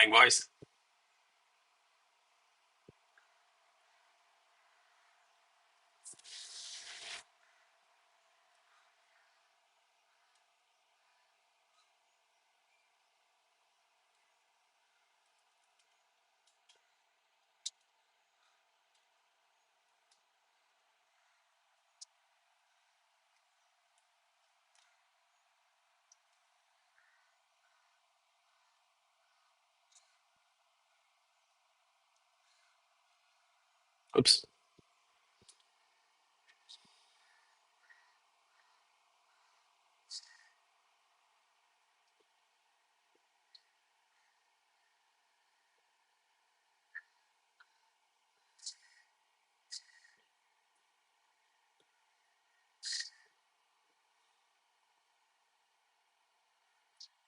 Morning, boys. Oops.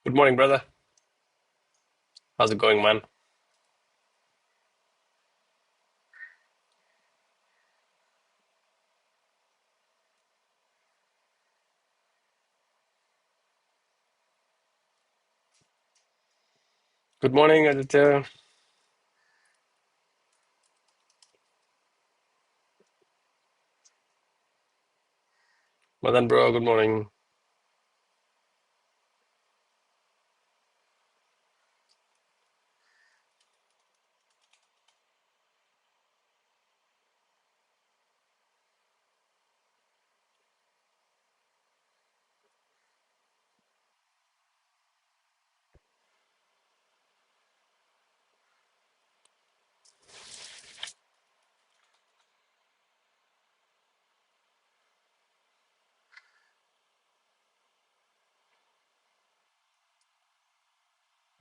Good morning, brother. How's it going, man? Good morning, Aditya. Madan, bro. Good morning.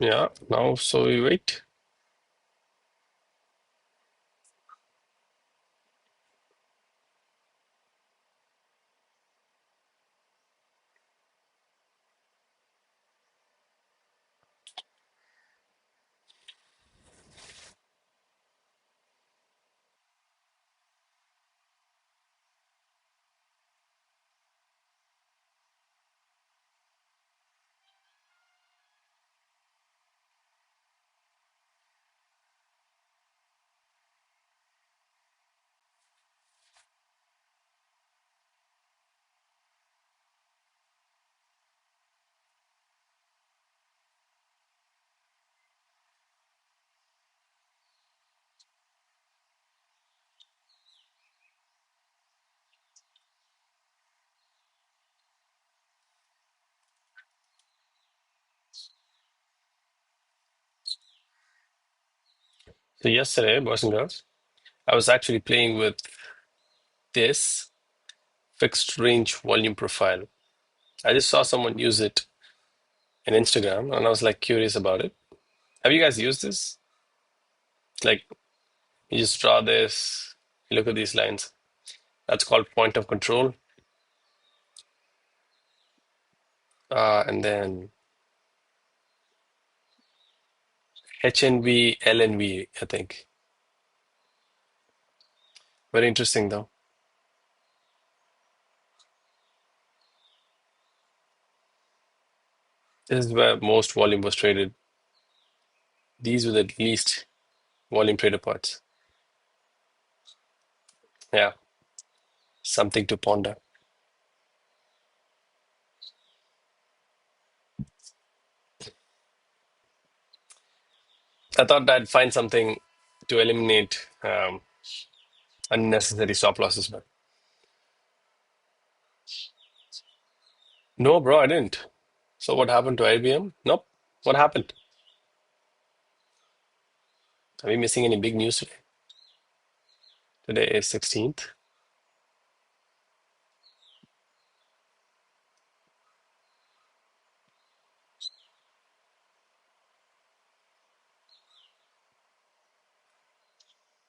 Yeah, now so we wait. So yesterday, boys and girls, I was actually playing with this fixed range volume profile. I just saw someone use it in Instagram, and I was like curious about it. Have you guys used this? Like, you just draw this, you look at these lines. That's called point of control. And then HNV, LNV, I think. Very interesting, though. This is where most volume was traded. These were the least volume trader parts. Yeah, something to ponder. I thought I'd find something to eliminate unnecessary stop losses, but no, bro, I didn't. So what happened to IBM? Nope. What happened? Are we missing any big news today? Today is 16th.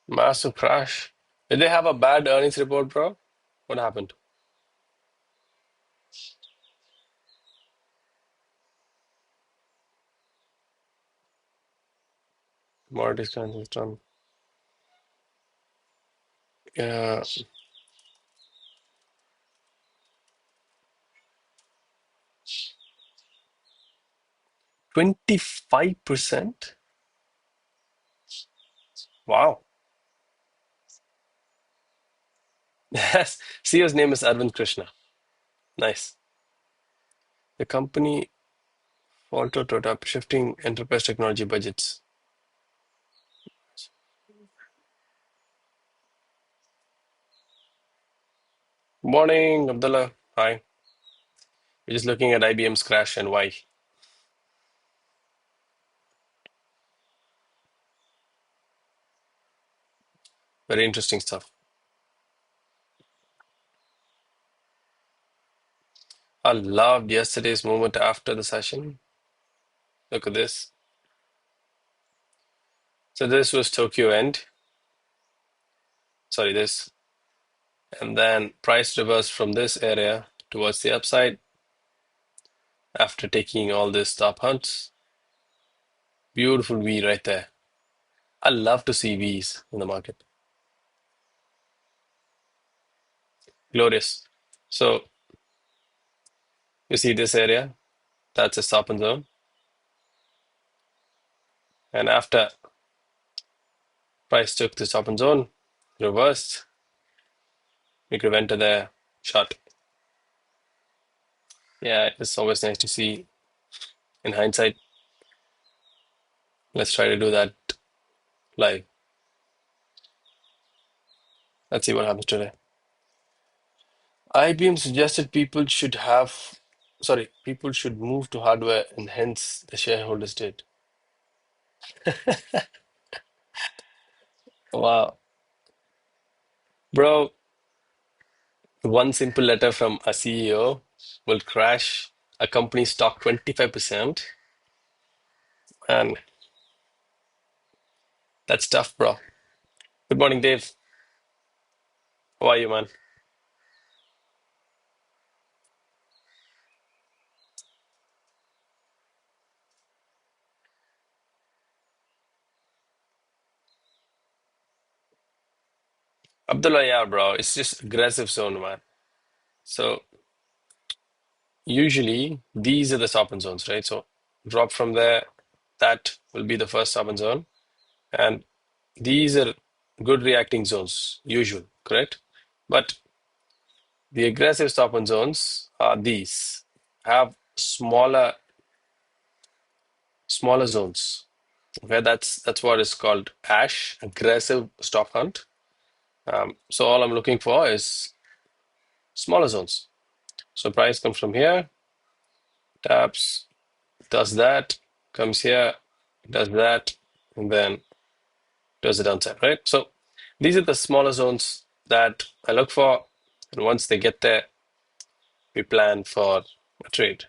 Massive crash. Did they have a bad earnings report, bro? What happened? Commodities done. Yeah, 25%. Wow. Yes. CEO's name is Arvind Krishna. Nice. The company faltered to adapt shifting enterprise technology budgets. Morning, Abdullah. Hi. We're just looking at IBM's crash and why. Very interesting stuff. I loved yesterday's movement after the session. Look at this. So this was Tokyo end. Sorry, this. And then price reversed from this area towards the upside after taking all these stop hunts. Beautiful V right there. I love to see Vs in the market. Glorious. So you see this area, that's a stop and zone. And after price took the stop and zone, reversed, we could enter there short. Yeah, it's always nice to see in hindsight. Let's try to do that live. Let's see what happens today. IBM suggested people should move to hardware, and hence the shareholders did. Wow. Bro, one simple letter from a CEO will crash a company's stock 25%. And that's tough, bro. Good morning, Dave. How are you, man? Abdullah, yeah, bro. It's just aggressive zone, man. So usually these are the stop and zones, right? So drop from there, that will be the first stop and zone. And these are good reacting zones, usual, correct? But the aggressive stop and zones are these, have smaller zones. Okay, that's what is called ASH, aggressive stop hunt. So all I'm looking for is smaller zones. So price comes from here, taps, does that, comes here, does that, and then does the downside, right? So these are the smaller zones that I look for. And once they get there, we plan for a trade.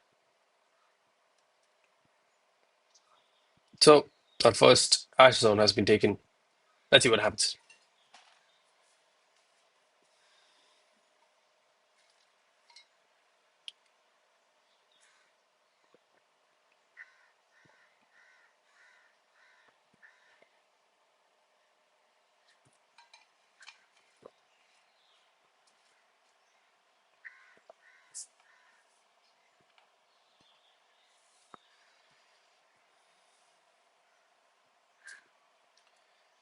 So our first ASH zone has been taken. Let's see what happens.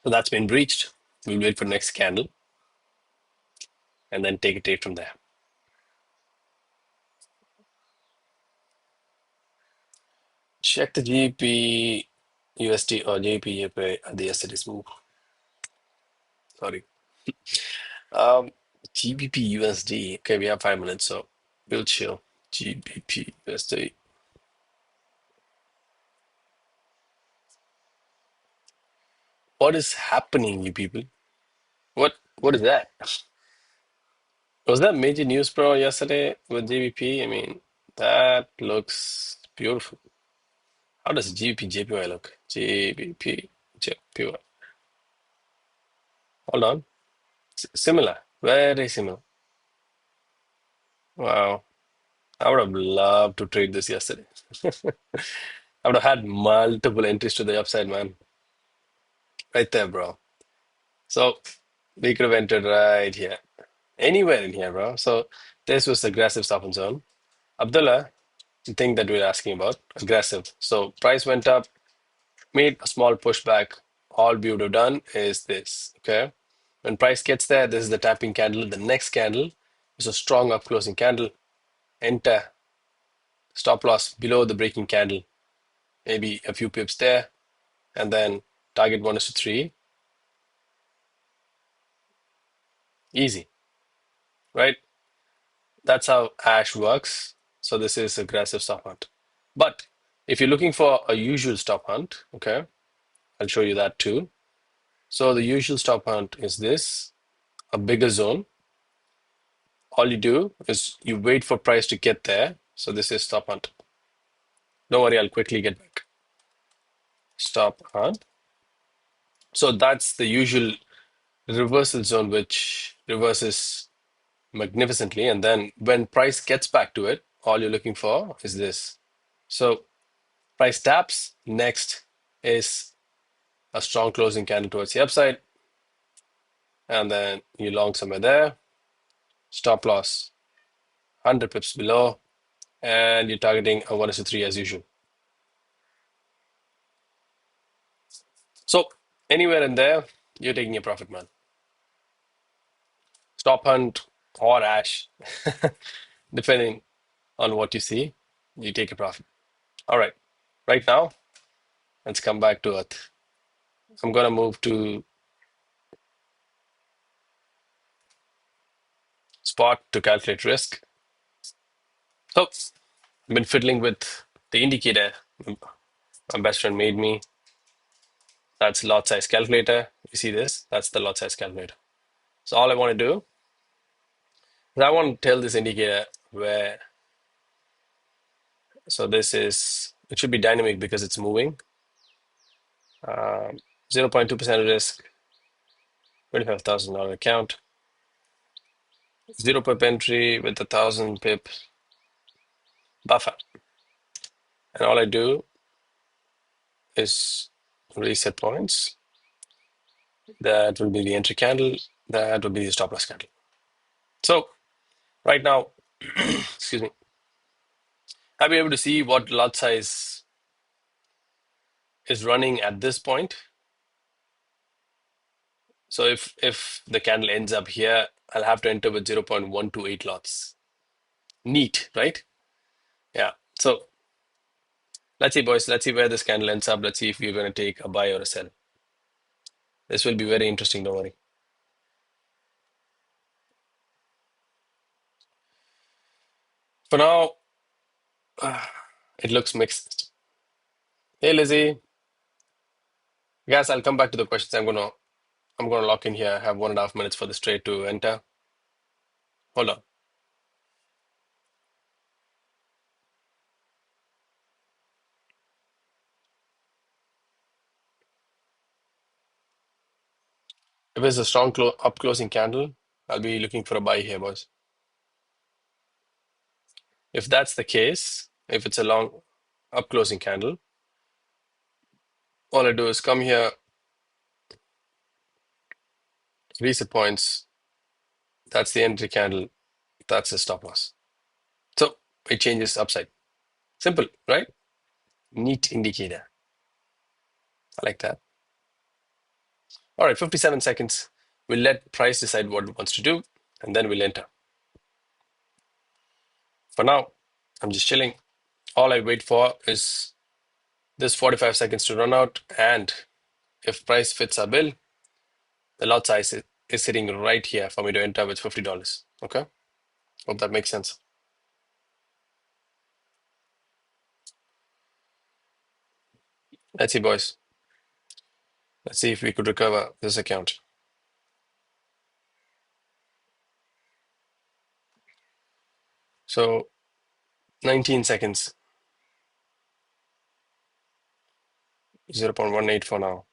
So that's been breached. We'll wait for next candle and then take a trade from there. Check the GBP USD or JP at the yesterday's move. Sorry. Um, GBP USD. Okay, we have 5 minutes, so we'll chill. GBP USD. What is happening, you people? What is that? Was that major news, bro, yesterday with GBP? I mean, that looks beautiful. How does GBP JPY look? GBP JPY. Hold on. Similar. Very similar. Wow. I would have loved to trade this yesterday. I would have had multiple entries to the upside, man. Right there, bro. So we could have entered right here. Anywhere in here, bro. So this was aggressive stop and zone. Abdullah, the thing that we're asking about, aggressive. So price went up, made a small pushback all we would have done is this, okay? When price gets there, this is the tapping candle. The next candle is a strong up closing candle. Enter stop loss below the breaking candle, maybe a few pips there, and then target 1:3. Easy, right? That's how Ash works. So this is aggressive stop hunt. But if you're looking for a usual stop hunt, okay, I'll show you that too. So the usual stop hunt is this, a bigger zone. All you do is you wait for price to get there. So this is stop hunt. Don't worry, I'll quickly get back. Stop hunt. So that's the usual reversal zone, which reverses magnificently. And then when price gets back to it, all you're looking for is this. So price taps. Next is a strong closing candle towards the upside. And then you long somewhere there. Stop loss 100 pips below. And you're targeting a 1:3 as usual. So anywhere in there, you're taking a profit, man. Stop hunt or Ash, depending on what you see, you take a profit. All right. Right now, let's come back to Earth. I'm going to move to spot to calculate risk. So I've been fiddling with the indicator my best friend made me. That's lot size calculator. You see this? That's the lot size calculator. So all I want to do is I want to tell this indicator where, so this is, it should be dynamic because it's moving. 0.2% risk, $25,000 account, 0 pip entry with 1,000 pip buffer. And all I do is reset points. That will be the entry candle. That will be the stop loss candle. So right now, excuse me, I'll be able to see what lot size is running at this point. So if the candle ends up here, I'll have to enter with 0.128 lots. Neat, right? Yeah. So let's see, boys. Let's see where this candle ends up. Let's see if we're going to take a buy or a sell. This will be very interesting. Don't worry. For now, it looks mixed. Hey, Lizzie. Guys, I'll come back to the questions. I'm gonna lock in here. I have 1.5 minutes for this trade to enter. Hold on. If it's a strong up closing candle, I'll be looking for a buy here, boys. If that's the case, if it's a long up closing candle, all I do is come here, reset points. That's the entry candle. That's the stop loss. So it changes upside. Simple, right? Neat indicator. I like that. All right, 57 seconds. We'll let price decide what it wants to do, and then we'll enter. For now, I'm just chilling. All I wait for is this 45 seconds to run out, and if price fits our bill, the lot size is sitting right here for me to enter with $50. Okay? Hope that makes sense. Let's see, boys. Let's see if we could recover this account. So 19 seconds, 0.18 for now.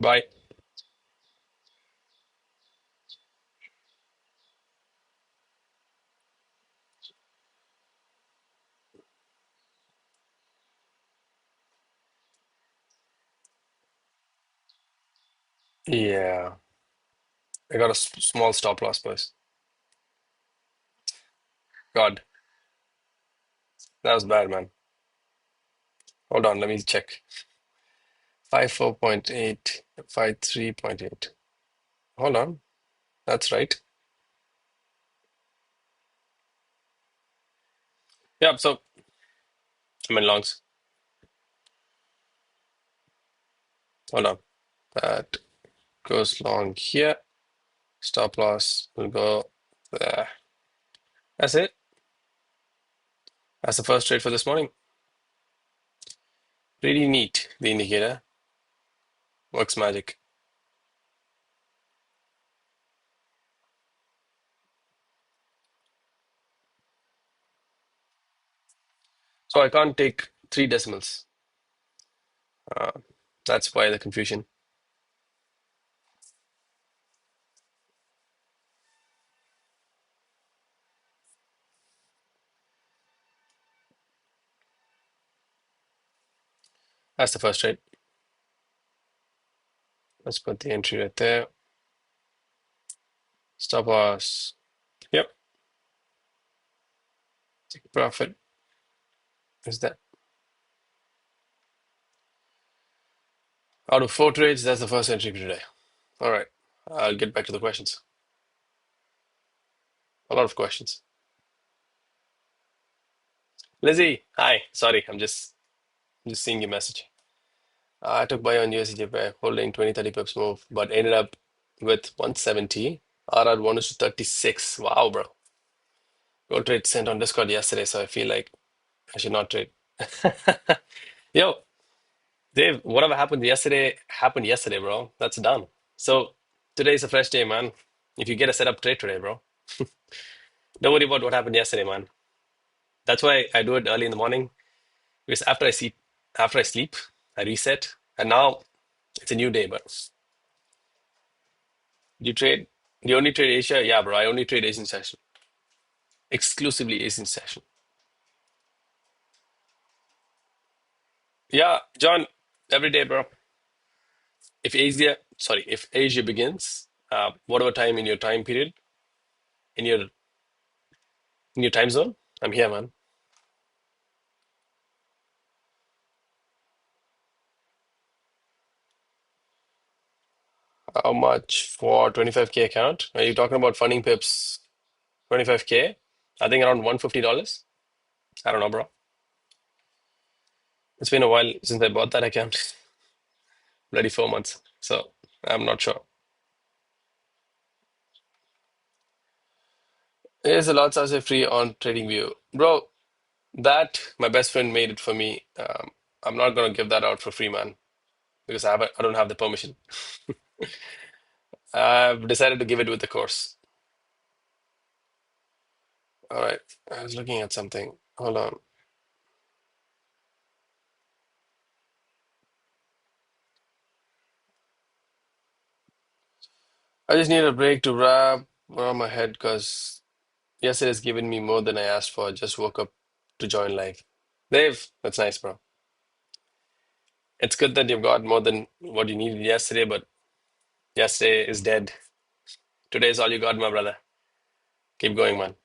Bye. Yeah. I got a small stop loss first. God, that was bad, man. Hold on, let me check. 54.8, 53.8. Hold on, that's right. Yeah, so I'm in longs. Hold on. That goes long here. Stop loss will go there. That's it. That's the first trade for this morning. Pretty neat, the indicator. Works magic. So I can't take three decimals. Uh, that's why the confusion. That's the first trade. Let's put the entry right there. Stop loss. Yep. Take profit. Is that out of four trades? That's the first entry for today. All right. I'll get back to the questions. A lot of questions. Lizzie, hi. Sorry, I'm just seeing your message. I took buy on USD holding 20, 30 pips move, but ended up with 170. RR 1 is to 36. Wow, bro. Gold trade sent on Discord yesterday, so I feel like I should not trade. Yo, Dave, whatever happened yesterday, bro. That's done. So today's a fresh day, man. If you get a setup trade today, bro, don't worry about what happened yesterday, man. That's why I do it early in the morning because after I sleep, I reset, and now it's a new day. But you trade, you only trade Asia, yeah, bro. I only trade Asian session, exclusively Asian session. Yeah, John, every day, bro. If Asia begins, whatever time in your time period, in your in your time zone, I'm here, man. How much for 25K account? Are you talking about funding pips 25K? I think around $150. I don't know, bro. It's been a while since I bought that account. Bloody 4 months. So I'm not sure. There's a lot of free on TradingView. Bro, that my best friend made it for me. I'm not gonna give that out for free, man, because I don't have the permission. I've decided to give it with the course. All right. I was looking at something. Hold on. I just need a break to wrap around my head because yesterday's given me more than I asked for. I just woke up to join live. Dave, that's nice, bro. It's good that you've got more than what you needed yesterday, but yesterday is dead. Today is all you got, my brother. Keep going, man.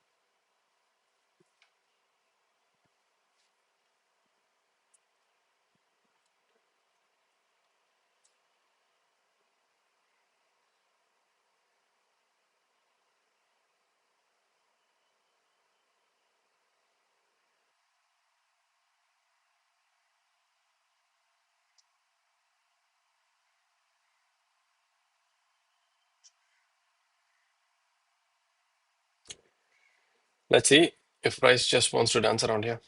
Let's see if Price just wants to dance around here.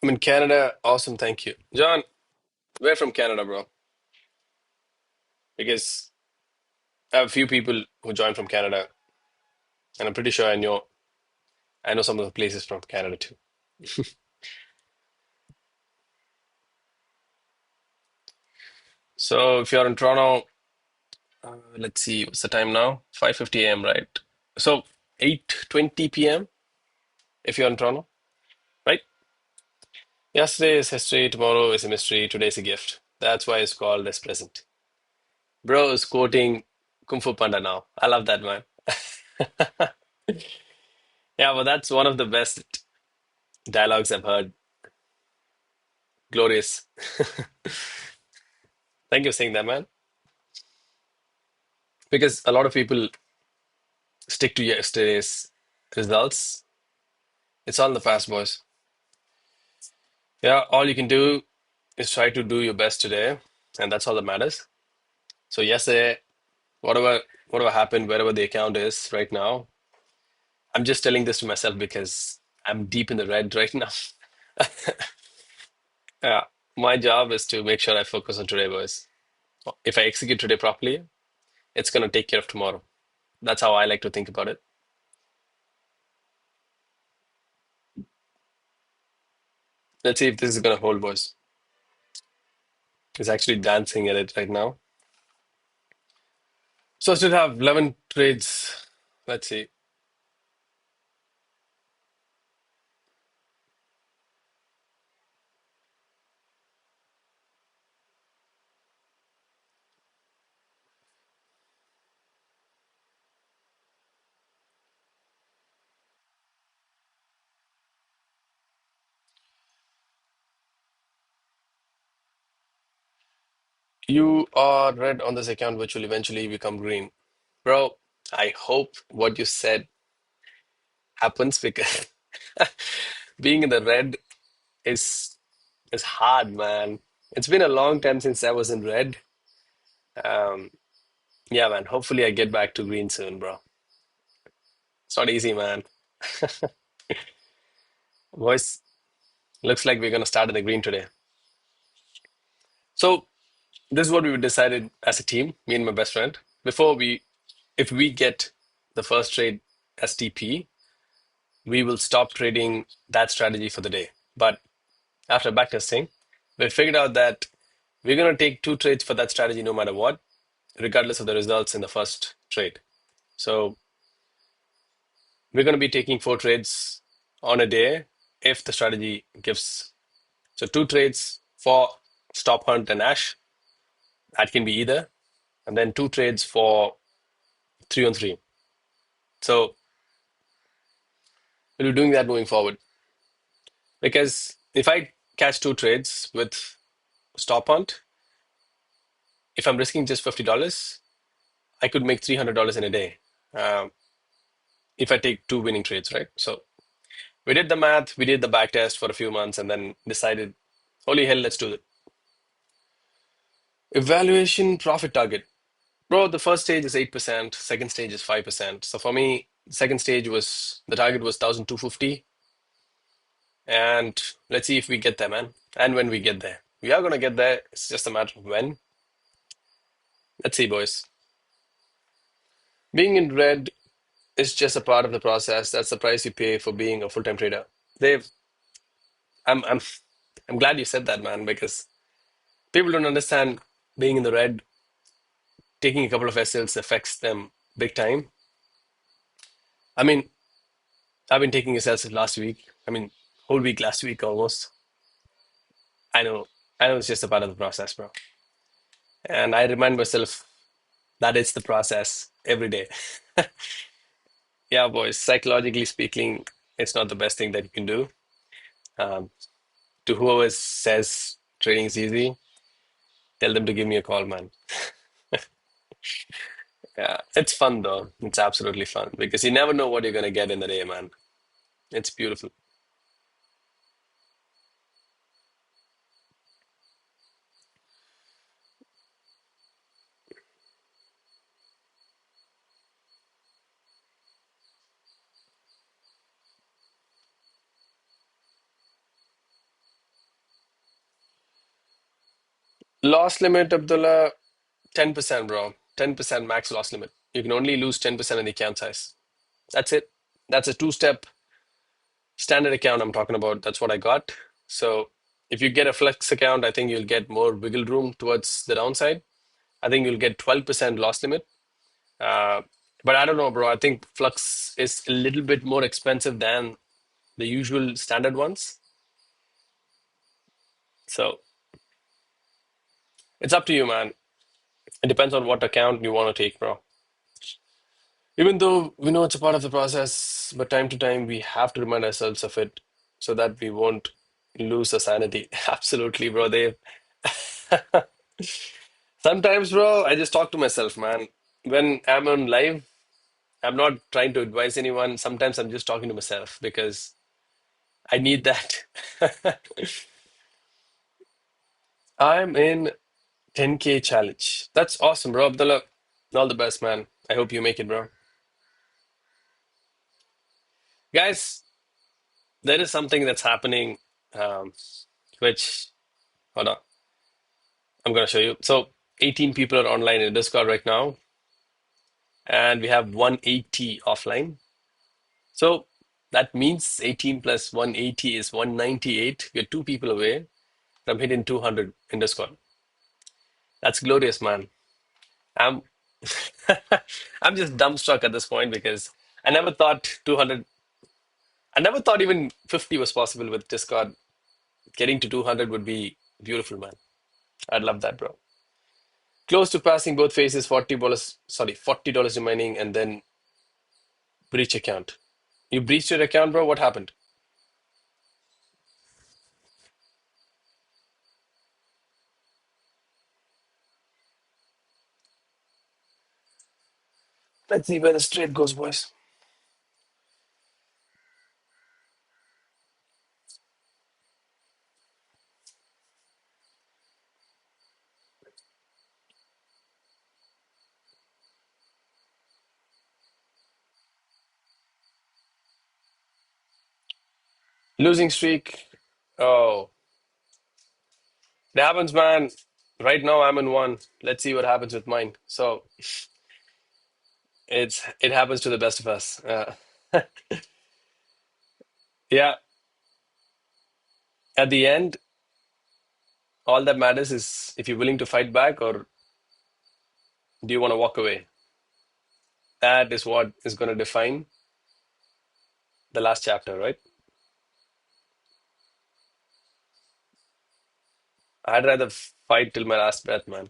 I'm in Canada. Awesome, thank you. John, we're from Canada, bro. Because I have a few people who joined from Canada. And I'm pretty sure I know some of the places from Canada too. So if you're in Toronto, let's see, what's the time now? 5:50 a.m., right? So 8:20 p.m. if you're in Toronto, right? Yesterday is history, tomorrow is a mystery, today's a gift. That's why it's called as present. Bro is quoting Kung Fu Panda now. I love that, man. Yeah, well, that's one of the best dialogues I've heard. Glorious. Thank you for saying that, man. Because a lot of people stick to yesterday's results. It's all in the past, boys. Yeah, all you can do is try to do your best today, and that's all that matters. So yesterday, whatever happened, wherever the account is right now, I'm just telling this to myself because I'm deep in the red right now. Yeah, my job is to make sure I focus on today, boys. If I execute today properly, it's gonna take care of tomorrow. That's how I like to think about it. Let's see if this is gonna hold, boys. It's actually dancing at it right now. So I still have 11 trades. Let's see. You are red on this account, which will eventually become green. Bro, I hope what you said happens because being in the red is hard, man. It's been a long time since I was in red. Um, yeah, man. Hopefully I get back to green soon, bro. It's not easy, man. Boys, looks like we're gonna start in the green today. So this is what we decided as a team, me and my best friend. If we get the first trade as TP, we will stop trading that strategy for the day. But after backtesting, we figured out that we're going to take two trades for that strategy no matter what, regardless of the results in the first trade. So we're going to be taking four trades on a day if the strategy gives. So two trades for stop hunt and ash, that can be either, and then two trades for 3 on 3. So we'll be doing that moving forward. Because if I catch two trades with stop hunt, if I'm risking just $50, I could make $300 in a day if I take two winning trades, right? So we did the math, we did the back test for a few months, and then decided, holy hell, let's do it. Evaluation profit target. Bro, the first stage is 8%, second stage is 5%. So for me, second stage was the target was 1,250. And let's see if we get there, man. And when we get there. We are going to get there. It's just a matter of when. Let's see, boys. Being in red is just a part of the process. That's the price you pay for being a full-time trader. Dave, I'm I'm I'm glad you said that, man, because people don't understand being in the red, taking a couple of SLs affects them big time. I mean, I've been taking SLs last week. I mean, whole week last week almost. I know, I know it's just a part of the process, bro. And I remind myself that it's the process every day. Yeah, boys, psychologically speaking, it's not the best thing that you can do. Um, to whoever says trading is easy, tell them to give me a call, man. Yeah, it's fun though. It's absolutely fun because you never know what you're gonna get in the day, man. It's beautiful. Loss limit, Abdullah, 10%, bro. 10% max loss limit. You can only lose 10% in the account size. That's it. That's a two-step standard account I'm talking about. That's what I got. So if you get a flex account, I think you'll get more wiggle room towards the downside. I think you'll get 12% loss limit. Uh, but I don't know, bro. I think Flux is a little bit more expensive than the usual standard ones. So it's up to you, man. It depends on what account you want to take, bro. Even though we know it's a part of the process, but time to time we have to remind ourselves of it so that we won't lose the sanity. Absolutely, bro. They sometimes, bro, I just talk to myself, man. When I'm on live, I'm not trying to advise anyone. Sometimes I'm just talking to myself because I need that. I'm in 10K challenge. That's awesome, bro. Abdullah, all the best, man. I hope you make it, bro. Guys, there is something that's happening, which, hold on, I'm going to show you. So 18 people are online in Discord right now, and we have 180 offline. So that means 18 plus 180 is 198. We're two people away from hitting 200 in Discord. That's glorious, man. I'm I'm just dumbstruck at this point because I never thought 200, I never thought even 50 was possible with Discord. Getting to 200 would be beautiful, man. I'd love that, bro. Close to passing both phases, $40, sorry, $40 remaining, and then breach account. You breached your account, bro? What happened? Let's see where the straight goes, boys. Losing streak. Oh, it happens, man. Right now I'm in one. Let's see what happens with mine. So it happens to the best of us. Yeah, at the end, all that matters is if you're willing to fight back or do you want to walk away. That is what is going to define the last chapter, right? I'd rather fight till my last breath, man.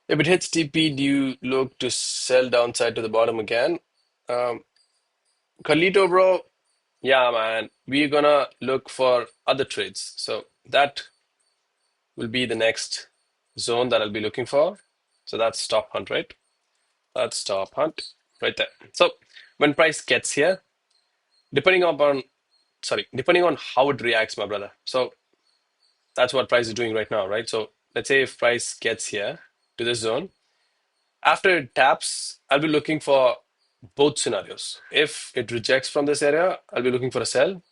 If it hits TP, do you look to sell downside to the bottom again? Um, Carlito, bro, yeah, man. We're gonna look for other trades. So that will be the next zone that I'll be looking for. So that's stop hunt, right? That's stop hunt right there. So when price gets here, depending upon, sorry, depending on how it reacts, my brother. So that's what price is doing right now, right? So let's say if price gets here to this zone, after it taps, I'll be looking for both scenarios. If it rejects from this area, I'll be looking for a sell.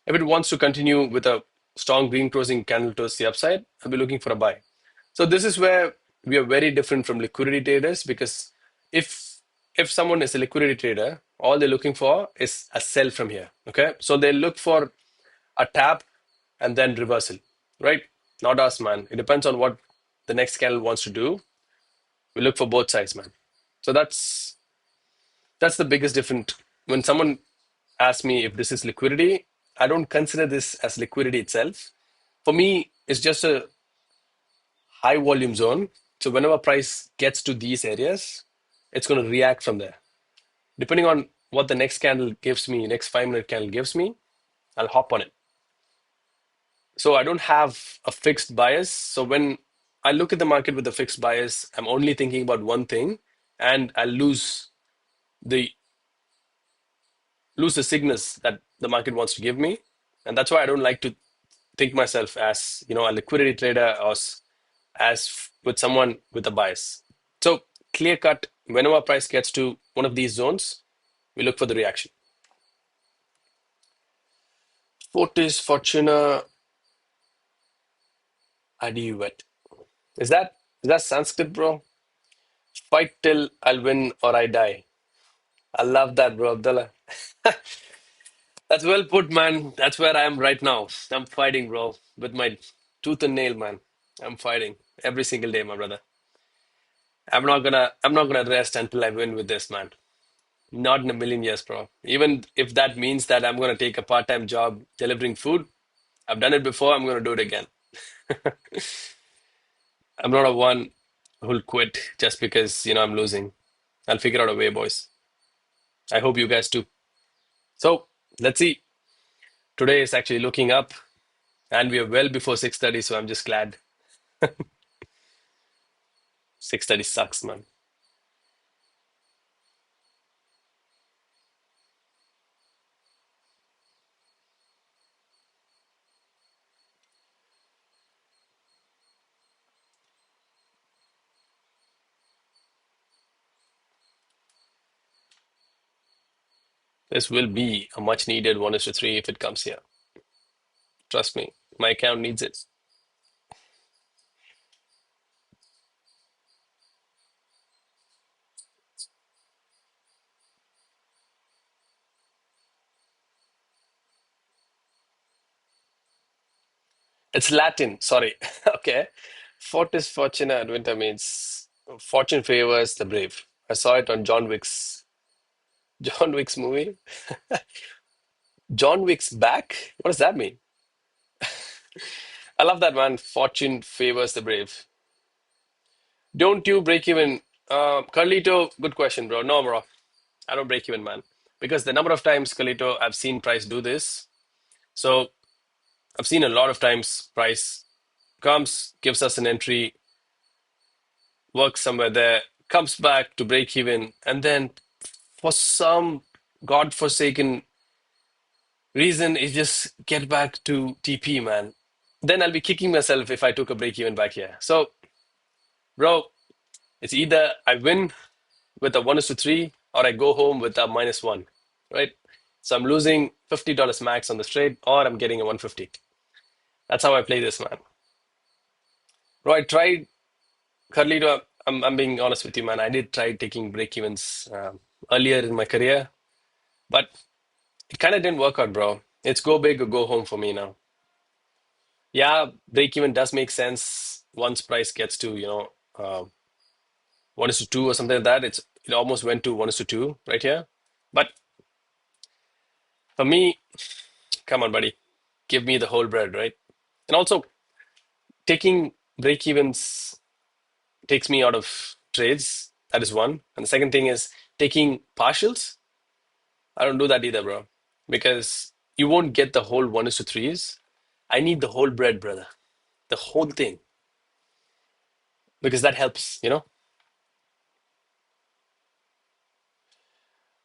If it wants to continue with a strong green closing candle towards the upside, I'll be looking for a buy. So this is where we are very different from liquidity traders because if if someone is a liquidity trader, all they're looking for is a sell from here. Okay, so they look for a tap and then reversal, right? Not us, man. It depends on what the next candle wants to do. We look for both sides, man. So that's the biggest difference. When someone asks me if this is liquidity, I don't consider this as liquidity itself. For me, it's just a high volume zone. So whenever price gets to these areas, it's going to react from there. Depending on what the next candle gives me, next 5 minute candle gives me, I'll hop on it. So I don't have a fixed bias. So when I look at the market with a fixed bias, I'm only thinking about one thing and I the lose the signals that the market wants to give me. And that's why I don't like to think myself as, a liquidity trader or as with someone with a bias. So clear cut, whenever price gets to one of these zones, we look for the reaction. Fortis Fortuna Adiuvat. Is that Sanskrit, bro? Fight till I'll win or I die. I love that, bro, Abdullah. That's well put, man. That's where I am right now. I'm fighting, bro, with my tooth and nail, man. I'm fighting every single day, my brother. I'm not gonna rest until I win with this, man. Not in a million years, bro. Even if that means that I'm gonna take a part-time job delivering food, I've done it before, I'm gonna do it again. I'm not a one who'll quit just because, I'm losing. I'll figure out a way, boys. I hope you guys do. So let's see. Today is actually looking up, and we are well before 6:30, so I'm just glad. 6:30 sucks, man. This will be a much needed 1:3 if it comes here. Trust me, my account needs it. It's Latin, sorry. Okay. Fortis Fortuna Adventa means fortune favors the brave. I saw it on John Wick's movie. John Wick's back? What does that mean? I love that, man. Fortune favors the brave. Don't you break even? Carlito, good question, bro. No, bro. I don't break even, man. Because the number of times, Carlito, I've seen Price do this. So I've seen a lot of times Price comes, gives us an entry, works somewhere there, comes back to break even, and then for some godforsaken reason, it just get back to TP, man. Then I'll be kicking myself if I took a break even back here. So, bro, it's either I win with a 1:3 or I go home with a -1, right? So I'm losing $50 max on the trade or I'm getting a 150. That's how I play this, man. Bro, I tried, Carlito, I'm being honest with you, man. I did try taking break evens earlier in my career, but it kind of didn't work out, bro. It's go big or go home for me now. Yeah, break even does make sense once price gets to, 1:2 or something like that. It almost went to 1:2 right here. But for me, come on, buddy, give me the whole bread, right? And also, taking break evens takes me out of trades. That is one. And the second thing is taking partials. I don't do that either, bro, because you won't get the whole 1:3s. I need the whole bread, brother, the whole thing, because that helps,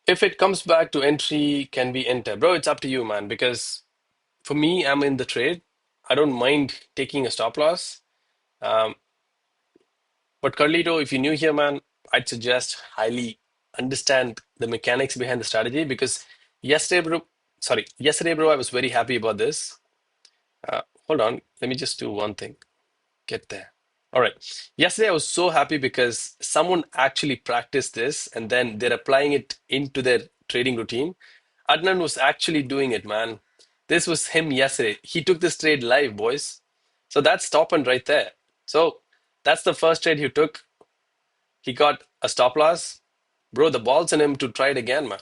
If it comes back to entry, can be enter. Bro, it's up to you, man, because for me, I'm in the trade. I don't mind taking a stop loss. Um, but Carlito, if you're new here, man, I'd suggest highly understand the mechanics behind the strategy because yesterday, bro, I was very happy about this. Hold on, let me just do one thing. Get there. All right. Yesterday, I was so happy because someone actually practiced this and then they're applying it into their trading routine. Adnan was actually doing it, man. This was him yesterday. He took this trade live, boys. So that's top end right there. So that's the first trade he took. He got a stop loss. Bro, the ball's on him to try it again, man.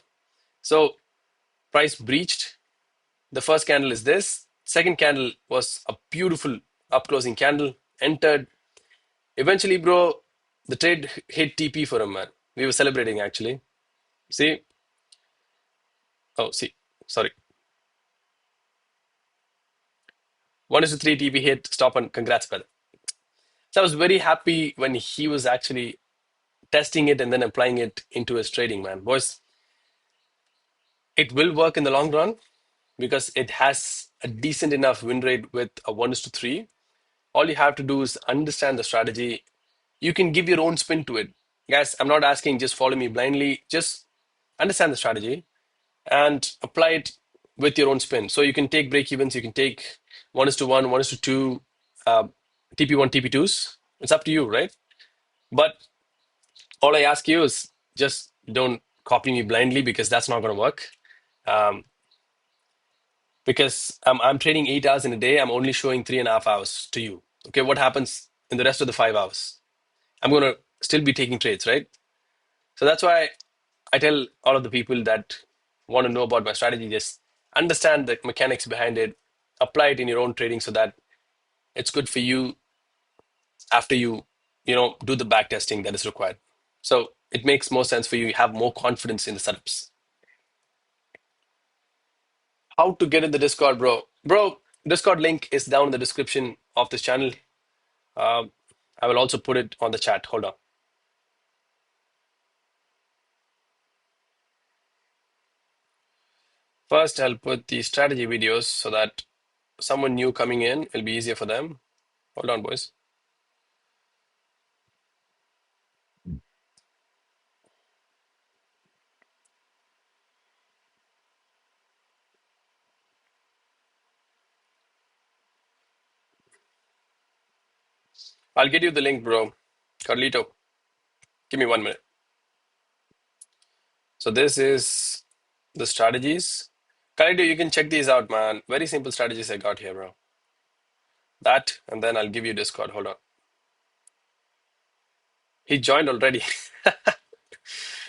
So price breached. The first candle is this. Second candle was a beautiful up closing candle. Entered. Eventually, bro, the trade hit TP for him, man. We were celebrating actually. See? Oh, see. Sorry. 1:3 TP hit. Stop and congrats, brother. So I was very happy when he was actually testing it and then applying it into his trading, man. Boys, it will work in the long run because it has a decent enough win rate with a 1:3. All you have to do is understand the strategy. You can give your own spin to it. Guys, I'm not asking just follow me blindly. Just understand the strategy and apply it with your own spin. So you can take break evens, you can take 1:1, 1:2, uh, TP1, TP2s. It's up to you, right? But all I ask you is just don't copy me blindly because that's not going to work. Um, because I'm trading 8 hours in a day, I'm only showing 3.5 hours to you. Okay, what happens in the rest of the 5 hours? I'm going to still be taking trades, right? So that's why I tell all of the people that want to know about my strategy, just understand the mechanics behind it, apply it in your own trading so that it's good for you after you do the back testing that is required. So it makes more sense for you. You have more confidence in the setups. How to get in the Discord, bro? Bro, Discord link is down in the description of this channel. Um, I will also put it on the chat. Hold on. First, I'll put the strategy videos so that someone new coming in, it'll be easier for them. Hold on, boys. I'll get you the link, bro. Carlito, give me 1 minute. So this is the strategies. Carlito, you can check these out, man. Very simple strategies I got here, bro. That, and then I'll give you Discord. Hold on. He joined already.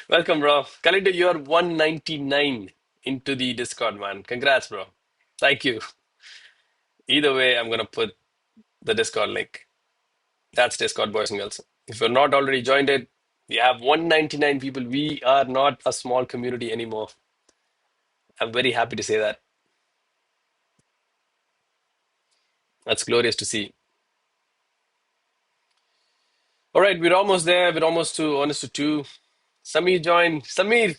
Welcome, bro. Carlito, you're 199 into the Discord, man. Congrats, bro. Thank you. Either way, I'm gonna put the Discord link. That's Discord, boys and girls. If you're not already joined it, we have 199 people. We are not a small community anymore. I'm very happy to say that. That's glorious to see. All right, we're almost there. We're almost to two. Samir joined. Samir,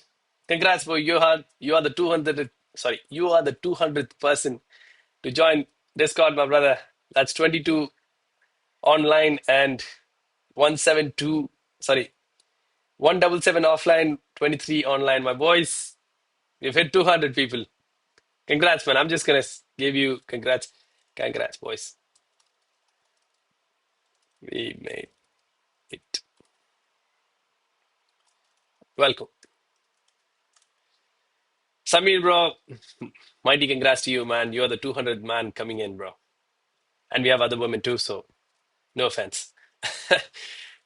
congrats, bro. You are the 200th. Sorry, you are the 200th person to join Discord, my brother. That's 22 online and 172. Sorry, 177 offline, 23 online. My boys, we've hit 200 people. Congrats, man. I'm just gonna give you congrats. Congrats, boys. We made it. Welcome. Samir, bro. Mighty congrats to you, man. You're the 200th man coming in, bro. And we have other women too, so no offense.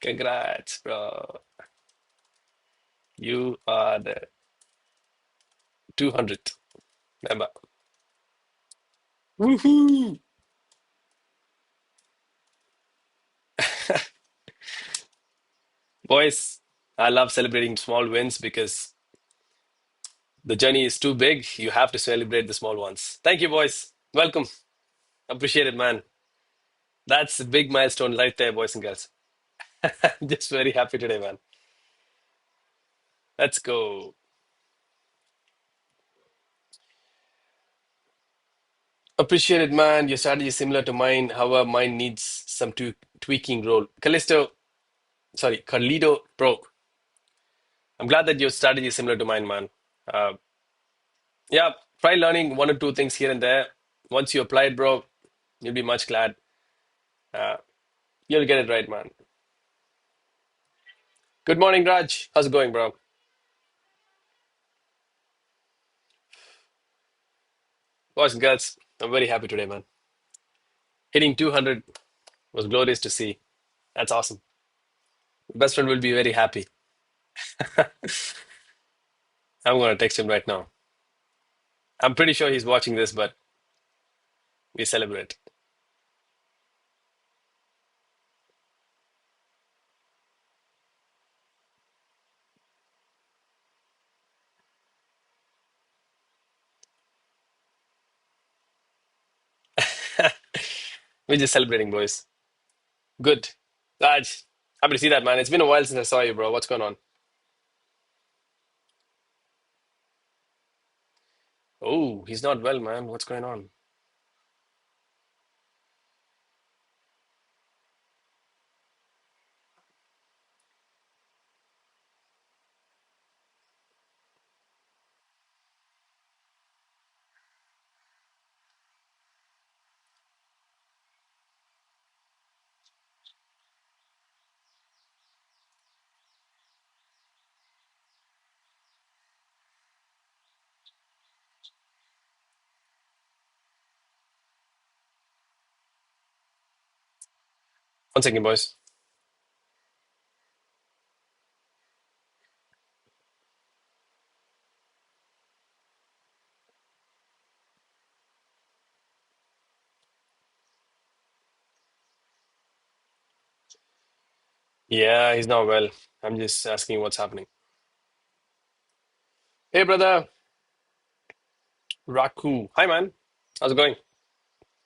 Congrats, bro. You are the 200th member. Woohoo! Boys, I love celebrating small wins because the journey is too big. You have to celebrate the small ones. Thank you, boys. Welcome. Appreciate it, man. That's a big milestone right there, boys and girls. Just very happy today, man. Let's go. Appreciate it, man. Your strategy is similar to mine. However, mine needs some tweaking role. Carlito, bro. I'm glad that your strategy is similar to mine, man. Uh, yeah, try learning one or two things here and there. Once you apply it, bro, you'll be much glad. Uh, you'll get it right, man. Good morning, Raj. How's it going, bro? Boys and girls, I'm very happy today, man. Hitting 200 was glorious to see. That's awesome. Best friend will be very happy. I'm going to text him right now. I'm pretty sure he's watching this, but we celebrate. We're just celebrating, boys. Good. Raj, happy to see that, man. It's been a while since I saw you, bro. What's going on? Oh, he's not well, man. What's going on? One second, boys. Yeah, he's not well. I'm just asking what's happening. Hey, brother, Raku. Hi, man. How's it going?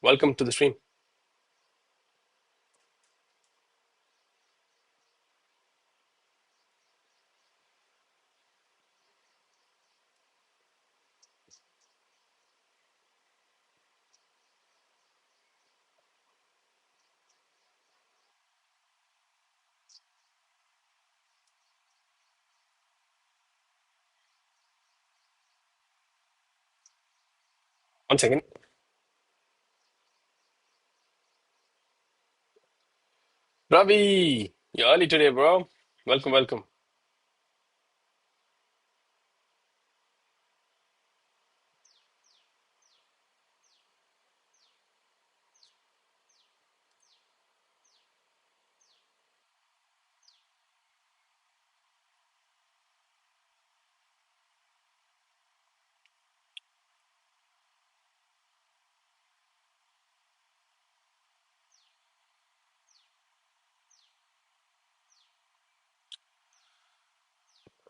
Welcome to the stream. One second. Ravi, you're early today, bro. Welcome, welcome.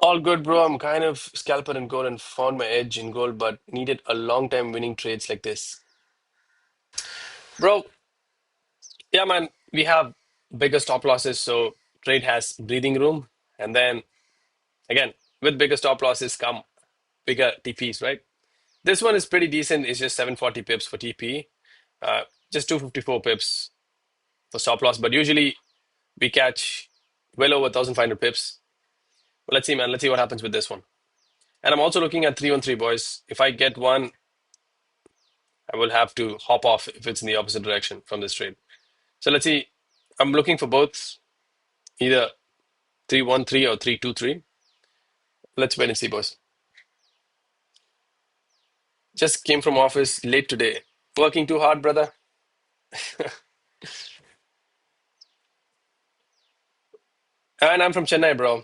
All good, bro. I'm kind of scalper in gold and found my edge in gold, but needed a long time winning trades like this. Bro, yeah, man, we have bigger stop losses, so trade has breathing room. And then again, with bigger stop losses come bigger TPs, right? This one is pretty decent. It's just 740 pips for TP, uh, just 254 pips for stop loss. But usually we catch well over 1,500 pips. But let's see, man. Let's see what happens with this one. And I'm also looking at 313, boys. If I get one, I will have to hop off if it's in the opposite direction from this trade. So let's see. I'm looking for both, either 313 or 323. Let's wait and see, boys. Just came from office late today. Working too hard, brother. And I'm from Chennai, bro.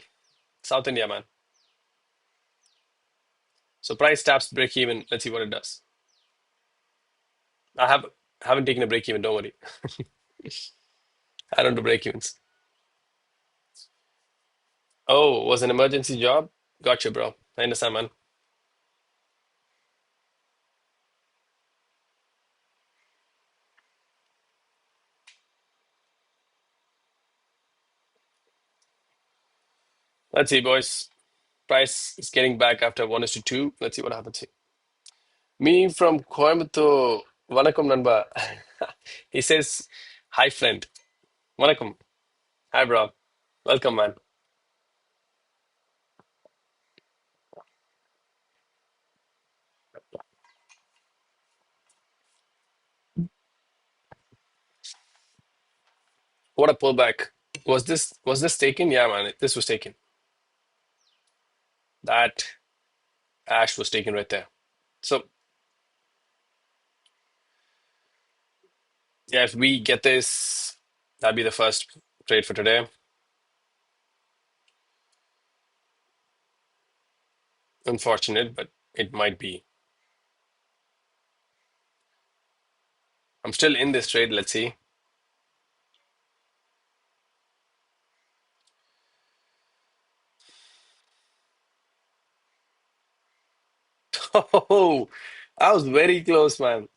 South India, man. So price taps break even. Let's see what it does. I haven't taken a break even. Don't worry. I don't do break evens. Oh, was an emergency job? Gotcha, bro. I understand, man. Let's see, boys. Price is getting back after 1:2. Let's see what happens here. Me from Coimbatore. Vanakkam, Nanba. He says, hi, friend. Vanakkam. Hi, bro. Welcome, man. What a pullback. Was this taken? Yeah, man. This was taken. That ash was taken right there. So, yeah, if we get this, that'd be the first trade for today. Unfortunate, but it might be. I'm still in this trade. Let's see. Oh, I was very close, man.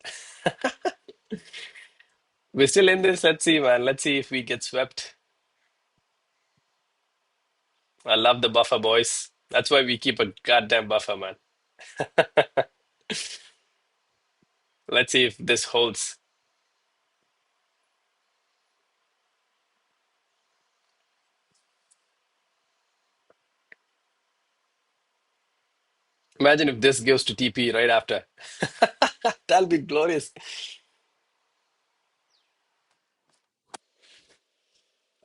We're still in this. Let's see, man. Let's see if we get swept. I love the buffer, boys. That's why we keep a goddamn buffer, man. Let's see if this holds. Imagine if this goes to TP right after. That'll be glorious.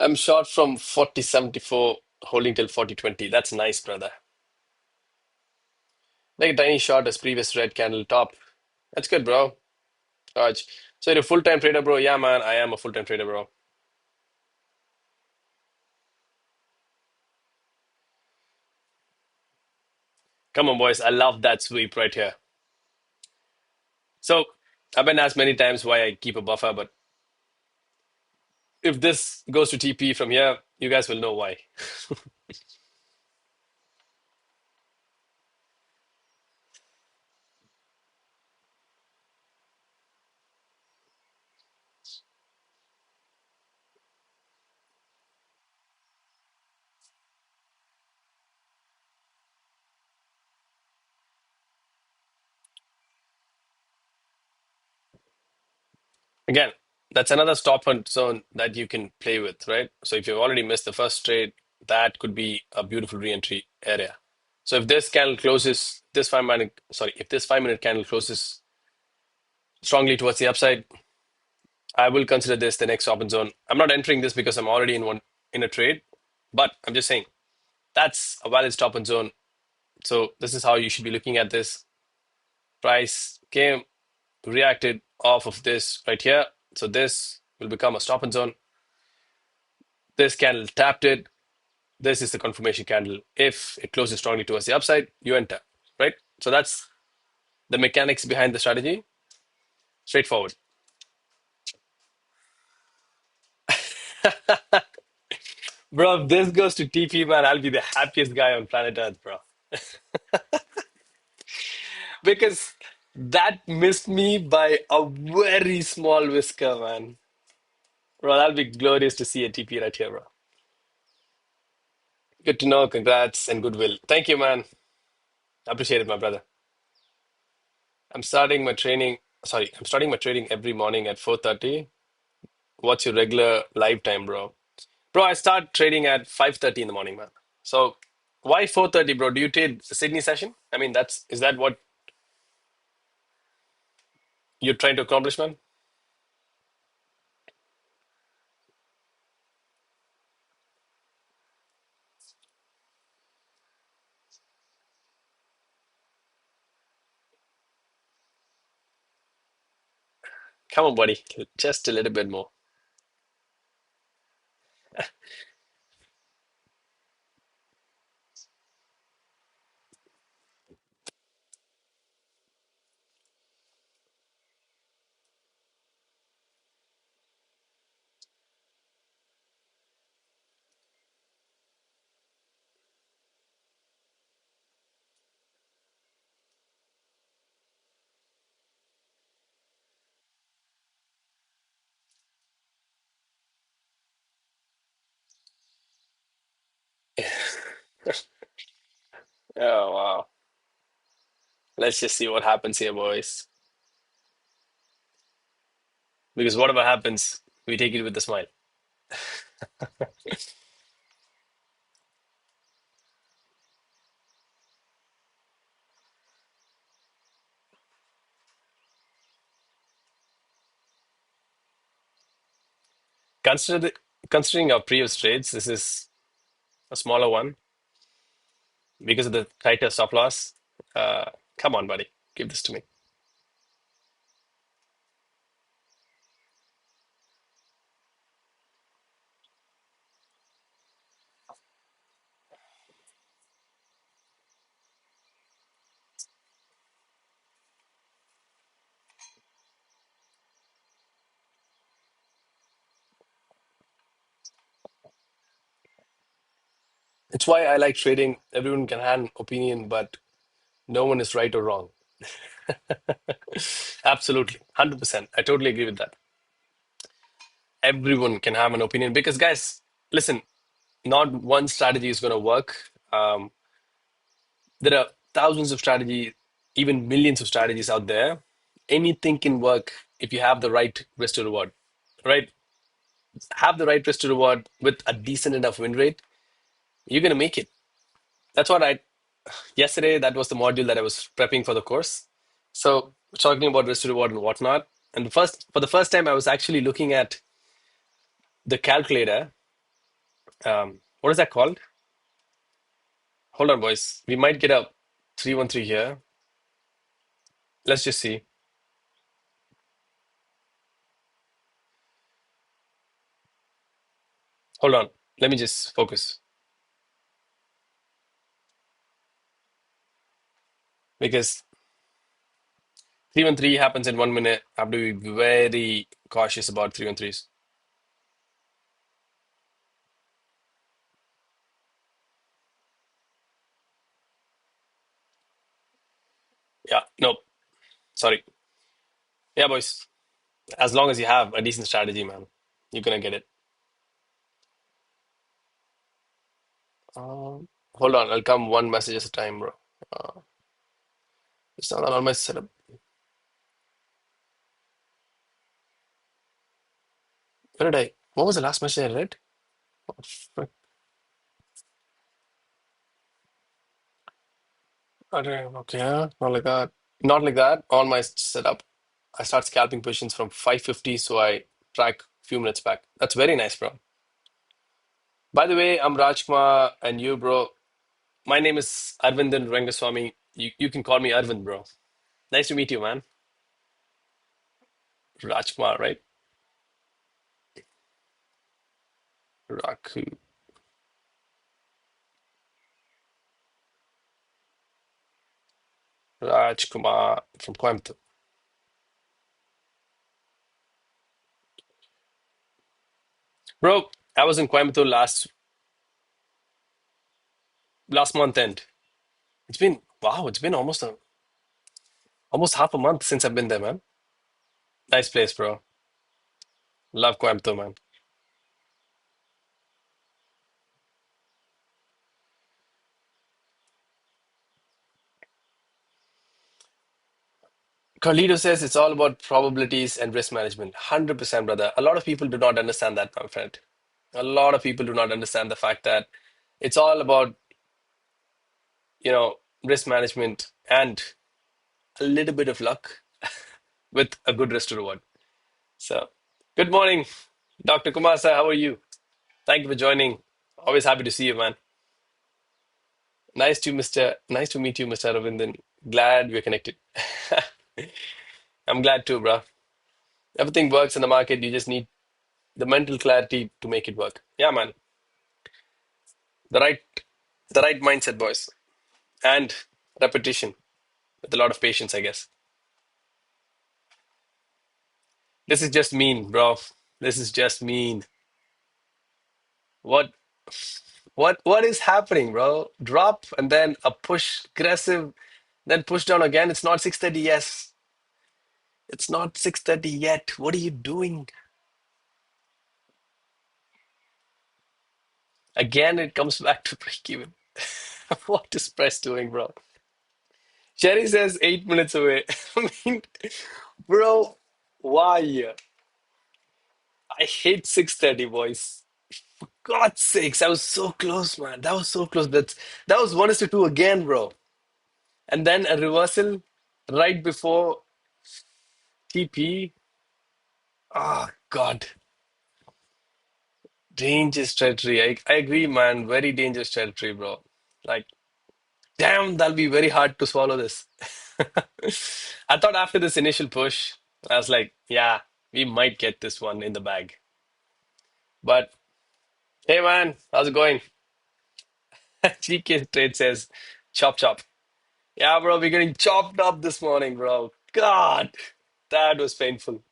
I'm short from 40.74, holding till 40.20. That's nice, brother. Like a tiny short as previous red candle top. That's good, bro. Raj. So you're a full-time trader, bro? Yeah, man. I am a full-time trader, bro. Come on, boys. I love that sweep right here. So I've been asked many times why I keep a buffer, but if this goes to TP from here, you guys will know why. Again, that's another stop hunt zone that you can play with, right? So if you've already missed the first trade, that could be a beautiful re-entry area. So if this candle closes, this 5 minute, sorry, if this 5 minute candle closes strongly towards the upside, I will consider this the next open zone. I'm not entering this because I'm already in a trade, but I'm just saying that's a valid stop and zone. So this is how you should be looking at this. Price came, reacted off of this right here. So this will become a stop and zone. This candle tapped it. This is the confirmation candle. If it closes strongly towards the upside, you enter, right? So that's the mechanics behind the strategy. Straightforward. Bro, if this goes to TP, man, I'll be the happiest guy on planet Earth, bro. Because that missed me by a very small whisker, man. Bro, that'll be glorious to see a TP right here, bro. Good to know. Congrats and goodwill. Thank you, man. Appreciate it, my brother. I'm starting my training. Sorry, I'm starting my trading every morning at 4:30. What's your regular live time, bro? Bro, I start trading at 5:30 in the morning, man. So why 4:30, bro? Do you trade the Sydney session? I mean, that's is that what you're trying to accomplish, man? Come on, buddy. Just a little bit more. Oh, wow. Let's just see what happens here, boys. Because whatever happens, we take it with a smile. Consider considering our previous trades, this is a smaller one because of the tighter stop loss. Uh, Come on, buddy. Give this to me. It's why I like trading. Everyone can have an opinion, but no one is right or wrong. Absolutely. 100%. I totally agree with that. Everyone can have an opinion because, guys, listen, not one strategy is going to work. There are thousands of strategies, even millions of strategies out there. Anything can work if you have the right risk to reward, right? Have the right risk to reward with a decent enough win rate, you're going to make it. That's what yesterday, that was the module that I was prepping for the course. So, talking about risk to reward and whatnot. And for the first time, I was actually looking at the calculator. What is that called? Hold on, boys. We might get a 313 here. Let's just see. Hold on. Let me just focus. because 313 happens in 1 minute. I have to be very cautious about 313s. Yeah, no, sorry. Yeah, boys. As long as you have a decent strategy, man, you're gonna get it. Hold on, I'll come one message at a time, bro. Uh, it's not on my setup. Where did I? What was the last message I read? Oh, frick. Okay, not like that. Not like that. On my setup, I start scalping positions from 550, so I track few minutes back. That's very nice, bro. By the way, I'm Rajkumar, and you, bro. My name is Arvindan Rangaswamy. You can call me Arvind, bro. Nice to meet you, man. Rajkumar, right? Raku. Rajkumar from Coimbatore. Bro, I was in Coimbatore last month end. It's been wow, it's been almost half a month since I've been there, man. Nice place, bro. Love Coimbatore, man. Carlito says it's all about probabilities and risk management. 100%, brother. A lot of people do not understand that, my friend. A lot of people do not understand the fact that it's all about, risk management and a little bit of luck with a good risk to reward. So, good morning, Dr. Kumar sir. How are you? Thank you for joining. Always happy to see you, man. Nice to meet you, Mr. Ravindan. Glad we're connected. I'm glad too, bro. Everything works in the market. You just need the mental clarity to make it work. Yeah, man. The right the right mindset, boys. And repetition with a lot of patience, I guess. This is just mean, bro. This is just mean. What what is happening, bro? Drop and then a push aggressive, then push down again. It's not 630, yes. It's not 630 yet. What are you doing? Again, it comes back to break even. What is press doing, bro? Cherry says 8 minutes away. I mean, bro, why? I hate 630, boys. God's sakes, I was so close, man. That was so close. That was 1 is to 2 again, bro. And then a reversal right before TP. Oh, God. Dangerous territory. I agree, man. Very dangerous territory, bro. Like, damn, that'll be very hard to swallow this. I thought after this initial push, I was like, yeah, we might get this one in the bag. But hey, man, how's it going? GK Trade says, chop chop. Yeah, bro, we're getting chopped up this morning, bro. God, that was painful.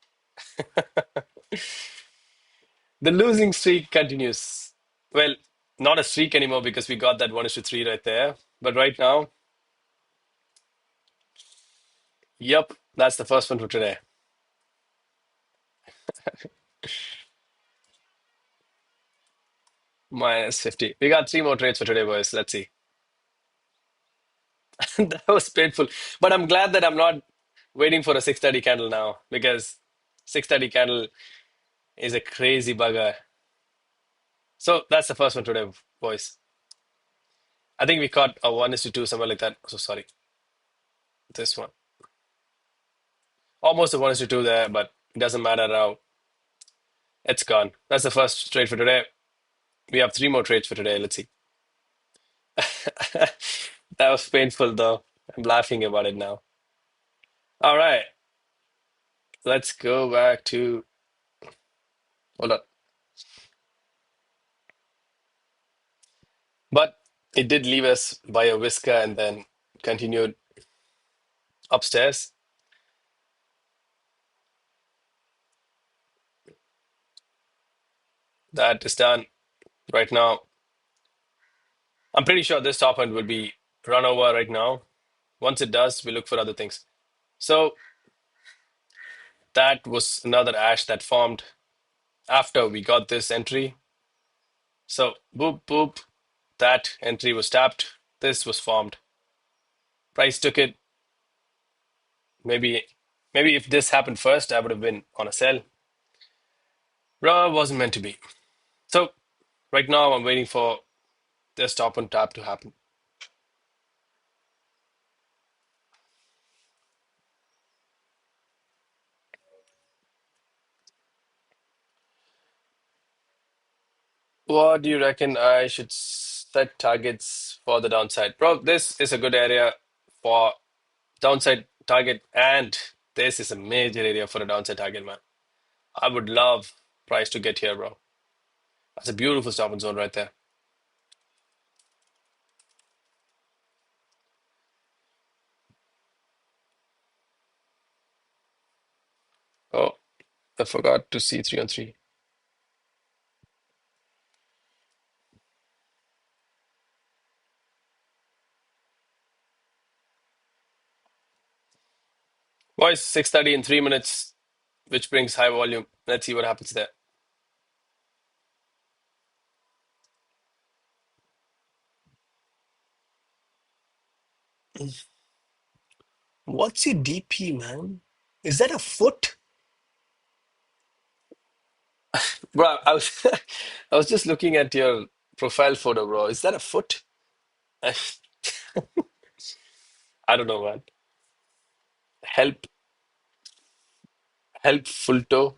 The losing streak continues. Well, not a streak anymore because we got that 1 is to 3 right there. But right now, yep, that's the first one for today. Minus 50. We got 3 more trades for today, boys. Let's see. That was painful. But I'm glad that I'm not waiting for a 630 candle now because 630 candle is a crazy bugger. So that's the first one today, boys. I think we caught a 1 is to 2, somewhere like that. So sorry. This one. Almost a 1 is to 2 there, but it doesn't matter now. It's gone. That's the first trade for today. We have 3 more trades for today. Let's see. That was painful though. I'm laughing about it now. All right. Let's go back to hold on. But it did leave us by a whisker and then continued. upstairs. That is done right now. I'm pretty sure this top end will be run over right now. Once it does, we look for other things. So that was another ash that formed after we got this entry. So boop, boop, that entry was tapped. This was formed. Price took it. Maybe, maybe if this happened first, I would have been on a sell. Bro, wasn't meant to be. So right now I'm waiting for this top and tap to happen. What do you reckon I should set targets for the downside? Bro, this is a good area for downside target, and this is a major area for a downside target, man. I would love price to get here, bro. That's a beautiful stop and zone right there. Oh, I forgot to see 3 on 3. Boys, 6:30 in 3 minutes, which brings high volume. Let's see what happens there. What's your DP, man? Is that a foot? Bro, I was I was just looking at your profile photo, bro. Is that a foot? I don't know, man. Help, help, full toe.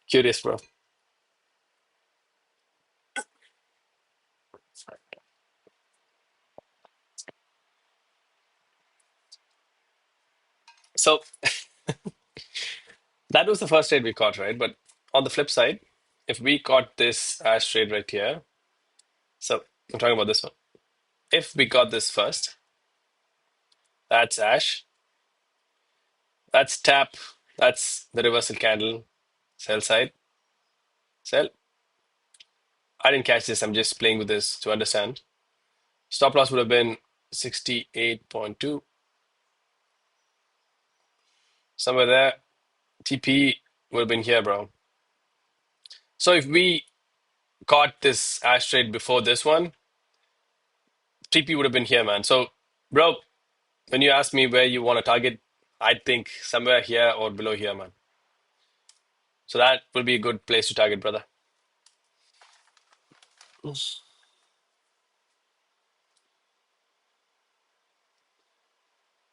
Curious, bro. So that was the first trade we caught, right? But on the flip side, if we caught this ash trade right here, so I'm talking about this one. If we got this first, that's ash, that's tap, that's the reversal candle, sell side, sell. I didn't catch this. I'm just playing with this to understand. Stop loss would have been 68.2, somewhere there. TP would have been here, bro. So if we caught this ash trade before this one, TP would have been here, man. So, bro, when you ask me where you want to target, I think somewhere here or below here, man. So that will be a good place to target, brother.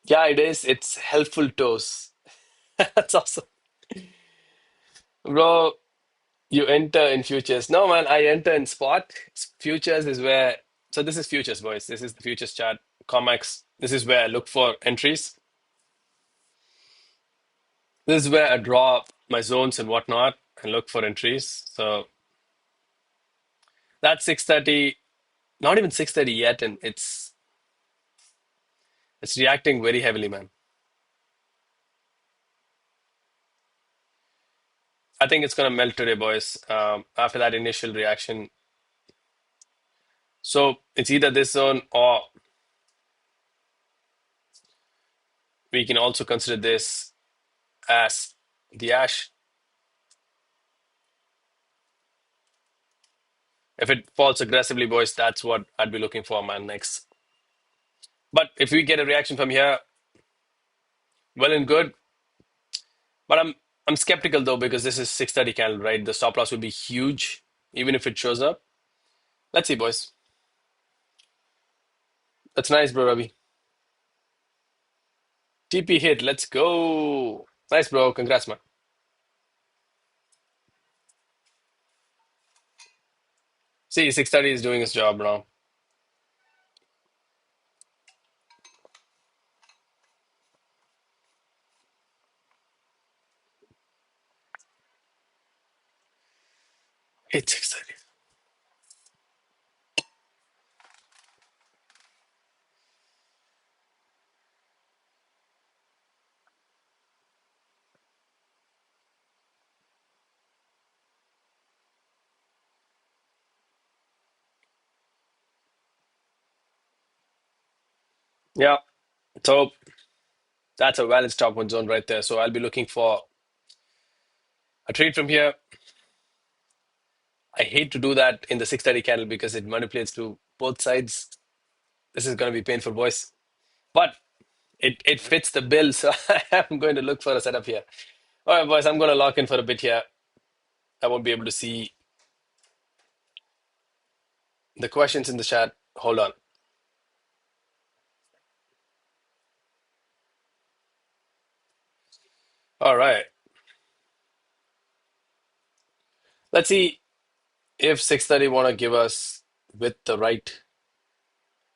Yeah, it is. It's helpful toes. That's awesome. Bro, you enter in futures. No, man, I enter in spot. Futures is where, so this is futures, boys. This is the futures chart. COMEX. This is where I look for entries. This is where I draw my zones and whatnot and look for entries. So that's 6:30, not even 6:30 yet, and it's reacting very heavily, man. I think it's gonna melt today, boys. After that initial reaction. So it's either this zone or we can also consider this as the ash. If it falls aggressively, boys, that's what I'd be looking for, man, next. But if we get a reaction from here, well and good. But I'm skeptical though because this is 6:30 candle, right? The stop loss will be huge, even if it shows up. Let's see, boys. That's nice, bro, Ravi. TP hit. Let's go. Nice, bro. Congrats, man. See, 6:30 is doing its job now. It's 6:30. Yeah. So that's a valid stop on zone right there. So I'll be looking for a trade from here. I hate to do that in the 630 candle because it manipulates to both sides. This is going to be painful, boys. But it fits the bill, so I'm going to look for a setup here. All right, boys, I'm going to lock in for a bit here. I won't be able to see the questions in the chat. Hold on. All right. Let's see if 630 want to give us with the right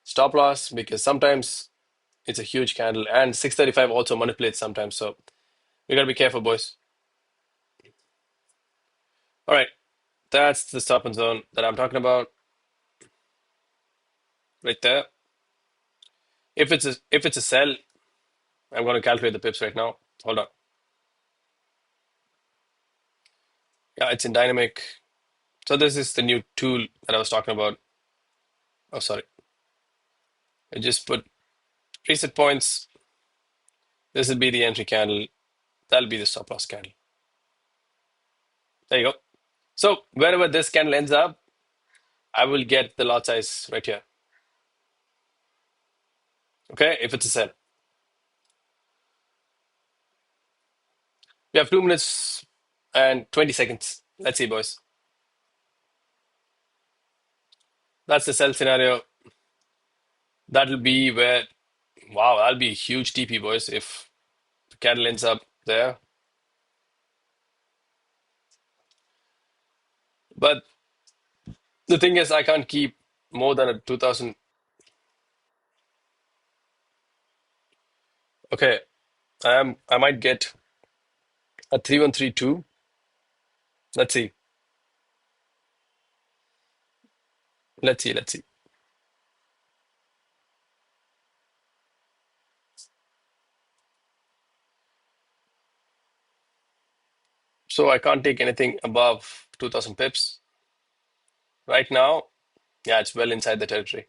stop loss because sometimes it's a huge candle and 635 also manipulates sometimes. So we got to be careful, boys. All right. That's the stop and zone that I'm talking about right there. If it's a sell, I'm going to calculate the pips right now. Hold on. Yeah, it's in dynamic. So this is the new tool that I was talking about. Oh, sorry. I just put preset points. This will be the entry candle. That'll be the stop loss candle. There you go. So wherever this candle ends up, I will get the lot size right here. Okay, if it's a sell. We have 2 minutes and 20 seconds. Let's see, boys. That's the sell scenario. That'll be where, wow, that'll be a huge TP, boys, if the candle ends up there. But the thing is, I can't keep more than a 2000. Okay, I might get a 3132. Let's see. Let's see. Let's see. So I can't take anything above 2000 pips. Right now, yeah, it's well inside the territory.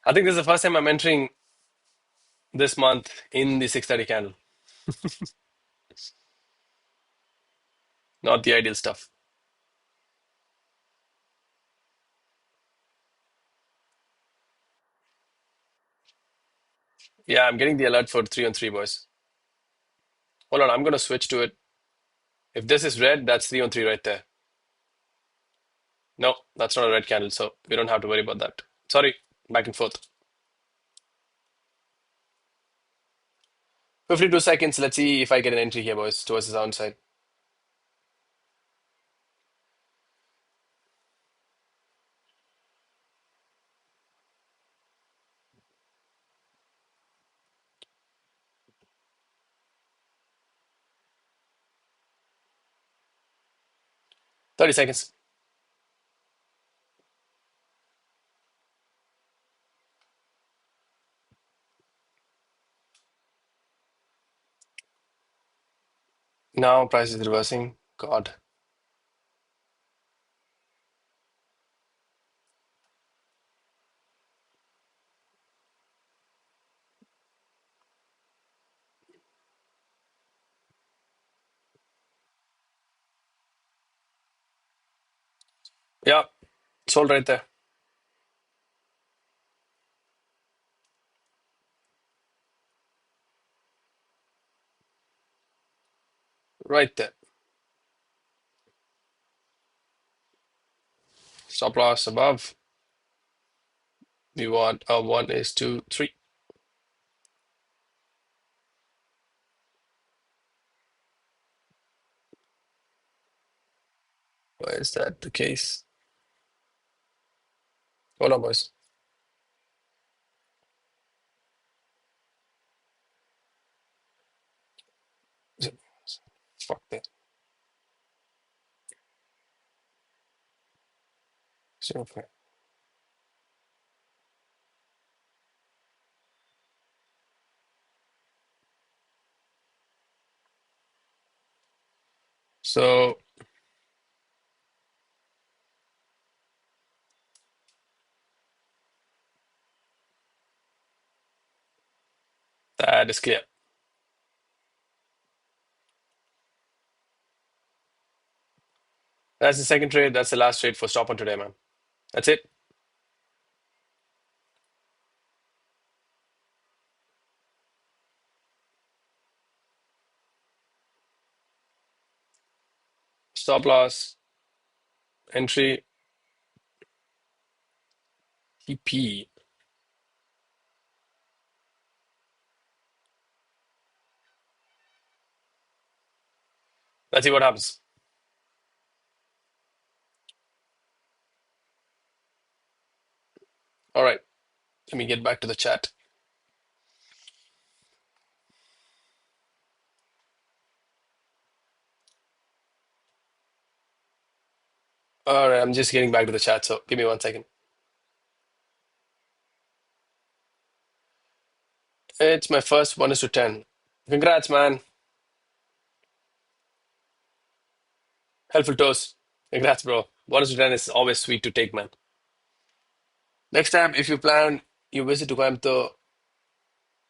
I think this is the first time I'm entering this month in the 630 candle. Not the ideal stuff. Yeah, I'm getting the alert for 3 on 3, boys. Hold on, I'm going to switch to it. If this is red, that's 3 on 3 right there. No, that's not a red candle, so we don't have to worry about that. Sorry, back and forth. 52 seconds. Let's see if I get an entry here, boys, towards the downside. 30 seconds. Now price is reversing. God. Yeah, sold right there. Right there. Stop loss above. We want a 1 is 2, 3. Why is that the case? Hold on, boys. Fuck that. 0.5. So That is clear. That's the second trade. That's the last trade for stop on today, man. That's it. Stop loss, entry, TP. Let's see what happens. All right. Let me get back to the chat. All right. I'm just getting back to the chat. So give me 1 second. It's my first 1:10. Congrats, man. Helpful toast. Congrats, bro. 1:10 is always sweet to take, man. Next time, if you plan you visit to Coimbatore,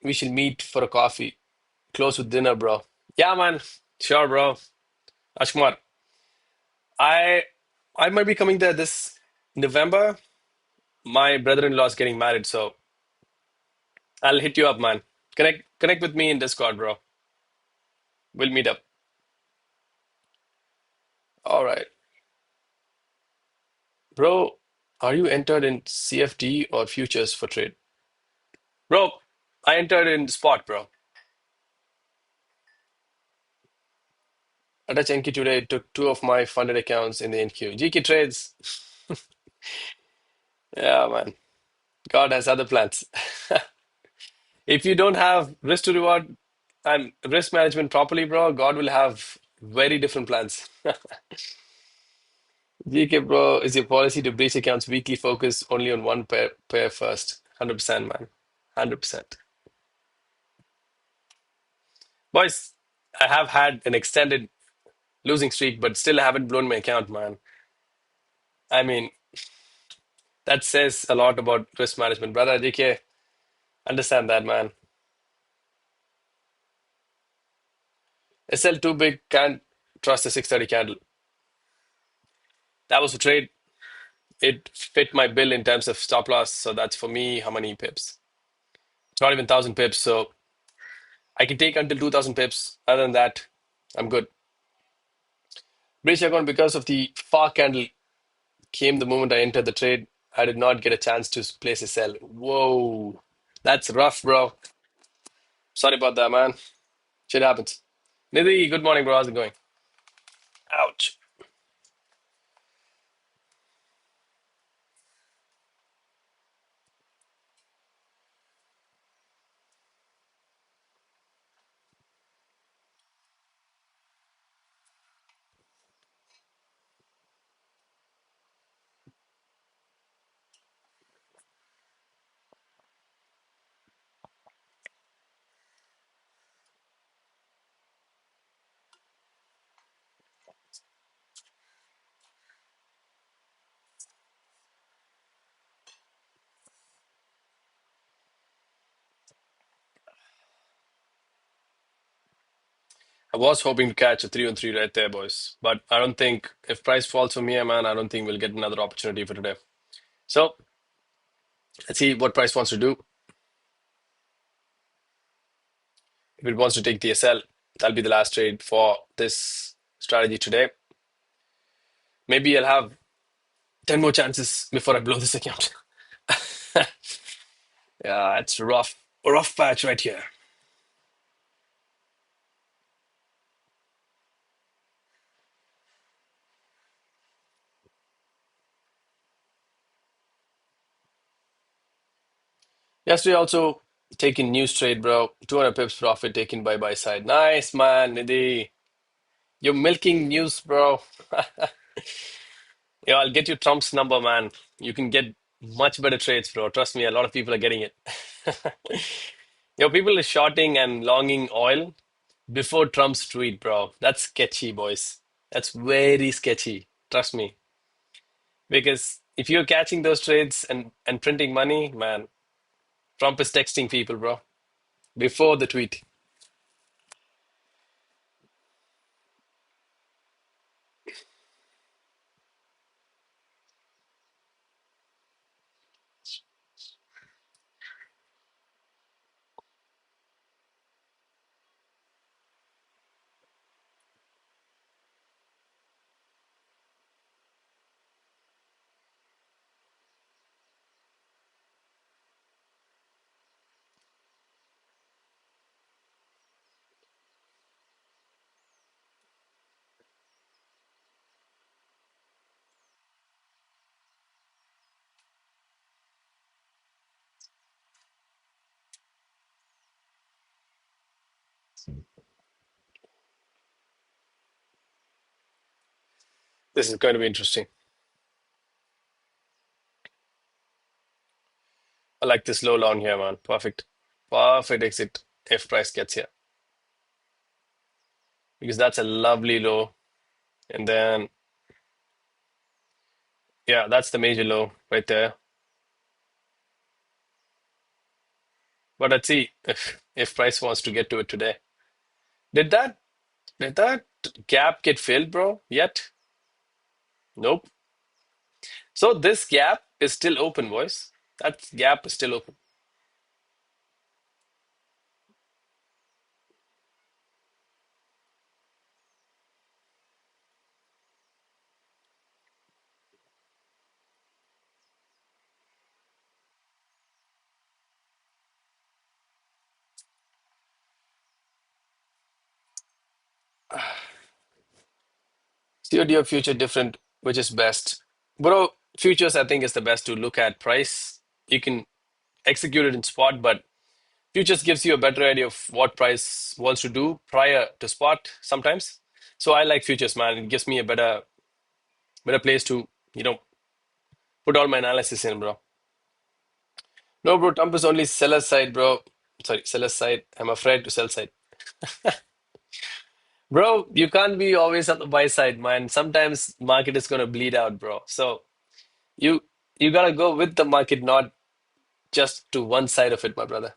we should meet for a coffee. Close with dinner, bro. Yeah, man. Sure, bro. Ashkumar, I I might be coming there this November. My brother-in-law is getting married, so I'll hit you up, man. Connect with me in Discord, bro. We'll meet up. All right. Bro, are you entered in CFD or futures for trade? Bro, I entered in spot, bro. I touched NQ today, took two of my funded accounts in the NQ. GK trades. Yeah, man. God has other plans. If you don't have risk to reward and risk management properly, bro, God will have very different plans. GK, bro, is your policy to breach accounts weekly focus only on one pair first? 100%, man. 100%. Boys, I have had an extended losing streak, but still haven't blown my account, man. I mean, that says a lot about risk management. Brother DK, understand that, man. SL too big, can't trust the 630 candle. That was a trade. It fit my bill in terms of stop loss. So that's for me, how many pips? It's not even 1,000 pips. So I can take until 2,000 pips. Other than that, I'm good. Breach account because of the far candle came the moment I entered the trade. I did not get a chance to place a sell. Whoa. That's rough, bro. Sorry about that, man. Shit happens. Nidhi, good morning, bro. How's it going? Ouch. I was hoping to catch a 3 on 3 right there, boys. But I don't think if price falls from here, man, I don't think we'll get another opportunity for today. So let's see what price wants to do. If it wants to take the SL, that'll be the last trade for this strategy today. Maybe I'll have 10 more chances before I blow this account. Yeah, it's rough. A rough patch right here. Yesterday also taking news trade, bro. 200 pips profit taken by buy side. Nice, man, Nidhi. You're milking news, bro. Yeah, I'll get you Trump's number, man. You can get much better trades, bro. Trust me, a lot of people are getting it. People are shorting and longing oil before Trump's tweet, bro. That's sketchy, boys. That's very sketchy. Trust me. Because if you're catching those trades and printing money, man, Trump is texting people, bro. before the tweet. This is going to be interesting. I like this low long here, man. Perfect. Perfect exit if price gets here. Because that's a lovely low. And then, yeah, that's the major low right there. But let's see if price wants to get to it today. Did that did that gap get filled, bro? Yet? Nope. So this gap is still open, boys. That gap is still open. COD or future different, which is best? Bro, futures I think is the best to look at price. You can execute it in spot, but futures gives you a better idea of what price wants to do prior to spot sometimes. So I like futures, man. It gives me a better place to, you know, put all my analysis in, bro. No, bro, Trump is only seller side, bro. Sorry, seller side. I'm afraid to sell side. Bro, you can't be always on the buy side, man. Sometimes market is gonna bleed out, bro. So you you gotta go with the market, not just to one side of it, my brother.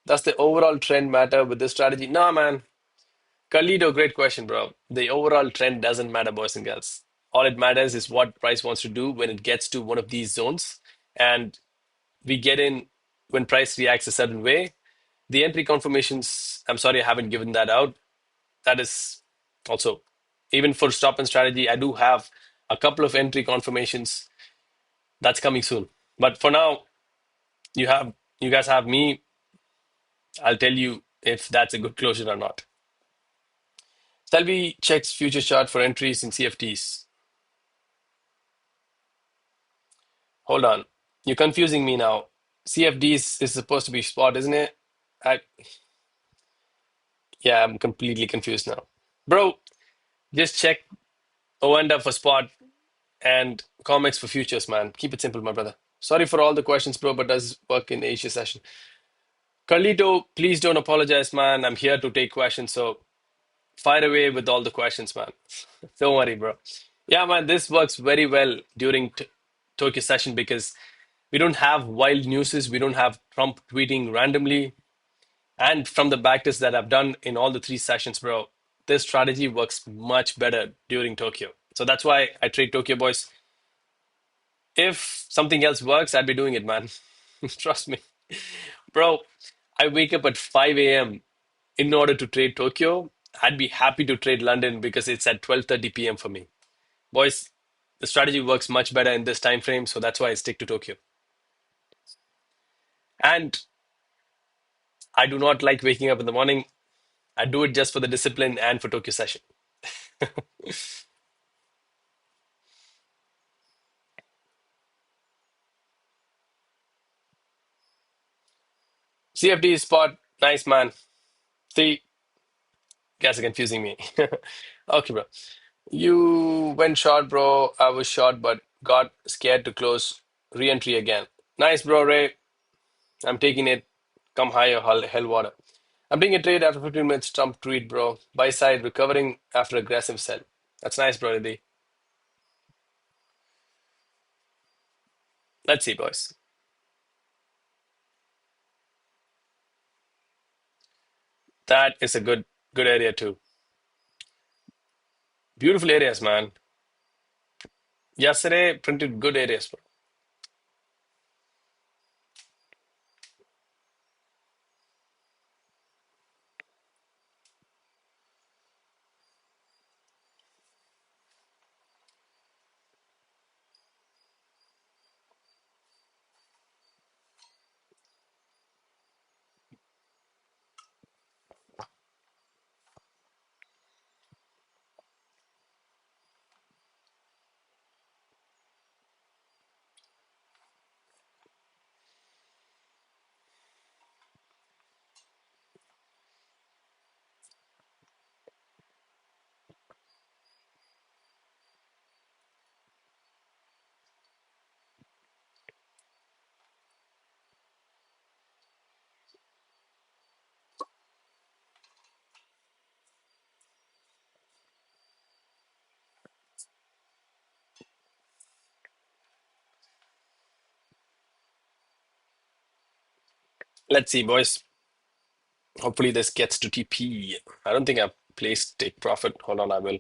Does the overall trend matter with this strategy? No, man. Carlito, great question, bro. The overall trend doesn't matter, boys and girls. All it matters is what price wants to do when it gets to one of these zones. And we get in when price reacts a certain way. The entry confirmations, I'm sorry, I haven't given that out. That is also, even for stop and strategy, I do have a couple of entry confirmations that's coming soon. But for now, you guys have me. I'll tell you if that's a good closure or not. Selby checks future chart for entries in CFTs. Hold on. You're confusing me now. CFDs is supposed to be spot, isn't it? I Yeah, I'm completely confused now. Bro, just check ONDA for spot and comics for futures, man. Keep it simple, my brother. Sorry for all the questions, bro, but does work in Asia session. Carlito, please don't apologize, man. I'm here to take questions, so fire away with all the questions, man. Don't worry, bro. Yeah, man, this works very well during Tokyo session because we don't have wild newses. We don't have Trump tweeting randomly. And from the backtest that I've done in all the three sessions, bro, this strategy works much better during Tokyo. So that's why I trade Tokyo, boys. If something else works, I'd be doing it, man. Trust me. Bro, I wake up at 5 a.m. in order to trade Tokyo. I'd be happy to trade London because it's at 12:30 p.m. for me. Boys, the strategy works much better in this time frame, so that's why I stick to Tokyo. And I do not like waking up in the morning. I do it just for the discipline and for Tokyo session. CFD spot, nice man. See, you guys are confusing me. Okay, bro. You went short, bro. I was short, but got scared to close re-entry again. Nice, bro, Ray. I'm taking it. Come high or hell water. I'm taking a trade after 15 minutes. Trump tweet, bro. Buy side recovering after aggressive sell. That's nice, bro. Reddy. Let's see, boys. That is a good area too. Beautiful areas, man. Yesterday printed good areas, bro. Let's see, boys. Hopefully this gets to TP. I don't think I've placed take profit. Hold on, I will.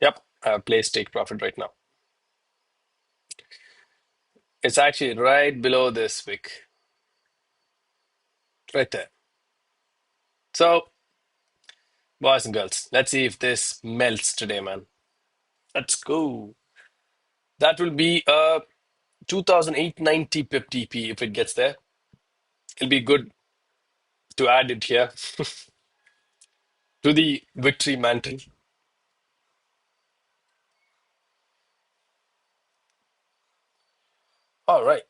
Yep, I've placed take profit right now. It's actually right below this wick. Right there. So, boys and girls, let's see if this melts today, man. Let's go. That will be a 2890 pip TP if it gets there. It'll be good to add it here to the victory mantle. All right.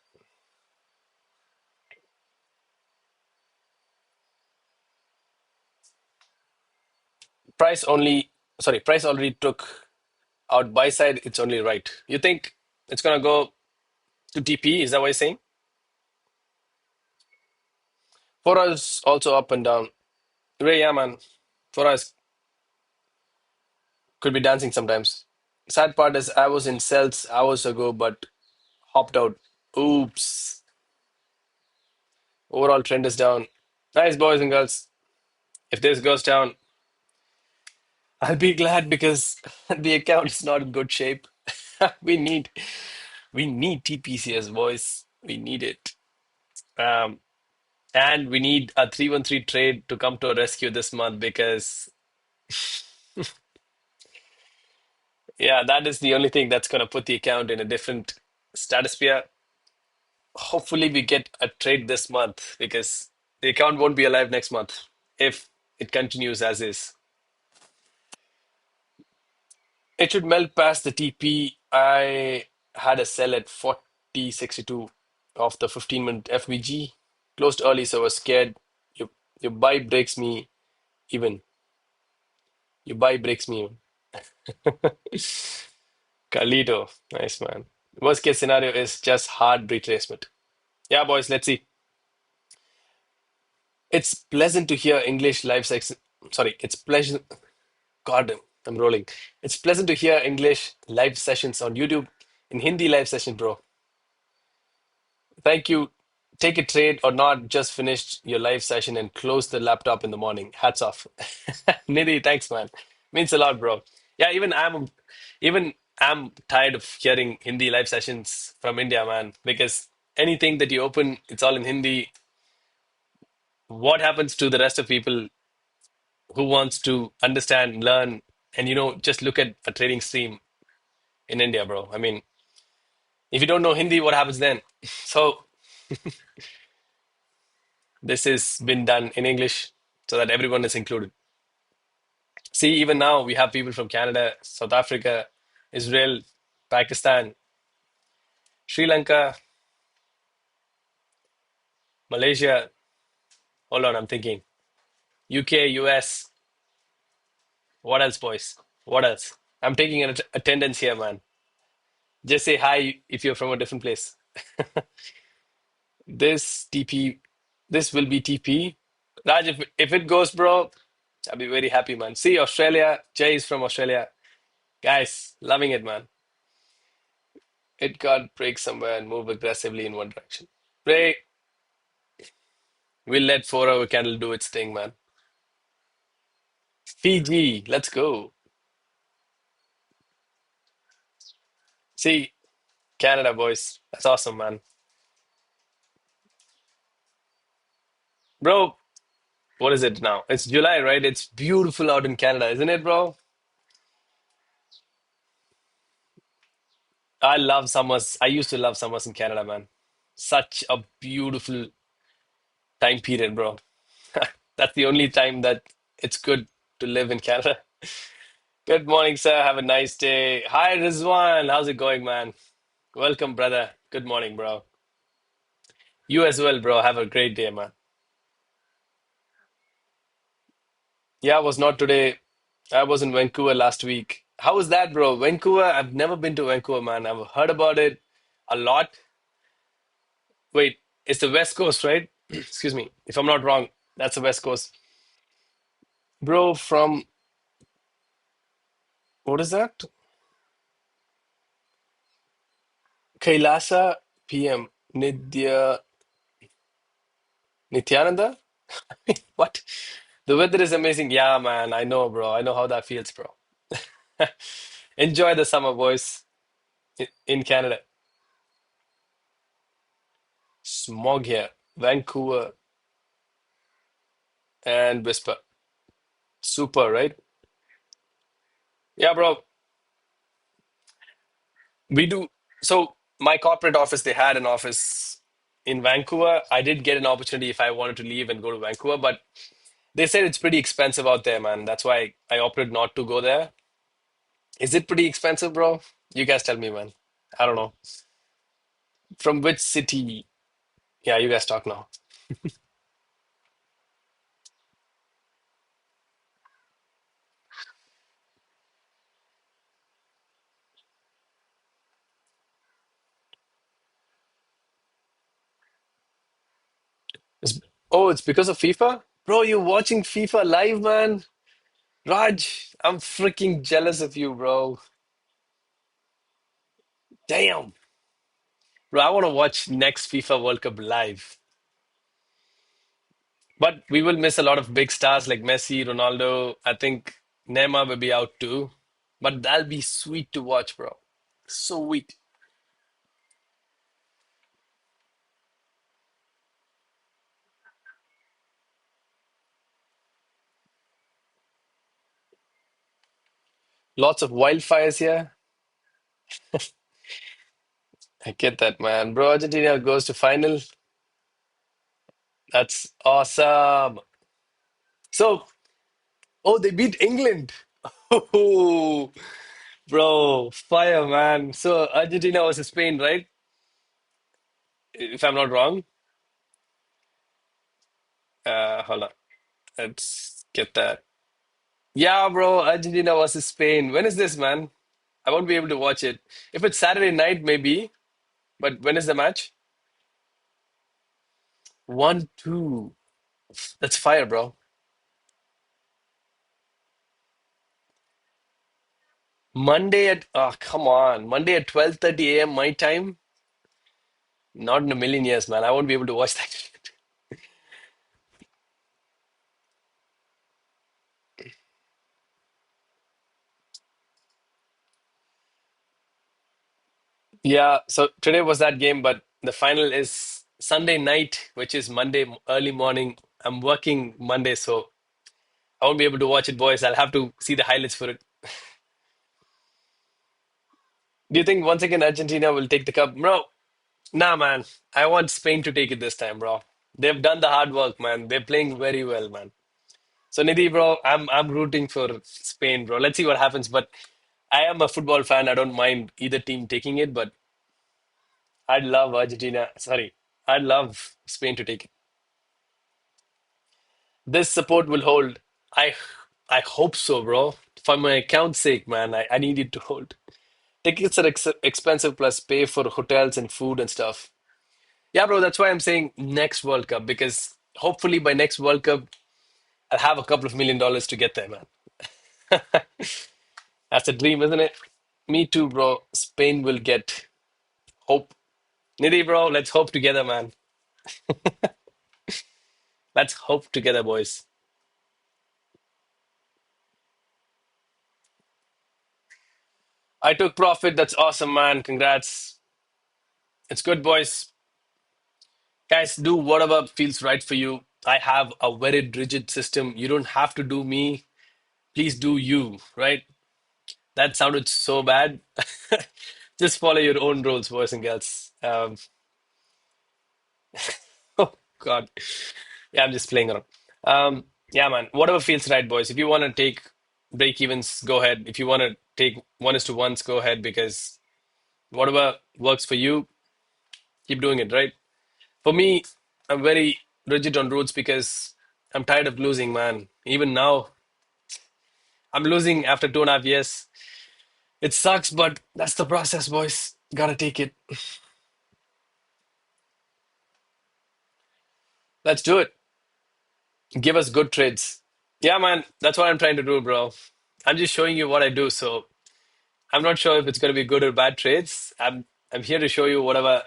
Price only, sorry, price already took out buy side. It's only right. You think it's going to go to TP? Is that what you're saying? 4 hours also up and down. Ray, yeah, man. 4 hours could be dancing sometimes. Sad part is I was in cells hours ago, but hopped out. Oops. Overall trend is down. Nice, boys and girls. If this goes down, I'll be glad because the account is not in good shape. We need we need TPCS, boys. We need it. Um, and we need a 313 trade to come to a rescue this month because yeah, that is the only thing that's gonna put the account in a different stratosphere. Hopefully we get a trade this month because the account won't be alive next month if it continues as is. It should melt past the TP. I had a sell at 40.62 of the 15-minute FVG. Closed early, so I was scared. Your buy breaks me even. Your buy breaks me even. Carlito, nice man. Worst case scenario is just hard retracement. Yeah, boys, let's see. It's pleasant to hear English live section. Sorry, it's pleasant. God, I'm rolling. It's pleasant to hear English live sessions on YouTube in Hindi live session, bro. Thank you. Take a trade or not, just finished your live session and close the laptop in the morning. Hats off. Nidhi, thanks, man. Means a lot, bro. Yeah, even I'm tired of hearing Hindi live sessions from India, man, because anything that you open, it's all in Hindi. What happens to the rest of people who wants to understand, learn, and just look at a trading stream in India, bro? I mean, if you don't know Hindi, what happens then? So this has been done in English so that everyone is included. See, even now we have people from Canada, South Africa, Israel, Pakistan, Sri Lanka, Malaysia. Hold on, I'm thinking. UK, US. What else, boys? What else? I'm taking an attendance here, man. Just say hi if you're from a different place. This TP, this will be TP. Raj, if it goes, bro, I'll be very happy, man. See, Australia. Jay is from Australia. Guys, loving it, man. It got break somewhere and move aggressively in one direction. Break. We'll let 4 hour candle do its thing, man. Fiji, let's go. See, Canada, boys. That's awesome, man. Bro, what is it now? It's July, right? It's beautiful out in Canada, isn't it, bro? I love summers. I used to love summers in Canada, man. Such a beautiful time period, bro. That's the only time that it's good to live in Canada. Good morning, sir. Have a nice day. Hi, Rizwan. How's it going, man? Welcome, brother. Good morning, bro. You as well, bro. Have a great day, man. Yeah, I was not today. I was in Vancouver last week. How was that, bro? Vancouver, I've never been to Vancouver, man. I've heard about it a lot. Wait, it's the West Coast, right? Excuse me. If I'm not wrong, that's the West Coast. Bro, from what is that? Kailasa PM. Nityananda? What? The weather is amazing. Yeah, man. I know, bro. I know how that feels, bro. Enjoy the summer, boys, in Canada. Smog here. Vancouver and Whisper. Super, right? Yeah, bro. We do. So my corporate office, they had an office in Vancouver. I did get an opportunity if I wanted to leave and go to Vancouver, but they said it's pretty expensive out there, man. That's why I opted not to go there. Is it pretty expensive, bro? You guys tell me, man. I don't know. From which city? Yeah, you guys talk now. It's, oh, it's because of FIFA? Bro, you're watching FIFA live, man. Raj, I'm freaking jealous of you, bro. Damn. Bro, I want to watch next FIFA World Cup live. But we will miss a lot of big stars like Messi, Ronaldo. I think Neymar will be out too. But that'll be sweet to watch, bro. Sweet. Lots of wildfires here. I get that, man. Bro, Argentina goes to final. That's awesome. So, oh, they beat England. Oh, bro, fire, man. So, Argentina versus Spain, right? If I'm not wrong. Hold on. Let's get that. Yeah, bro, Argentina versus Spain. When is this, man? I won't be able to watch it. If it's Saturday night, maybe. But when is the match? 1-2. That's fire, bro. Monday at come on. Monday at 12:30 a.m. my time? Not in a million years, man. I won't be able to watch that shit. Yeah, so today was that game, but the final is Sunday night, which is Monday early morning. I'm working Monday, so I won't be able to watch it, boys. I'll have to see the highlights for it. Do you think once again Argentina will take the cup? Bro, nah, man. I want Spain to take it this time, bro. They've done the hard work, man. They're playing very well, man. So Nidhi, bro, I'm rooting for Spain, bro. Let's see what happens. But I am a football fan. I don't mind either team taking it, but I'd love Argentina. Sorry, I'd love Spain to take it. This support will hold. I I hope so, bro. For my account's sake, man, I need it to hold. Tickets are expensive plus pay for hotels and food and stuff. Yeah, bro, that's why I'm saying next World Cup because hopefully by next World Cup I'll have a couple of $1 million to get there, man. That's a dream, isn't it? Me too, bro. Spain will get hope. Nidhi, bro, let's hope together, man. Let's hope together, boys. I took profit. That's awesome, man. Congrats. It's good, boys. Guys, do whatever feels right for you. I have a very rigid system. You don't have to do me. Please do you, right? That sounded so bad. Just follow your own rules, boys and girls. Oh, God. Yeah, I'm just playing around. Yeah, man. Whatever feels right, boys. If you want to take break evens, go ahead. If you want to take 1:1s, go ahead because whatever works for you, keep doing it, right? For me, I'm very rigid on rules because I'm tired of losing, man. Even now, I'm losing after 2.5 years. It sucks, but that's the process, boys. Gotta take it. Let's do it. Give us good trades. Yeah, man. That's what I'm trying to do, bro. I'm just showing you what I do. So I'm not sure if it's going to be good or bad trades. I'm here to show you whatever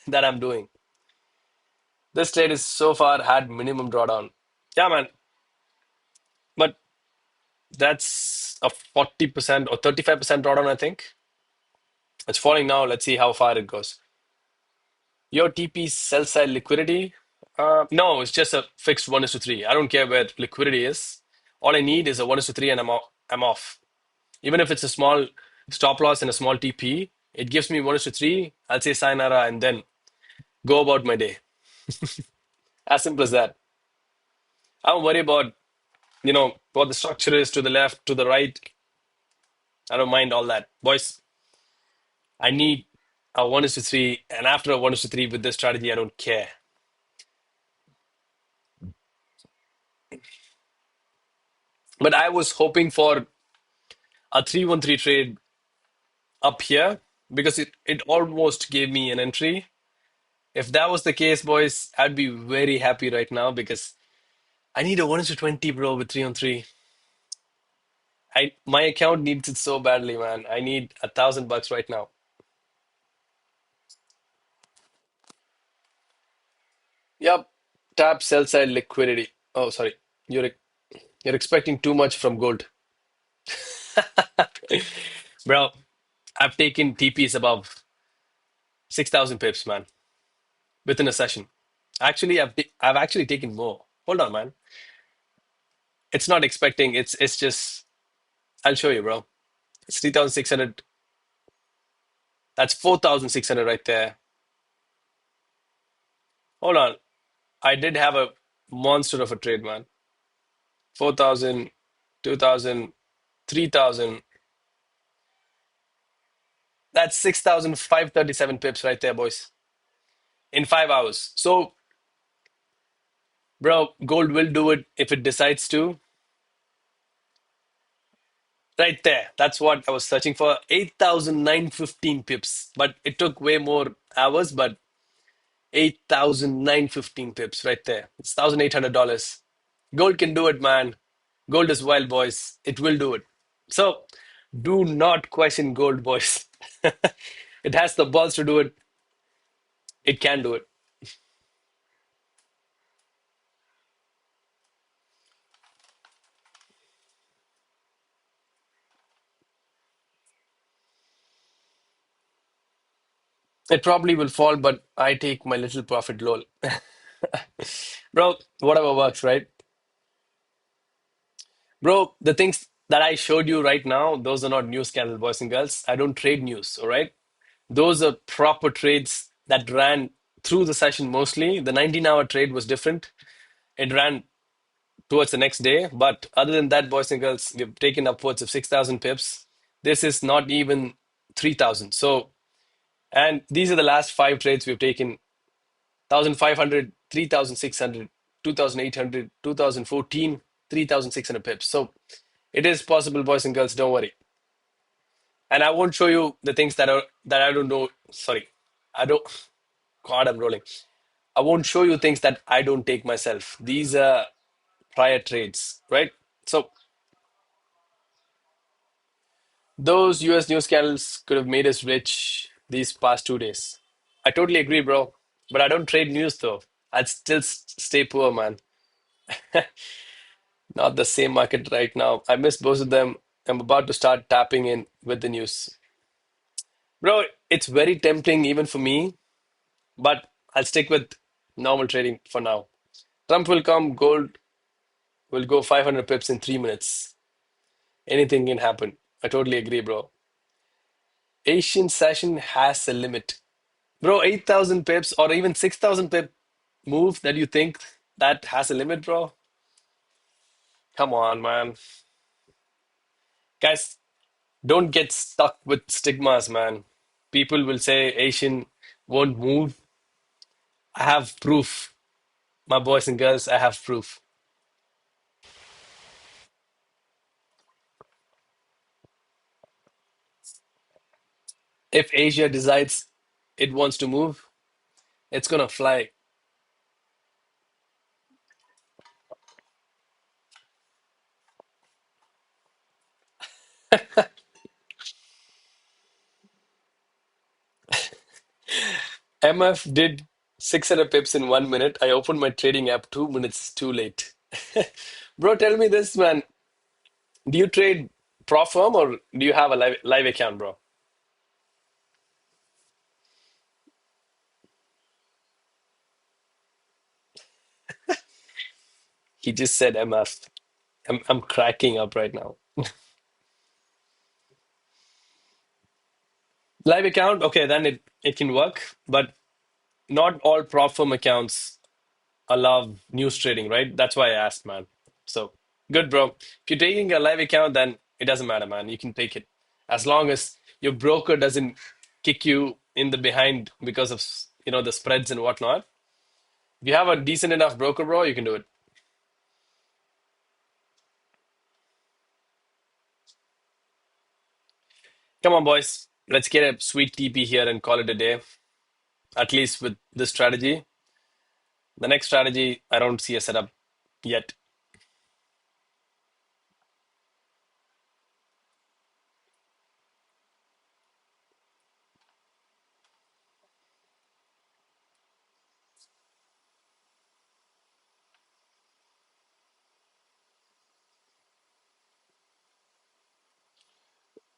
that I'm doing. This trade is so far had minimum drawdown. Yeah, man. But that's a 40% or 35% drawdown, I think. It's falling now. Let's see how far it goes. Your TP sell side liquidity? No, it's just a fixed 1:3. I don't care where liquidity is. All I need is a 1:3 and I'm off. Even if it's a small stop loss and a small TP, it gives me 1:3. I'll say sayonara and then go about my day. As simple as that. I don't worry about, what the structure is to the left, to the right. I don't mind all that. Boys, I need a 1:3, and after a 1:3 with this strategy, I don't care. But I was hoping for a 3-1-3 trade up here because it almost gave me an entry. If that was the case, boys, I'd be very happy right now because I need a 1:20, bro, with 3-on-3. My account needs it so badly, man. I need $1,000 right now. Yep. Tap sell side liquidity. Oh, sorry. You're you're expecting too much from gold. Bro, I've taken TPs above 6,000 pips, man, within a session. Actually, I've actually taken more. Hold on, man. It's not expecting. It's just. I'll show you, bro. It's 3,600. That's 4,600 right there. Hold on. I did have a monster of a trade, man. 4,000, 2,000, 3,000. That's 6,537 pips right there, boys, in 5 hours. So, bro, gold will do it if it decides to. Right there. That's what I was searching for. 8,915 pips. But it took way more hours, but 8,915 pips right there. It's $1,800. Gold can do it, man. Gold is wild, boys. It will do it. So do not question gold, boys. It has the balls to do it. It can do it. It probably will fall, but I take my little profit, lol. Bro, whatever works, right? Bro, the things that I showed you right now, those are not news scandal, boys and girls. I don't trade news, all right? Those are proper trades that ran through the session mostly. The 19-hour trade was different. It ran towards the next day. But other than that, boys and girls, we've taken upwards of 6,000 pips. This is not even 3,000. So, and these are the last five trades we've taken: 1,500, 3,600, 2,800, 2,014, 3,600 pips. So it is possible, boys and girls. Don't worry. And I won't show you the things that I don't know. Sorry, I don't. God, I'm rolling. I won't show you things that I don't take myself. These are prior trades, right? So those US news scandals could have made us rich these past 2 days. I totally agree, bro. But I don't trade news though. I'd still stay poor, man. Not the same market right now. I miss both of them. I'm about to start tapping in with the news. Bro, it's very tempting even for me, but I'll stick with normal trading for now. Trump will come, gold will go 500 pips in 3 minutes. Anything can happen. I totally agree, bro. Asian session has a limit. Bro, 8,000 pips or even 6,000 pip move that you think that has a limit, bro? Come on, man. Guys, don't get stuck with stigmas, man. People will say Asian won't move. I have proof. My boys and girls, I have proof. If Asia decides it wants to move, it's gonna fly. MF did 600 pips in 1 minute. I opened my trading app 2 minutes too late. Bro, tell me this, man. Do you trade prop firm or do you have a live account, bro? He just said MF. I'm cracking up right now. Live account, okay, then it can work, but not all prop firm accounts allow news trading, right? That's why I asked, man. So good, bro. If you're taking a live account, then it doesn't matter, man. You can take it as long as your broker doesn't kick you in the behind because of the spreads and whatnot. If you have a decent enough broker, bro, you can do it. Come on, boys. Let's get a sweet TP here and call it a day. At least with this strategy. The next strategy, I don't see a setup yet.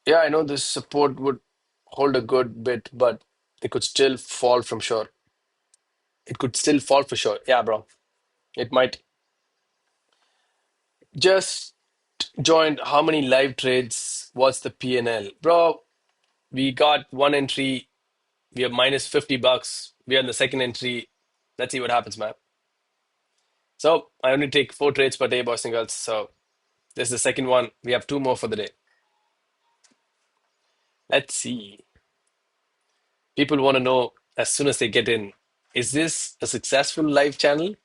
Yeah, I know this support would hold a good bit, but it could still fall from sure. It could still fall for sure. Yeah, bro. It might. Just joined how many live trades? What's the PNL? Bro, we got one entry. We have minus $50. We are in the second entry. Let's see what happens, man. So I only take 4 trades per day, boys and girls. So this is the second one. We have 2 more for the day. Let's see. People want to know as soon as they get in, is this a successful live channel?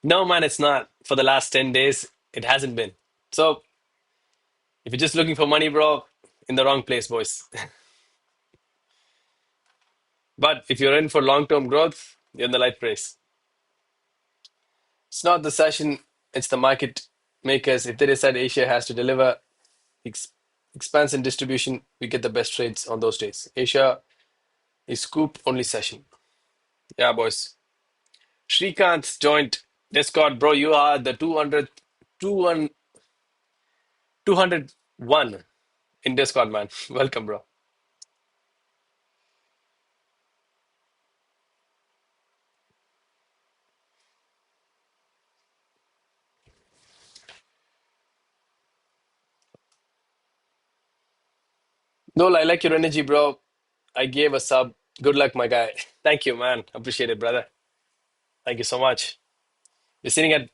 No, man, it's not. For the last 10 days, it hasn't been. So if you're just looking for money, bro, in the wrong place, boys. But if you're in for long-term growth, you're in the right place. It's not the session, it's the market makers. If they decide Asia has to deliver ex expansion distribution, we get the best trades on those days. Asia is scoop only session. Yeah, boys. Shrikant joined Discord, bro. You are the 201 in Discord, man. Welcome, bro. No, I like your energy, bro. I gave a sub. Good luck, my guy. Thank you, man. Appreciate it, brother. Thank you so much. We're sitting at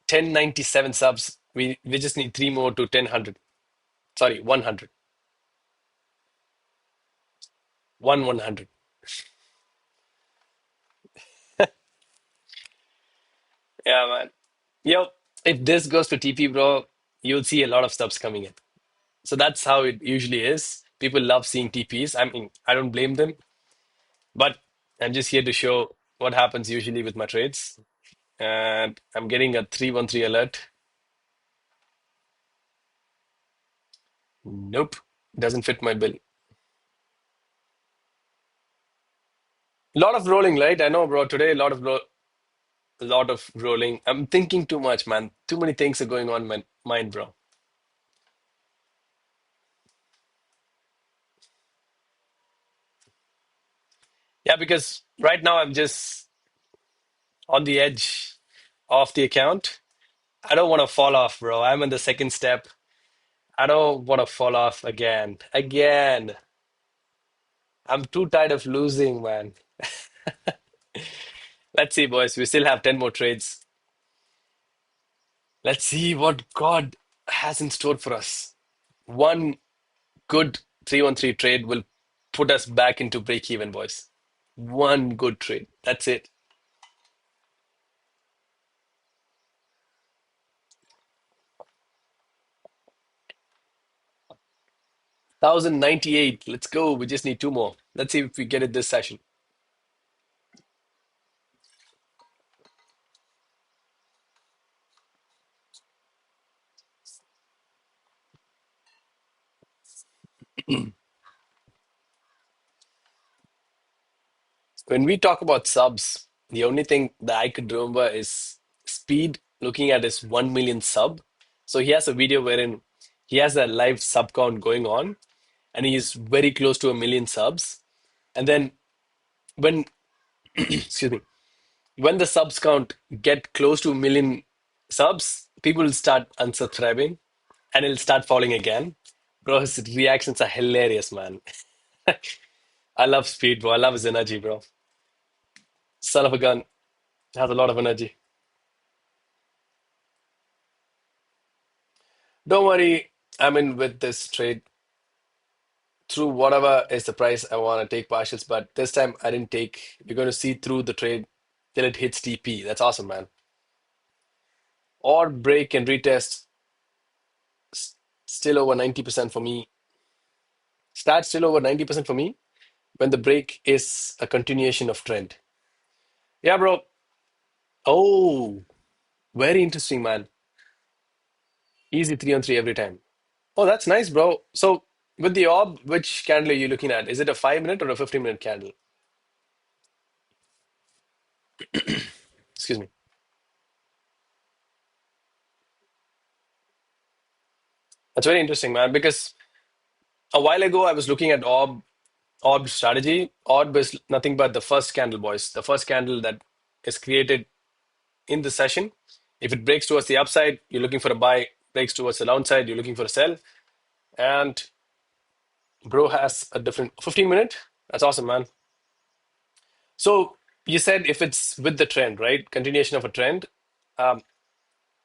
1097 subs. We just need 3 more to 1000. Sorry, 100. 100. Yeah, man. Yo, if this goes to TP, bro, you'll see a lot of subs coming in. So that's how it usually is. People love seeing TPs. I mean, I don't blame them, but I'm just here to show what happens usually with my trades. And I'm getting a 313 alert. Nope, doesn't fit my bill. Lot of rolling, right? I know, bro. Today, a lot of rolling. I'm thinking too much, man. Too many things are going on in my mind, bro. Yeah, because right now I'm just on the edge of the account. I don't want to fall off, bro. I'm in the second step. I don't want to fall off again. Again. I'm too tired of losing, man. Let's see, boys. We still have 10 more trades. Let's see what God has in store for us. One good 313 trade will put us back into break even, boys. One good trade. That's it. 1098. Let's go. We just need two more. Let's see if we get it this session. When we talk about subs, the only thing that I could remember is Speed looking at his 1 million sub. So he has a video wherein he has a live sub count going on and he is very close to a million subs. And then when, excuse me, when the subs count get close to a million subs, people will start unsubscribing and it'll start falling again. Bro, his reactions are hilarious, man. I love Speed, bro. I love his energy, bro. Son of a gun. Has a lot of energy. Don't worry, I'm in with this trade through whatever is the price I want to take partials, but this time I didn't take. We're going to see through the trade till it hits TP. That's awesome, man. Or break and retest, still over 90% for me. Start still over 90% for me when the break is a continuation of trend. Yeah, bro. Oh, very interesting, man. Easy 3 on 3 every time. Oh, that's nice, bro. So with the orb, which candle are you looking at? Is it a 5 minute or a 15-minute candle? Excuse me. That's very interesting, man, because a while ago I was looking at orb strategy. Orb is nothing but the first candle, boys. The first candle that is created in the session. If it breaks towards the upside, you're looking for a buy. Breaks towards the downside, you're looking for a sell. And bro has a different 15-minute. That's awesome, man. So you said if it's with the trend, right? Continuation of a trend. Um,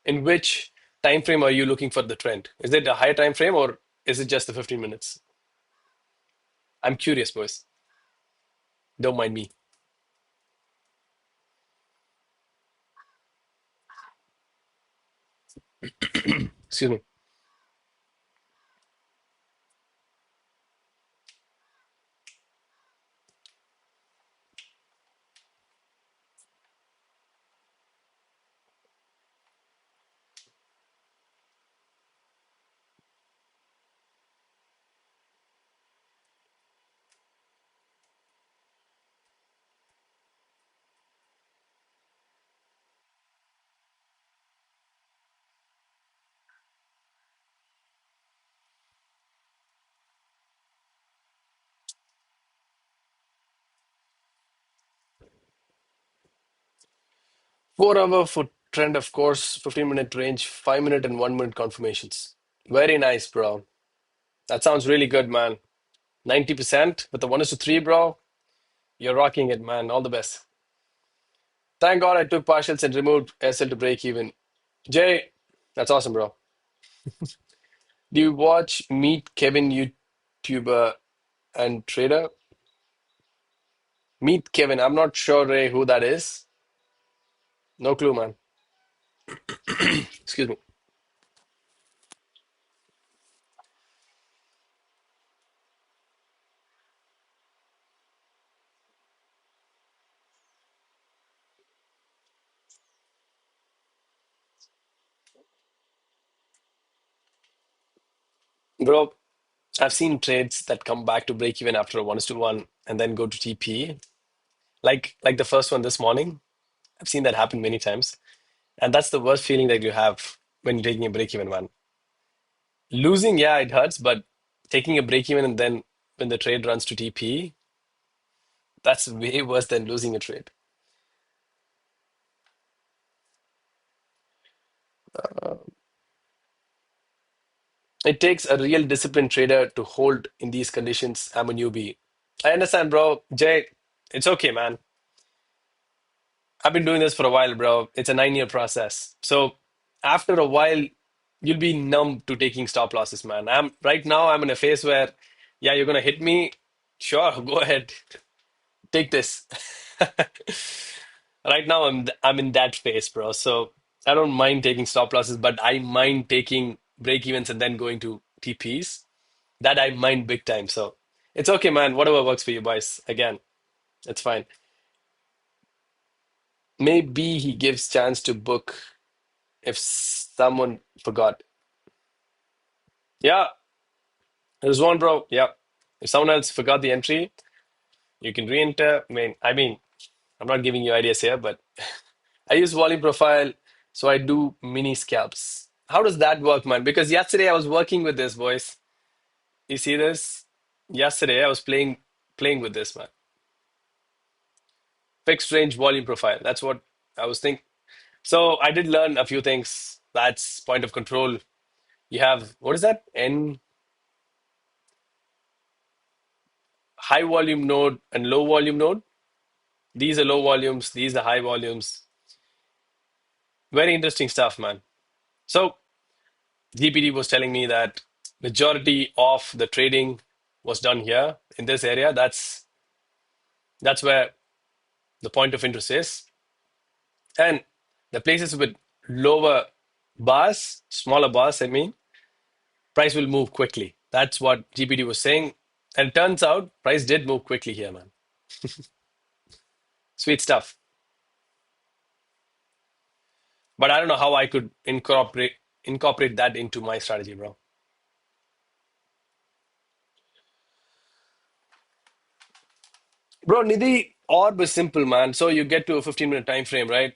in which time frame are you looking for the trend? Is it a higher time frame or is it just the 15 minutes? I'm curious, boys. Don't mind me. Excuse me. 4 hour for trend, of course, 15-minute range, 5 minute and 1 minute confirmations. Very nice, bro. That sounds really good, man. 90% with the 1 is to 3, bro. You're rocking it, man. All the best. Thank God I took partials and removed SL to break even. Jay, that's awesome, bro. Do you watch Meet Kevin YouTuber and trader? Meet Kevin. I'm not sure, Ray, who that is. No clue, man. Excuse me. Bro, I've seen trades that come back to break even after a 1:1 and then go to TP. Like the first one this morning. I've seen that happen many times. And that's the worst feeling that you have when you're taking a break even one. Losing, yeah, it hurts, but taking a break even and then when the trade runs to TP, that's way worse than losing a trade. It takes a real disciplined trader to hold in these conditions. I'm a newbie. I understand, bro. Jay, it's okay, man. I've been doing this for a while, bro. It's a 9-year process. So after a while, you'll be numb to taking stop losses, man. I'm right now, I'm in a phase where, yeah, you're gonna hit me. Sure, go ahead. Take this. Right now, I'm in that phase, bro. So I don't mind taking stop losses, but I mind taking break evens and then going to TPs. That I mind big time. So it's okay, man. Whatever works for you, boys. Again, it's fine. Maybe he gives chance to book if someone forgot. Yeah, there's one, bro. Yeah. If someone else forgot the entry, you can re-enter. I mean, I'm not giving you ideas here, but I use volume profile, so I do mini scalps. How does that work, man? Because yesterday I was working with this, boys. You see this? Yesterday I was playing with this, man. Fixed range volume profile. That's what I was thinking. So I did learn a few things. That's point of control. You have what is that? N high volume node and low volume node. These are low volumes, these are high volumes. Very interesting stuff, man. So GPT was telling me that majority of the trading was done here in this area. That's where the point of interest is. And the places with lower bars, smaller bars, I mean, price will move quickly. That's what GPT was saying. And it turns out price did move quickly here, man. Sweet stuff. But I don't know how I could incorporate that into my strategy, bro. Bro, Nidhi, orb is simple, man. So you get to a 15-minute time frame, right?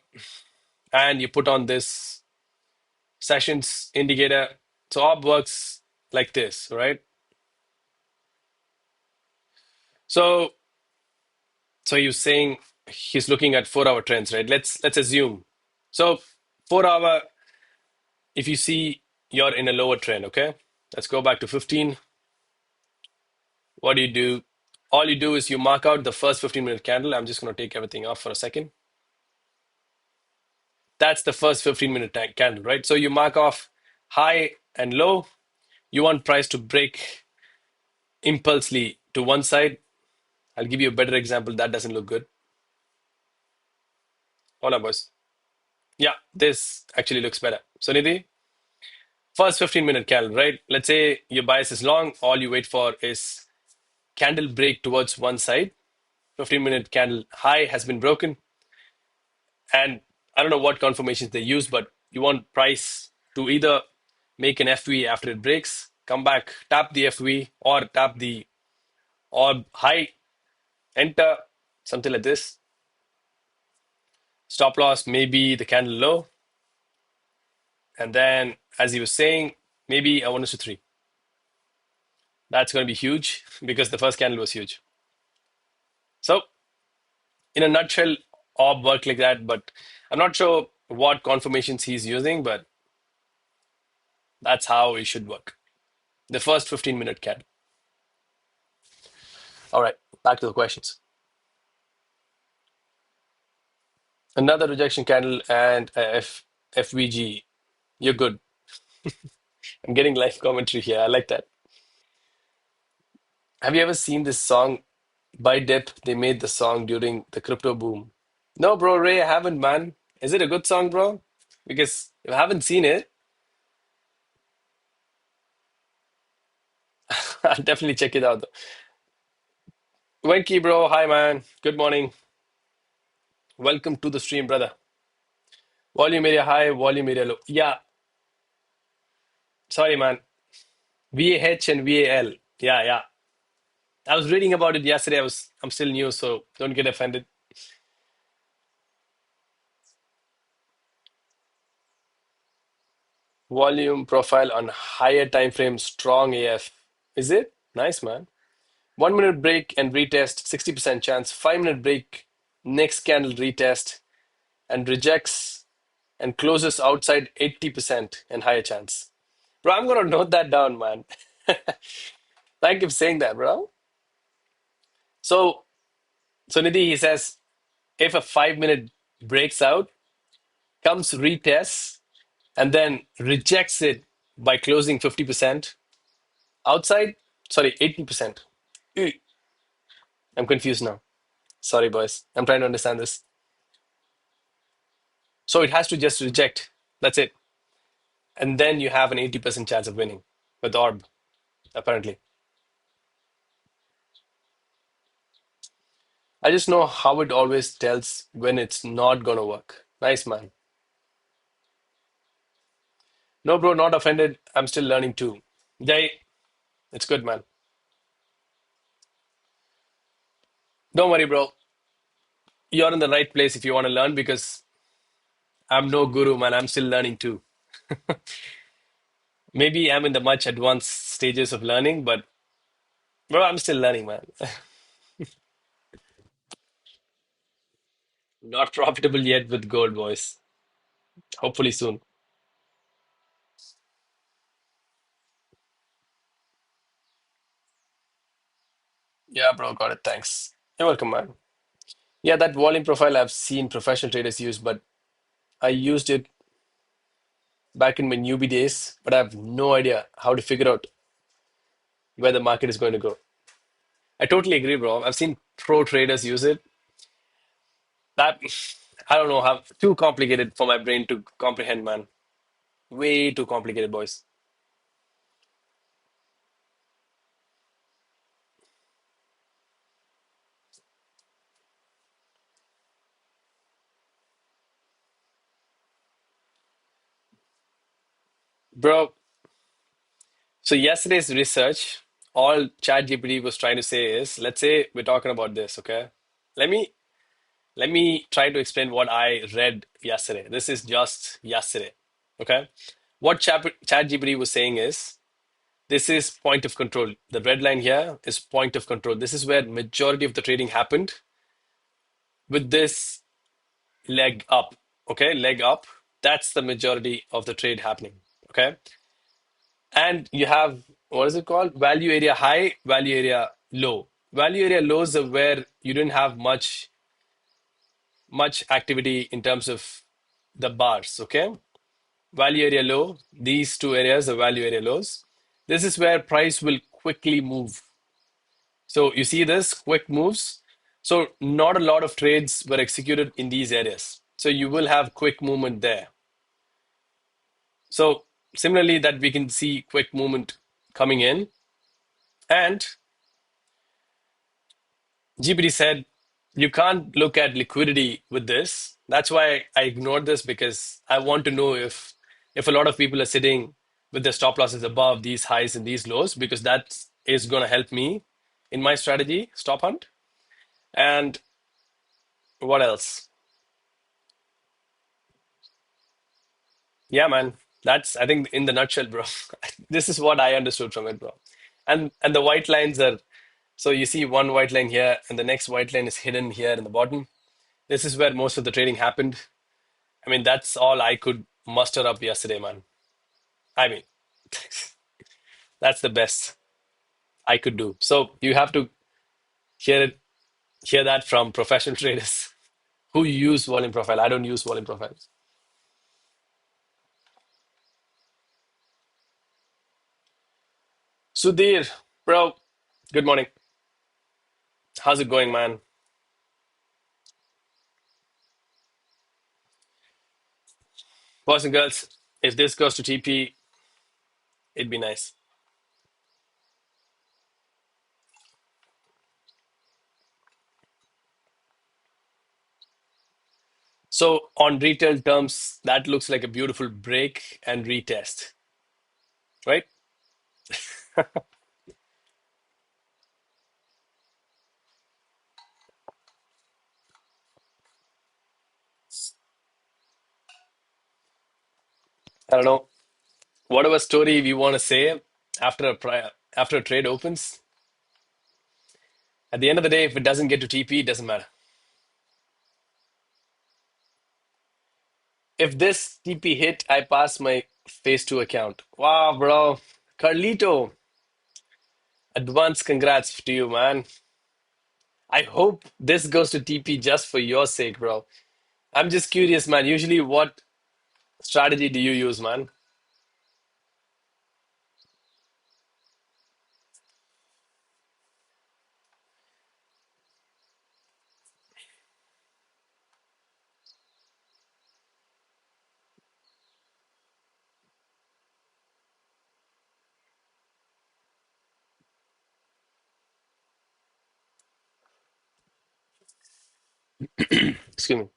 And you put on this sessions indicator. So orb works like this, right? So so you're saying he's looking at 4-hour trends, right? Let's assume. So 4-hour, if you see you're in a lower trend, okay? Let's go back to 15. What do you do? All you do is you mark out the first 15-minute candle. I'm just going to take everything off for a second. That's the first 15-minute candle, right? So you mark off high and low. You want price to break impulsively to one side. I'll give you a better example. That doesn't look good. Hold on, boys. Yeah, this actually looks better. So Nidhi, first 15-minute candle, right? Let's say your bias is long. All you wait for is candle break towards one side. 15-minute candle high has been broken. And I don't know what confirmations they use, but you want price to either make an FV after it breaks, come back, tap the FV, or tap the or high, enter, something like this. Stop loss, maybe the candle low. And then, as he was saying, maybe a 1:3. That's going to be huge because the first candle was huge. So, in a nutshell, orb worked like that, but I'm not sure what confirmations he's using, but that's how it should work. The first 15-minute candle. All right, back to the questions. Another rejection candle and FVG. You're good. I'm getting live commentary here. I like that. Have you ever seen this song by Dip? They made the song during the crypto boom. No, bro, Ray, I haven't, man. Is it a good song, bro? Because if I haven't seen it, I'll definitely check it out. Wenky, bro, hi, man. Good morning. Welcome to the stream, brother. Volume area high, volume area low. Yeah, sorry, man. VAH and VAL. Yeah, yeah. I was reading about it yesterday. I'm still new, so don't get offended. Volume profile on higher time frame, strong AF. Is it? Nice, man. 1 minute break and retest, 60% chance. 5 minute break, next candle retest and rejects and closes outside 80% and higher chance. Bro, I'm gonna note that down, man. Thank you for saying that, bro. So, so Nidhi, he says if a 5 minute breaks out, comes retests, and then rejects it by closing 50% outside, sorry, 80%. Eh, I'm confused now. Sorry, boys. I'm trying to understand this. So it has to just reject. That's it. And then you have an 80% chance of winning with orb, apparently. I just know how it always tells when it's not gonna work. Nice, man. No, bro, not offended. I'm still learning too. Jay, it's good, man. Don't worry, bro. You're in the right place if you want to learn because I'm no guru, man. I'm still learning too. Maybe I'm in the much advanced stages of learning, but bro, I'm still learning, man. Not profitable yet with gold, boys. Hopefully soon. Yeah, bro, got it. Thanks. You're welcome, man. Yeah, that volume profile I've seen professional traders use, but I used it back in my newbie days, but I have no idea how to figure out where the market is going to go. I totally agree, bro. I've seen pro traders use it. That I don't know how too complicated for my brain to comprehend, man. Way too complicated, boys. Bro, so yesterday's research, all ChatGPT was trying to say is, let's say we're talking about this, okay? Let me let me try to explain what I read yesterday. This is just yesterday, okay? What ChatGPT was saying is, this is point of control. The red line here is point of control. This is where majority of the trading happened with this leg up, okay? Leg up. That's the majority of the trade happening, okay? And you have, what is it called? Value area high, value area low. Value area lows are where you didn't have much activity in terms of the bars, okay? Value area low, these two areas are value area lows. This is where price will quickly move. So you see this quick moves. So not a lot of trades were executed in these areas. So you will have quick movement there. So similarly that we can see quick movement coming in. And GPT said you can't look at liquidity with this. That's why I ignored this because I want to know if a lot of people are sitting with their stop losses above these highs and these lows because that is going to help me in my strategy stop hunt. And what else? Yeah, man. That's I think in the nutshell, bro. This is what I understood from it, bro. And the white lines are so you see one white line here and the next white line is hidden here in the bottom. This is where most of the trading happened. I mean, that's all I could muster up yesterday, man. I mean, that's the best I could do. So you have to hear it, hear that from professional traders who use volume profile. I don't use volume profiles. Sudhir, bro, good morning. How's it going, man? Boys and girls, if this goes to TP, it'd be nice. So on retail terms, that looks like a beautiful break and retest, right? I don't know. Whatever story we want to say after after a trade opens, at the end of the day, if it doesn't get to TP, it doesn't matter. If this TP hit, I pass my phase two account. Wow, bro. Carlito, advance congrats to you, man. I hope this goes to TP just for your sake, bro. I'm just curious, man. Usually, what strategy do you use, man? Excuse me.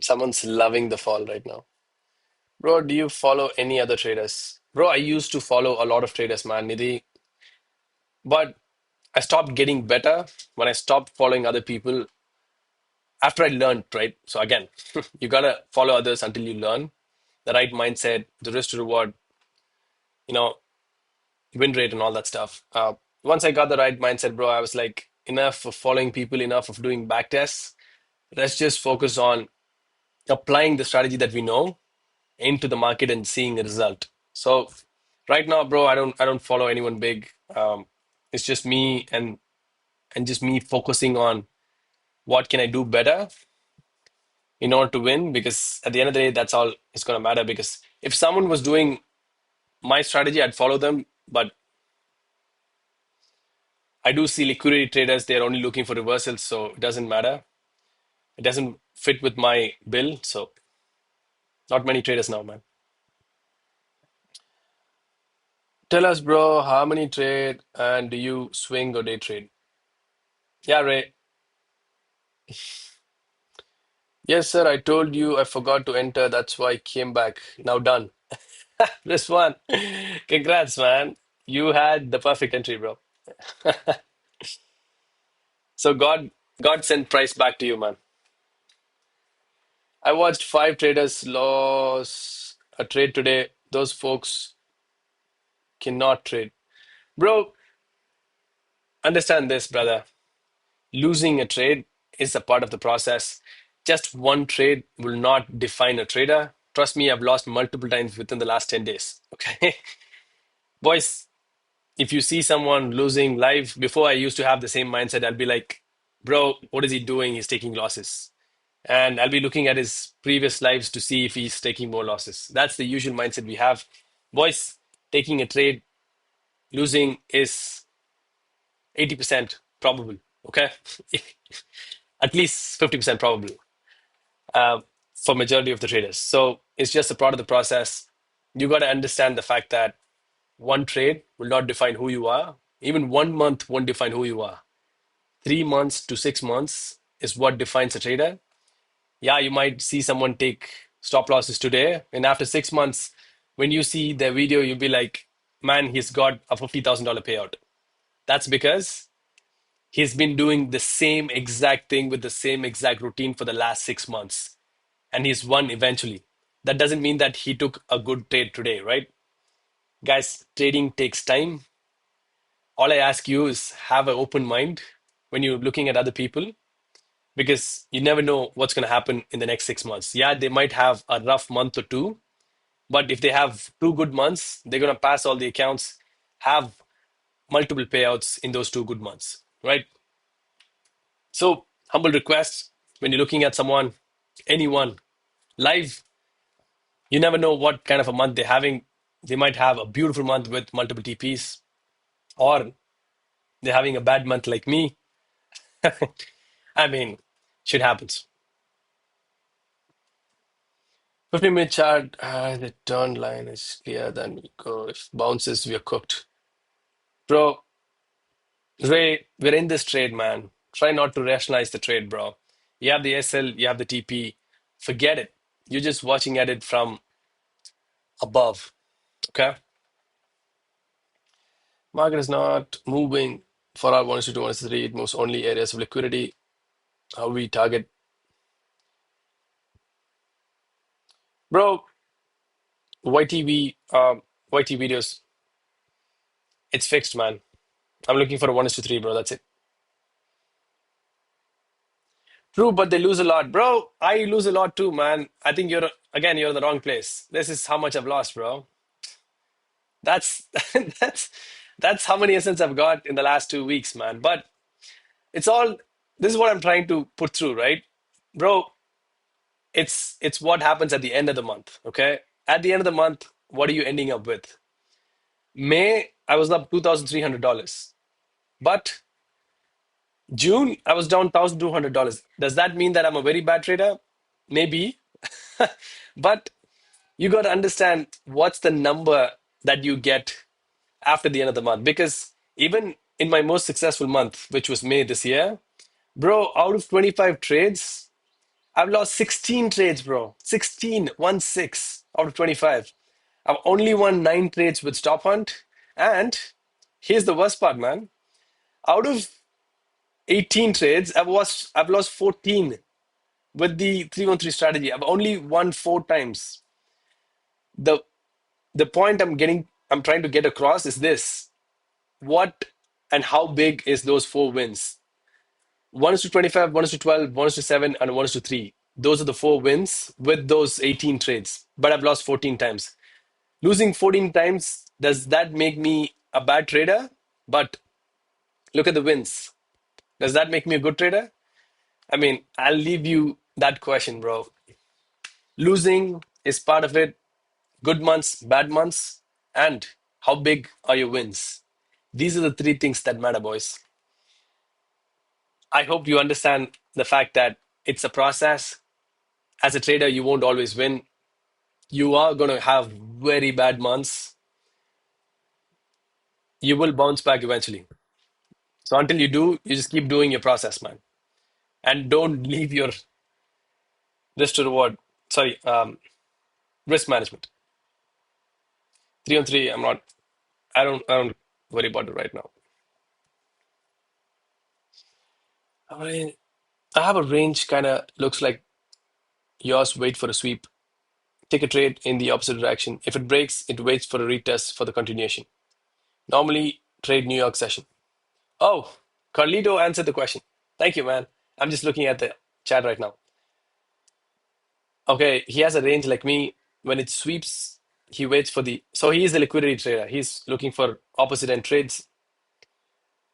Someone's loving the fall right now. Bro, do you follow any other traders? Bro, I used to follow a lot of traders, man, Nidhi, but I stopped getting better when I stopped following other people after I learned, right? So again, you gotta follow others until you learn the right mindset, the risk to reward, you know, win rate and all that stuff. Once I got the right mindset, bro, I was like, enough of following people, enough of doing back tests. Let's just focus on applying the strategy that we know into the market and seeing a result. So right now, bro, I don't follow anyone big. It's just me and just me focusing on what can I do better in order to win. Because at the end of the day, that's all it's gonna matter. Because if someone was doing my strategy, I'd follow them. But I do see liquidity traders; they're only looking for reversals, so it doesn't matter. It doesn't fit with my bill. So not many traders now, man. Tell us, bro, how many trade and do you swing or day trade? Yeah, Ray. Yes, sir. I told you I forgot to enter. That's why I came back. Now done. This one. Congrats, man. You had the perfect entry, bro. So God sent price back to you, man. I watched five traders lose a trade today. Those folks cannot trade. Bro, understand this, brother. Losing a trade is a part of the process. Just one trade will not define a trader. Trust me, I've lost multiple times within the last 10 days. Okay. Boys, if you see someone losing live, before I used to have the same mindset, I'll be like, bro, what is he doing? He's taking losses. And I'll be looking at his previous lives to see if he's taking more losses. That's the usual mindset we have. Boys, taking a trade, losing is 80% probable. Okay. At least 50% probable uh, for majority of the traders. So it's just a part of the process. You got to understand the fact that one trade will not define who you are. Even 1 month won't define who you are. 3 months to 6 months is what defines a trader. Yeah, you might see someone take stop losses today, and after 6 months, when you see their video, you'll be like, man, he's got a $50,000 payout. That's because he's been doing the same exact thing with the same exact routine for the last 6 months, and he's won eventually. That doesn't mean that he took a good trade today, right? Guys, trading takes time. All I ask you is have an open mind when you're looking at other people because you never know what's going to happen in the next 6 months. Yeah, they might have a rough month or two, but if they have 2 good months, they're going to pass all the accounts, have multiple payouts in those 2 good months, right? So, humble request when you're looking at someone, Anyone. Live, you never know what kind of a month they're having. They might have a beautiful month with multiple TPs, or they're having a bad month like me. I mean, shit happens. 15-minute chart, the turn line is clear, then we go. If bounces, we are cooked. Bro, Ray, we're in this trade, man. Try not to rationalize the trade, bro. You have the SL, you have the TP. Forget it. You're just watching at it from above. Okay? Market is not moving for our 1 to 2, 1 to 3. It moves only areas of liquidity. How we target. Bro, YTV, YT videos, it's fixed, man. I'm looking for a 1 to 3, bro. That's it. True, but they lose a lot. Bro, I lose a lot too, man. I think you're in the wrong place. This is how much I've lost, bro. That's that's that's how many cents I've got in the last 2 weeks, man. But it's all this is what I'm trying to put through, right? Bro, it's what happens at the end of the month, okay? At the end of the month, what are you ending up with? May, I was up $2,300. But June, I was down $1,200. Does that mean that I'm a very bad trader? Maybe. But you got to understand what's the number that you get after the end of the month. Because even in my most successful month, which was May this year, bro, out of 25 trades, I've lost 16 trades, bro. 16, 1-6 out of 25. I've only won 9 trades with stop hunt. And here's the worst part, man. Out of 18 trades, I've lost 14 with the 313 strategy. I've only won 4 times. The the point I'm trying to get across is this. What and how big is those 4 wins? 1 is to 25, 1 is to 12, 1 is to 7, and 1 is to 3. Those are the 4 wins with those 18 trades. But I've lost 14 times. Losing 14 times, does that make me a bad trader? But look at the wins. Does that make me a good trader? I mean, I'll leave you that question, bro. Losing is part of it. Good months, bad months, and how big are your wins? These are the 3 things that matter, boys. I hope you understand the fact that it's a process. As a trader, you won't always win. You are going to have very bad months. You will bounce back eventually. So until you do, you just keep doing your process, man. And don't leave your risk to reward. Sorry, risk management. 3 on 3, I don't worry about it right now. I have a range kind of looks like yours. Wait for a sweep. Take a trade in the opposite direction. If it breaks, it waits for a retest for the continuation. Normally, trade New York session. Oh, Carlito answered the question. Thank you, man. I'm just looking at the chat right now. Okay, he has a range like me. When it sweeps, he waits for the. So he is a liquidity trader. He's looking for opposite end trades.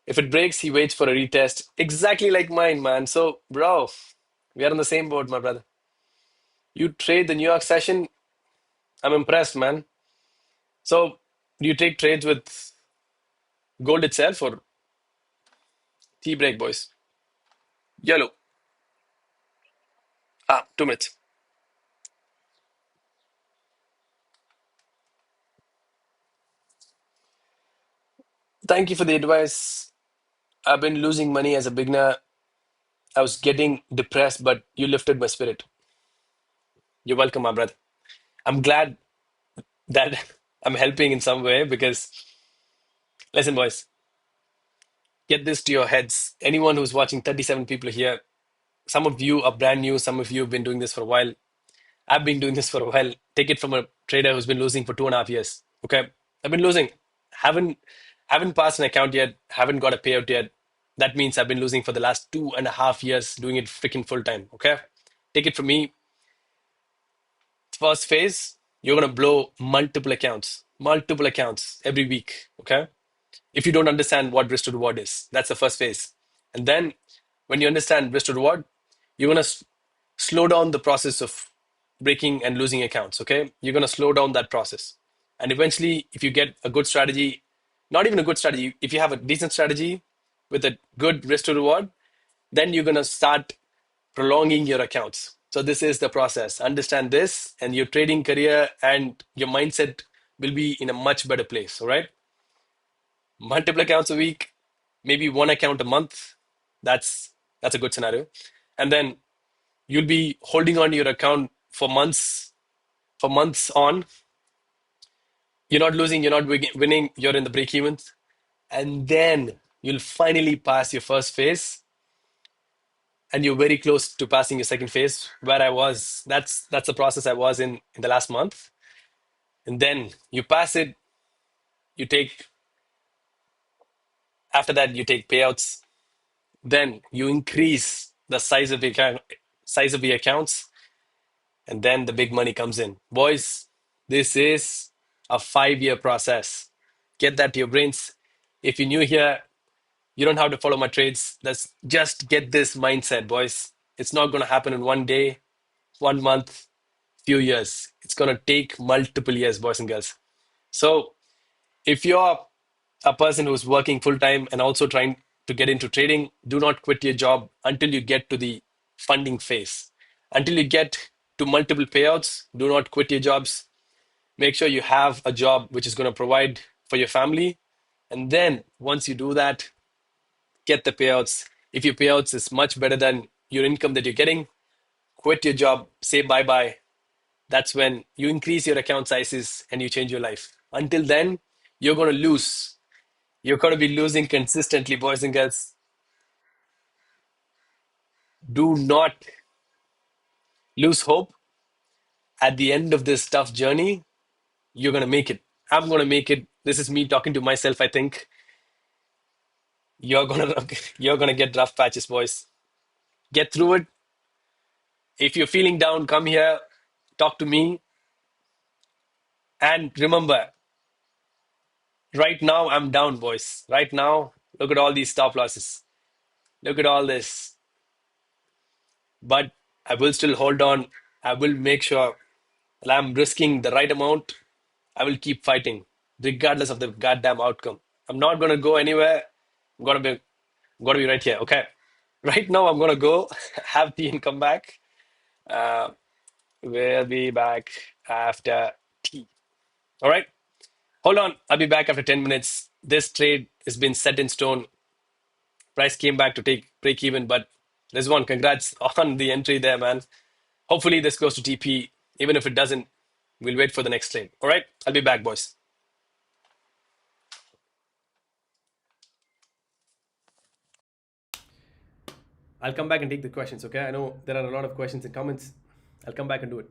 If it breaks, he waits for a retest. Exactly like mine, man. So, bro, we are on the same boat, my brother. You trade the New York session. I'm impressed, man. So, do you take trades with gold itself or tea break, boys? Yellow. 2 minutes. Thank you for the advice. I've been losing money as a beginner. I was getting depressed, but you lifted my spirit. You're welcome, my brother. I'm glad that I'm helping in some way because, listen, boys, get this to your heads. Anyone who's watching, 37 people here, some of you are brand new, some of you have been doing this for a while. I've been doing this for a while. Take it from a trader who's been losing for 2.5 years. Okay. I've been losing. Haven't passed an account yet, haven't got a payout yet. That means I've been losing for the last 2.5 years doing it freaking full time. Okay. Take it from me. First phase, you're gonna blow multiple accounts every week. Okay. If you don't understand what risk to reward is, that's the first phase. And then when you understand risk to reward, you're gonna slow down the process of breaking and losing accounts. Okay, you're going to slow down that process, and eventually, if you get a good strategy, not even a good strategy, if you have a decent strategy with a good risk to reward, then you're going to start prolonging your accounts. So this is the process. Understand this, and your trading career and your mindset will be in a much better place. All right, multiple accounts a week, maybe one account a month. That's a good scenario, and then you'll be holding on to your account for months on. You're not losing, you're not winning, you're in the break even. And then you'll finally pass your first phase, and you're very close to passing your second phase where I was. That's the process I was in the last month. And then you pass it, you take after that you take payouts, then you increase the size of the accounts, and then the big money comes in. Boys, this is a 5-year process. Get that to your brains. If you're new here, you don't have to follow my trades. Let's just get this mindset, boys. It's not going to happen in one day, 1 month, few years. It's going to take multiple years, boys and girls. So if you're a person who's working full time and also trying to get into trading, do not quit your job until you get to the funding phase. Until you get to multiple payouts, do not quit your jobs. Make sure you have a job which is going to provide for your family. And then once you do that, get the payouts. If your payouts is much better than your income that you're getting, quit your job, say bye bye. That's when you increase your account sizes and you change your life. Until then, you're going to lose. You're going to be losing consistently, boys and girls. Do not lose hope. At the end of this tough journey, you're going to make it. I'm going to make it. This is me talking to myself, I think. You're going to you're going to get rough patches, boys. Get through it. If you're feeling down, come here, talk to me. And remember, right now I'm down, boys. Right now, look at all these stop losses. Look at all this. But I will still hold on. I will make sure that I'm risking the right amount. I will keep fighting, regardless of the goddamn outcome. I'm not gonna go anywhere. I'm gonna be right here. Okay. Right now, I'm gonna go have tea and come back. Uh, we'll be back after tea. All right. Hold on. I'll be back after 10 minutes. This trade has been set in stone. Price came back to take break even, but there's one. Congrats on the entry there, man. Hopefully this goes to TP. Even if it doesn't, we'll wait for the next trade. All right, I'll be back, boys. I'll come back and take the questions, okay? I know there are a lot of questions and comments. I'll come back and do it.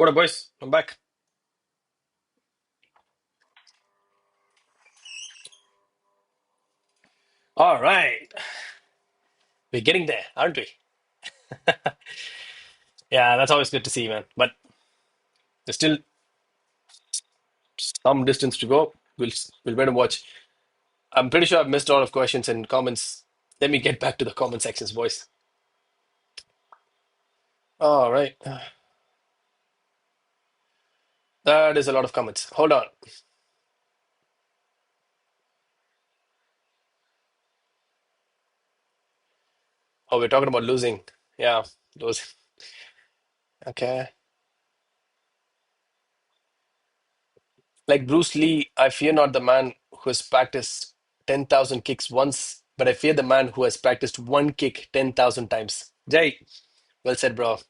What up, boys? I'm back. All right. We're getting there, aren't we? Yeah, that's always good to see, man. But there's still some distance to go. We'll wait and watch. I'm pretty sure I've missed a lot of questions and comments. Let me get back to the comment sections, boys. All right. That is a lot of comments. Hold on. Oh, we're talking about losing. Yeah, losing. Okay. Like Bruce Lee, I fear not the man who has practiced 10,000 kicks once, but I fear the man who has practiced one kick 10,000 times. Jay, well said, bro.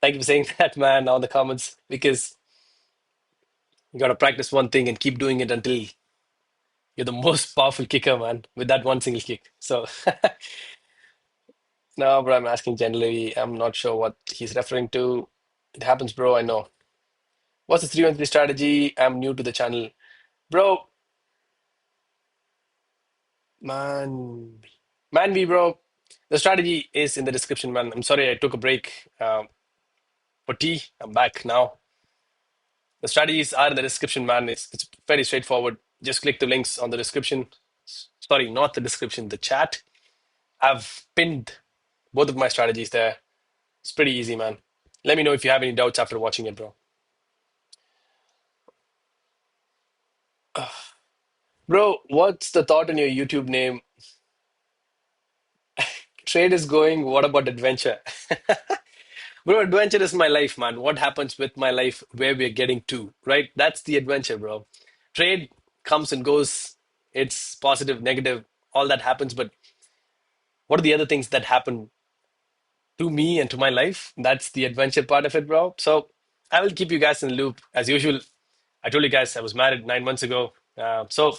Thank you for saying that, man, on the comments, because you got to practice one thing and keep doing it until you're the most powerful kicker, man, with that one single kick. So, no, bro, I'm asking generally. I'm not sure what he's referring to. It happens, bro. I know. What's the 313 strategy? I'm new to the channel. Bro, man, man, bro. The strategy is in the description, man. I'm sorry I took a break for tea. I'm back now. The strategies are in the description, man. It's very straightforward. Just click the links on the description. Sorry, not the description, the chat. I've pinned both of my strategies there. It's pretty easy, man. Let me know if you have any doubts after watching it, bro. Bro, what's the thought in your YouTube name? Trade is going. What about adventure? Bro, adventure is my life, man. What happens with my life, where we're getting to, right? That's the adventure, bro. Trade comes and goes. It's positive, negative, all that happens. But what are the other things that happen to me and to my life? That's the adventure part of it, bro. So I will keep you guys in the loop as usual. I told you guys I was married 9 months ago. So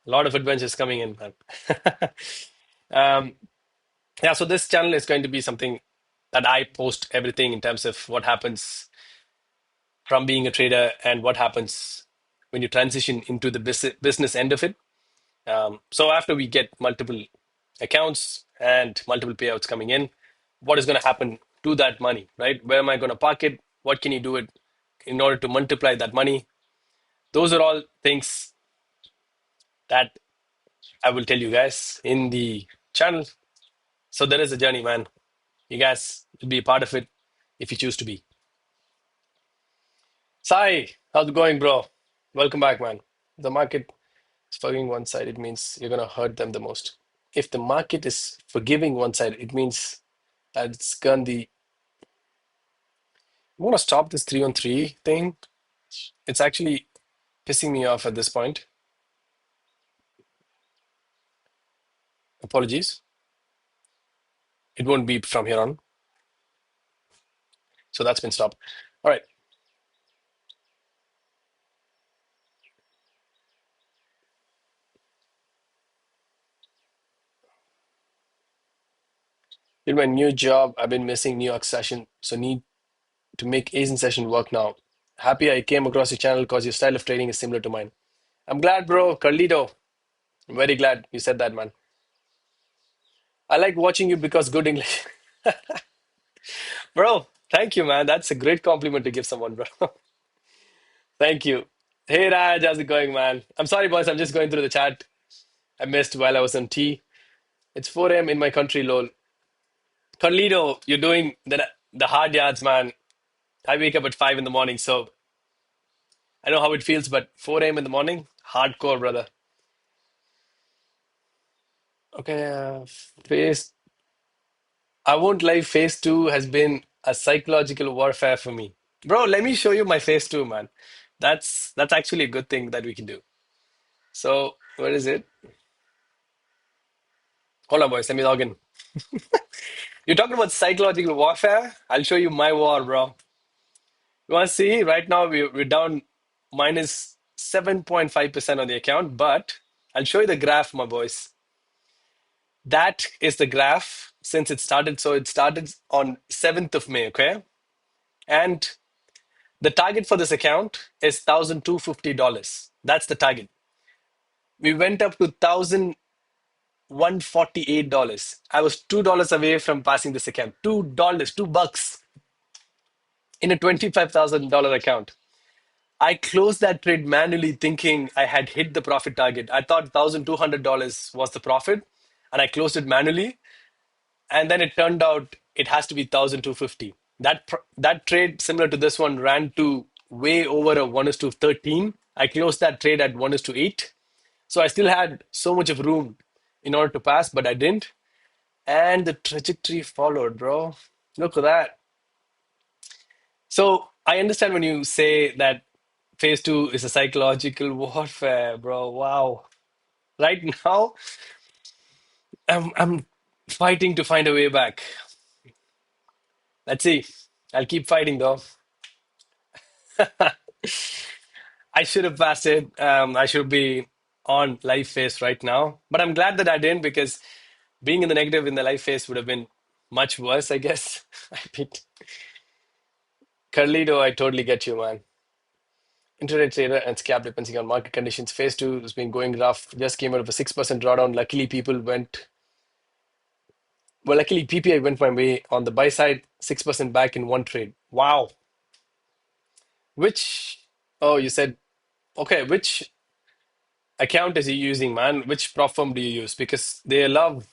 a lot of adventures coming in, man. um, yeah, so this channel is going to be something that I post everything in terms of what happens from being a trader and what happens when you transition into the business end of it. So after we get multiple accounts and multiple payouts coming in, what is going to happen to that money, right? Where am I going to park it? What can you do it in order to multiply that money? Those are all things that I will tell you guys in the channel. So there is a journey, man. You guys will be a part of it if you choose to be. Sai, how's it going, bro? Welcome back, man. The market is forgiving one side, it means you're gonna hurt them the most. If the market is forgiving one side, it means that it's gone the. I want to stop this 3 on 3 thing. It's actually pissing me off at this point. Apologies. It won't beep from here on. So that's been stopped. All right. In my new job, I've been missing New York session, so need to make Asian session work now. Happy I came across your channel because your style of trading is similar to mine. I'm glad, bro. Carlito. I'm very glad you said that, man. I like watching you because good English. Bro, thank you, man. That's a great compliment to give someone, bro. Thank you. Hey, Raj, how's it going, man? I'm sorry, boys. I'm just going through the chat. I missed while I was on tea. It's 4 a.m. in my country, lol. Carlito, you're doing the hard yards, man. I wake up at 5 in the morning, so I know how it feels, but 4 a.m. in the morning, hardcore, brother. Okay, phase. I won't lie, phase two has been a psychological warfare for me. Bro, let me show you my phase two, man. That's actually a good thing that we can do. So, where is it? Hold on, boys. Let me log in. You're talking about psychological warfare? I'll show you my war, bro. You want to see? Right now, we're down minus 7.5% on the account, but I'll show you the graph, my boys. That is the graph since it started. So it started on 7th of May, okay? And The target for this account is $1,250. That's the target. We went up to $1,148. I was $2 away from passing this account. $2, $2 in a $25,000 account. I closed that trade manually thinking I had hit the profit target. I thought $1,200 was the profit, and I closed it manually. And then it turned out it has to be 1,250. That trade, similar to this one, ran to way over a 1 is to 13. I closed that trade at 1 is to 8. So I still had so much of room in order to pass, but I didn't. And the trajectory followed, bro. Look at that. So I understand when you say that phase two is a psychological warfare, bro. Wow. Right now, I'm fighting to find a way back. Let's see. I'll keep fighting though. I should have passed it. I should be on live phase right now. But I'm glad that I didn't because being in the negative in the live phase would have been much worse, I guess. I picked Carlito, I totally get you, man. Intraday trader and scalp depending on market conditions. Phase two has been going rough. Just came out of a 6% drawdown. Luckily PPI went my way on the buy side, 6% back in one trade. Wow. Which, oh, you said, okay, which account is he using, man? Which prop firm do you use? Because they love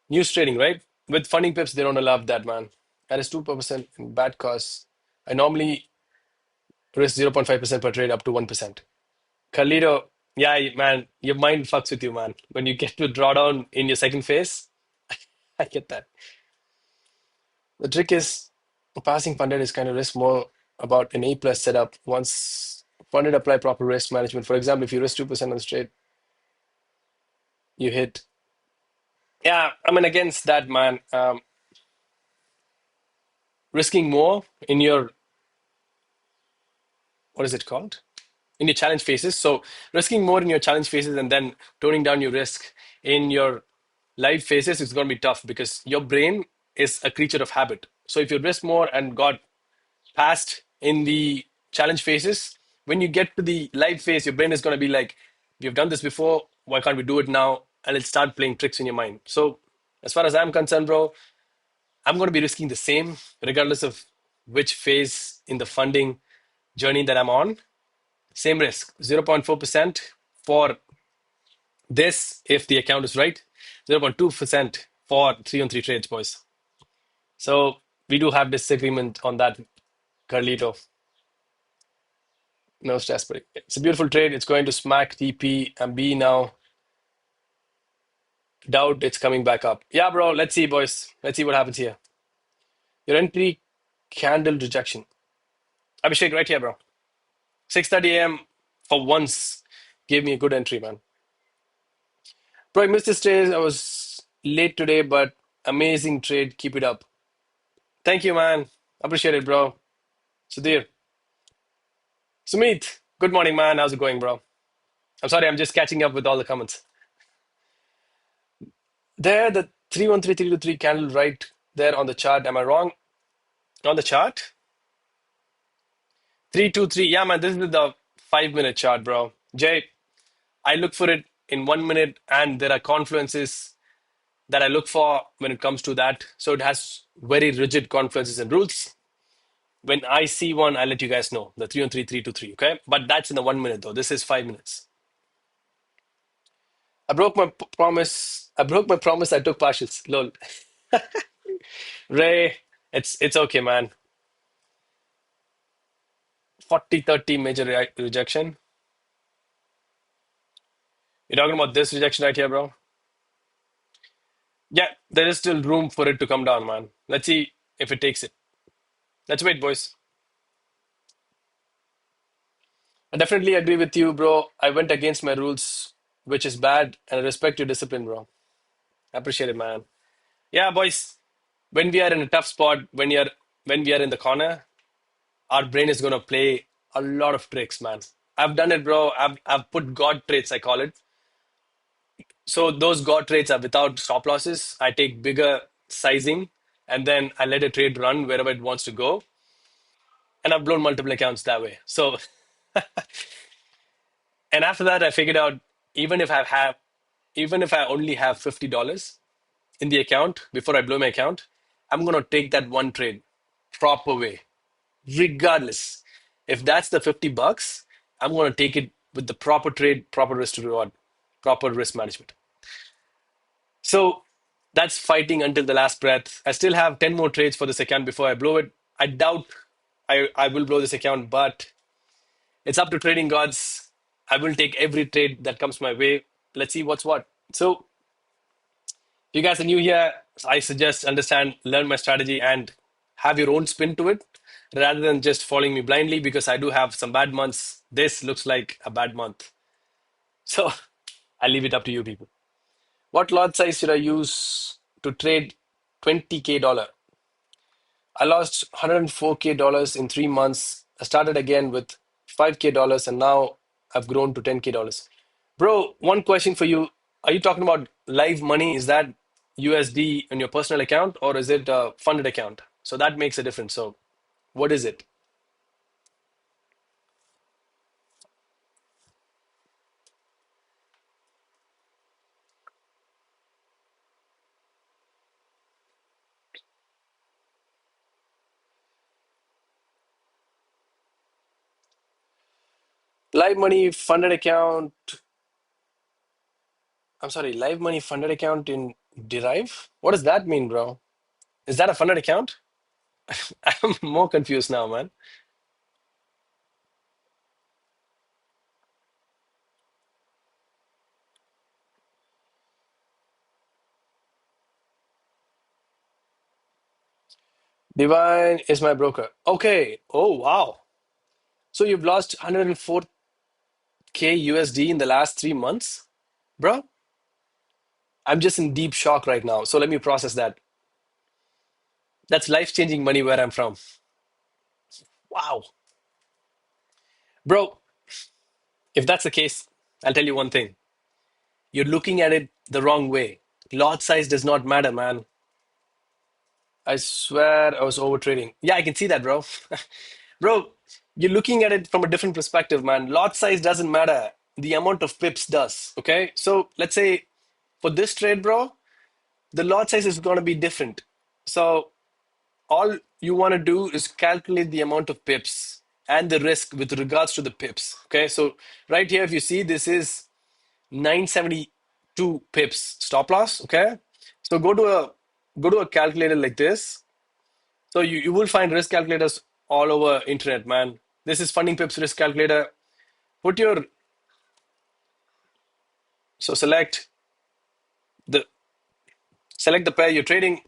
news trading, right? With funding pips, they don't allow that, man. That is 2% in bad costs. I normally risk 0.5% per trade up to 1%. Carlito, yeah, man, your mind fucks with you, man. When you get to drawdown in your second phase, I get that. The trick is passing funded is kind of risk more about an A plus setup. Once funded, apply proper risk management. For example, if you risk 2% on the trade, you hit. Yeah, I mean, against that, man, risking more in your, what is it called? In your challenge phases. So risking more in your challenge phases and then toning down your risk in your live phases is going to be tough because your brain is a creature of habit. So if you risk more and got past in the challenge phases, when you get to the live phase, your brain is going to be like, we've done this before, why can't we do it now? And it'll start playing tricks in your mind. So as far as I'm concerned, bro, I'm going to be risking the same regardless of which phase in the funding journey that I'm on. Same risk, 0.4% for this if the account is right, 0.2% for 3-on-3 trades, boys. So we do have disagreement on that, Carlito. No stress, but it's a beautiful trade. It's going to smack TP and B now. Doubt it's coming back up. Yeah, bro. Let's see, boys. Let's see what happens here. Your entry candle rejection. Abhishek, right here, bro. 6:30 a.m. for once gave me a good entry, man. Bro, I missed this trade. I was late today, but amazing trade. Keep it up. Thank you, man. Appreciate it, bro. Sudhir. Sumit. Good morning, man. How's it going, bro? I'm sorry, I'm just catching up with all the comments. There, the 313 candle right there on the chart. Am I wrong? On the chart? 323. Yeah, man, this is the 5-minute chart, bro. Jay, I look for it in 1 minute, and there are confluences that I look for when it comes to that. So it has very rigid confluences and rules. When I see one, I'll let you guys know. The 313, 323, okay? But that's in the 1 minute, though. This is 5 minutes. I broke my promise. I broke my promise. I took partials. Lol. Ray, it's okay, man. 40-30 major rejection. You're talking about this rejection right here, bro? Yeah, there is still room for it to come down, man. Let's see if it takes it. Let's wait, boys. I definitely agree with you, bro. I went against my rules, which is bad, and I respect your discipline, bro. I appreciate it, man. Yeah, boys. When we are in a tough spot, when we are in the corner, our brain is gonna play a lot of tricks, man. I've done it, bro. I've put God traits, I call it. So those God trades are without stop losses. I take bigger sizing and then I let a trade run wherever it wants to go. and I've blown multiple accounts that way. So, and after that, I figured out even if I have, even if I only have $50 in the account before I blow my account, I'm gonna take that one trade proper way, regardless. If that's the $50, I'm gonna take it with the proper trade, proper risk to reward, proper risk management. So that's fighting until the last breath. I still have 10 more trades for this account before I blow it. I doubt I will blow this account, but it's up to trading gods. I will take every trade that comes my way. Let's see what's what. So, if you guys are new here, I suggest understand, learn my strategy, and have your own spin to it rather than just following me blindly because I do have some bad months. This looks like a bad month. So, I'll leave it up to you people. What lot size should I use to trade 20K dollar? I lost 104K dollars in 3 months. I started again with 5K dollars and now I've grown to 10K dollars. Bro, one question for you. Are you talking about live money? Is that USD in your personal account or is it a funded account? So that makes a difference. So what is it? Live money funded account. I'm sorry, live money funded account in Derive? What does that mean, bro? Is that a funded account? I'm more confused now, man. Divine is my broker. Okay. Oh, wow. So you've lost 104K USD in the last 3 months? Bro, I'm just in deep shock right now. So let me process that. That's life-changing money where I'm from. Wow. Bro, if that's the case, I'll tell you one thing. You're looking at it the wrong way. Lot size does not matter, man. I swear I was over trading. Yeah, I can see that, bro. Bro, you're looking at it from a different perspective, man. Lot size doesn't matter. The amount of pips does. Okay. So let's say for this trade, bro, the lot size is going to be different. So all you want to do is calculate the amount of pips and the risk with regards to the pips. Okay. So right here, if you see, this is 972 pips stop loss. Okay. So go to a calculator like this. So you will find risk calculators all over internet, man. This is funding pips risk calculator. Put your so the select the pair you're trading,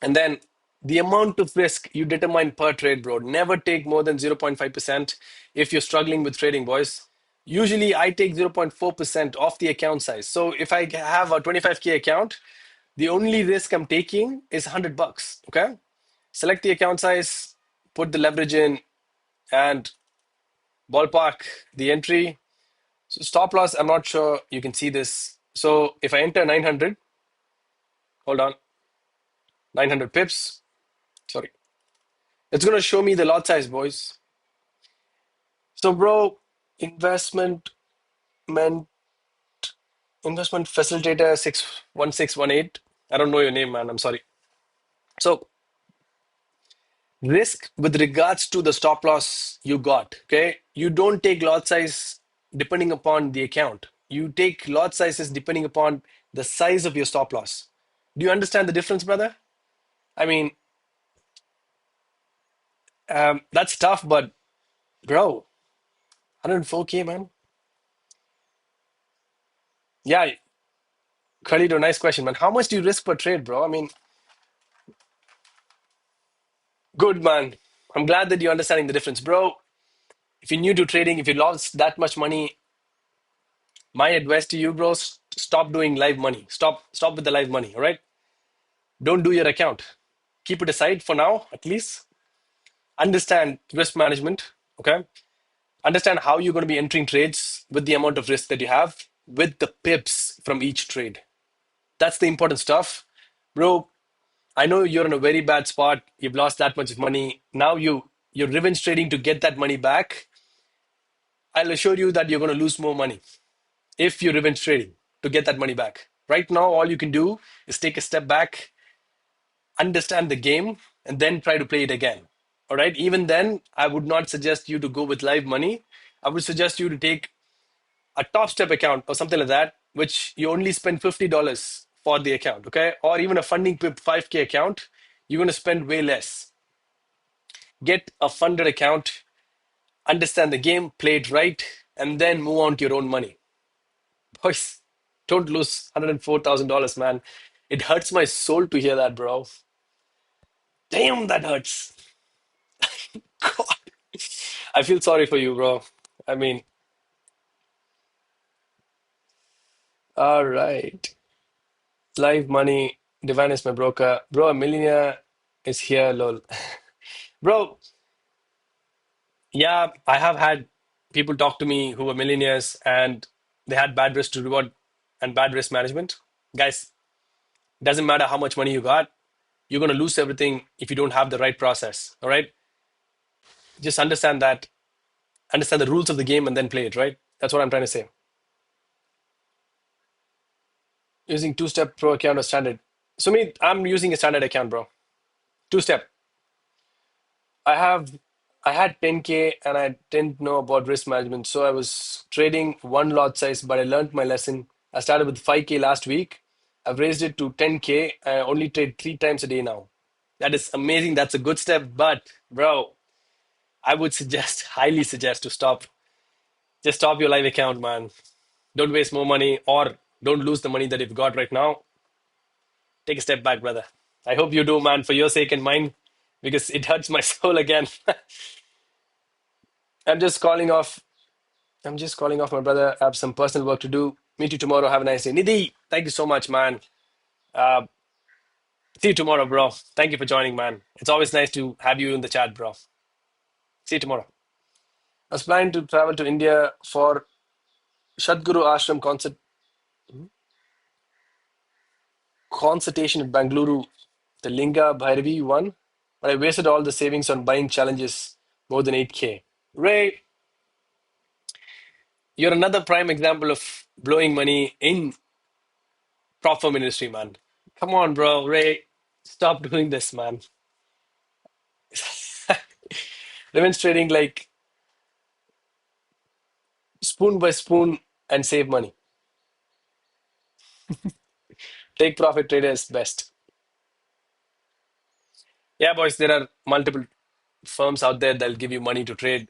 and then the amount of risk you determine per trade, bro. Never take more than 0.5% if you're struggling with trading, boys. Usually I take 0.4% off the account size. So if I have a 25K account, the only risk I'm taking is $100. Okay. Select the account size, put the leverage in, and ballpark the entry. So stop loss, I'm not sure you can see this. So if I enter 900, hold on, 900 pips, sorry. It's going to show me the lot size, boys. So, bro, investment meant investment facilitator 61618. I don't know your name, man. I'm sorry. So, risk with regards to the stop loss you got. Okay. You don't take lot size depending upon the account. You take lot sizes depending upon the size of your stop loss. Do you understand the difference, brother? I mean, that's tough, but bro, 104K, man. Yeah, Khalid, nice question, man. How much do you risk per trade, bro? I mean, good, man. I'm glad that you're understanding the difference, bro. If you're new to trading, if you lost that much money, my advice to you, bro, stop doing live money. Stop with the live money, all right? Don't do your account. Keep it aside for now, at least. Understand risk management, okay? Understand how you're going to be entering trades with the amount of risk that you have with the pips from each trade. That's the important stuff. Bro, I know you're in a very bad spot. You've lost that much money. Now you you're revenge trading to get that money back, I'll assure you that you're going to lose more money if you're revenge trading to get that money back. Right now, all you can do is take a step back, understand the game, and then try to play it again. All right. Even then, I would not suggest you to go with live money. I would suggest you to take a top step account or something like that, which you only spend $50 for the account. Okay. Or even a funding pip 5K account, you're going to spend way less. Get a funded account, understand the game, play it right, and then move on to your own money. Boys, don't lose $104,000, man. It hurts my soul to hear that, bro. Damn, that hurts. God. I feel sorry for you, bro. I mean, all right. Live money. Divine is my broker. Bro, a millionaire is here, lol. Bro, yeah, I have had people talk to me who were millionaires and they had bad risk to reward and bad risk management. Guys, doesn't matter how much money you got, you're going to lose everything if you don't have the right process. All right. Just understand that, understand the rules of the game and then play it, right? That's what I'm trying to say. Using two-step pro account or standard. So me, I'm using a standard account, bro. Two-step. I have I had 10K and I didn't know about risk management. So I was trading one lot size, but I learned my lesson. I started with 5K last week. I've raised it to 10K. I only trade 3 times a day now. That is amazing. That's a good step. But bro, I would suggest, highly suggest to stop. Just stop your live account, man. Don't waste more money or don't lose the money that you've got right now. Take a step back, brother. I hope you do, man, for your sake and mine, because it hurts my soul again. I'm just calling off. I'm just calling off my brother. I have some personal work to do. Meet you tomorrow. Have a nice day. Nidhi, thank you so much, man. Uh, See you tomorrow, bro. Thank you for joining, man. It's always nice to have you in the chat, bro. See you tomorrow. I was planning to travel to India for Shadguru Ashram consultation at Bangalore, the Linga Bhairavi one, but I wasted all the savings on buying challenges more than 8K. Ray, you're another prime example of blowing money in prop firm industry, man. Come on, bro. Ray, stop doing this, man. Demonstrating like spoon by spoon and save money. Take profit traders best. Yeah, boys, there are multiple firms out there that'll give you money to trade.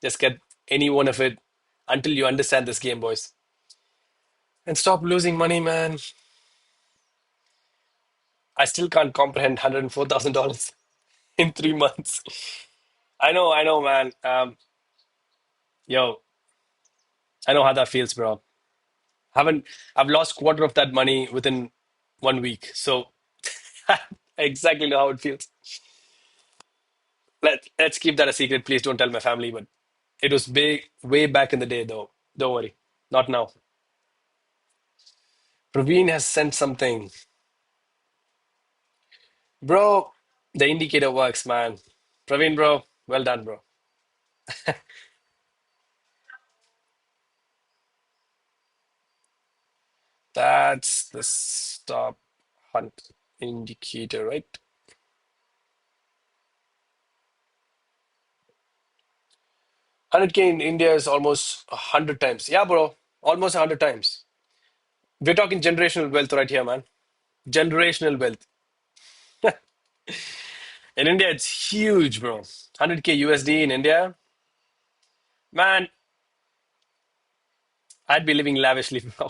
Just get any one of it until you understand this game, boys. And stop losing money, man. I still can't comprehend $104,000 in 3 months. I know, man. Yo, I know how that feels, bro. Haven't I've lost quarter of that money within 1 week. So I exactly know how it feels. Let's keep that a secret. Please don't tell my family, but it was way back in the day though. Don't worry. Not now. Praveen has sent something. Bro, the indicator works, man. Praveen, bro, well done, bro. That's the stop hunt indicator, right? 100K in India is almost 100 times. Yeah, bro, almost 100 times. We're talking generational wealth right here, man. Generational wealth. In India, it's huge, bro. 100K USD in India. Man, I'd be living lavishly, bro.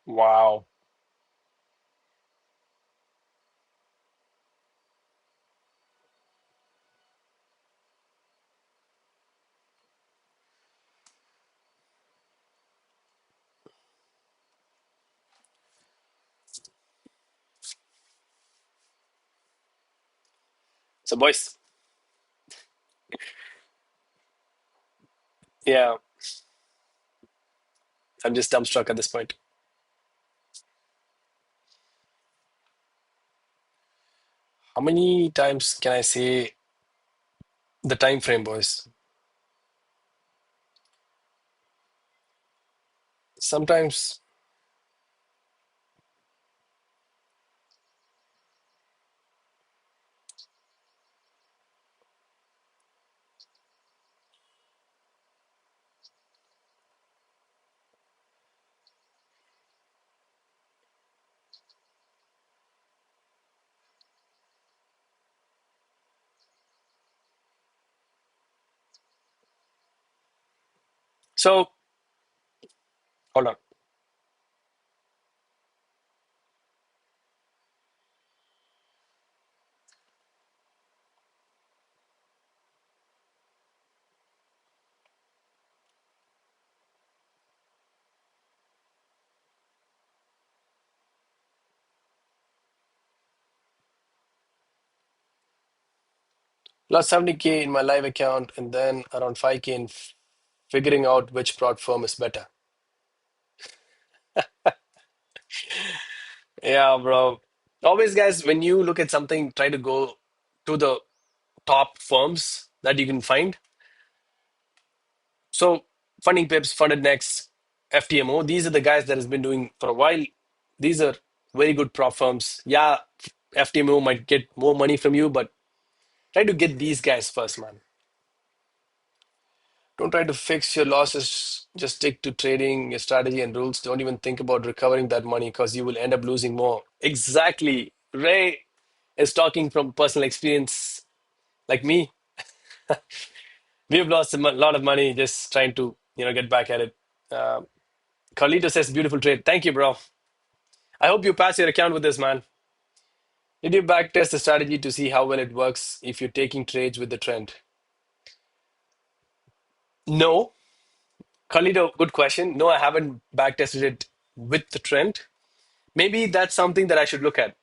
Wow. So, boys, Yeah, I'm just dumbstruck at this point. How many times can I say the time frame, boys? Sometimes. So hold on. Lost 70K in my live account and then around 5K in figuring out which prod firm is better. Yeah, bro. Always, guys, when you look at something, try to go to the top firms that you can find. So, Funding Pips, Funded Next, FTMO, these are the guys that has been doing for a while. These are very good prop firms. Yeah, FTMO might get more money from you, but try to get these guys first, man. Don't try to fix your losses. Just stick to trading, your strategy and rules. Don't even think about recovering that money because you will end up losing more. Exactly. Ray is talking from personal experience. Like me, we've lost a lot of money just trying to, get back at it. Um, Carlito says, beautiful trade. Thank you, bro. I hope you pass your account with this, man. Did you backtest the strategy to see how well it works if you're taking trades with the trend? No. Carlito, good question. No, I haven't backtested it with the trend. Maybe that's something that I should look at.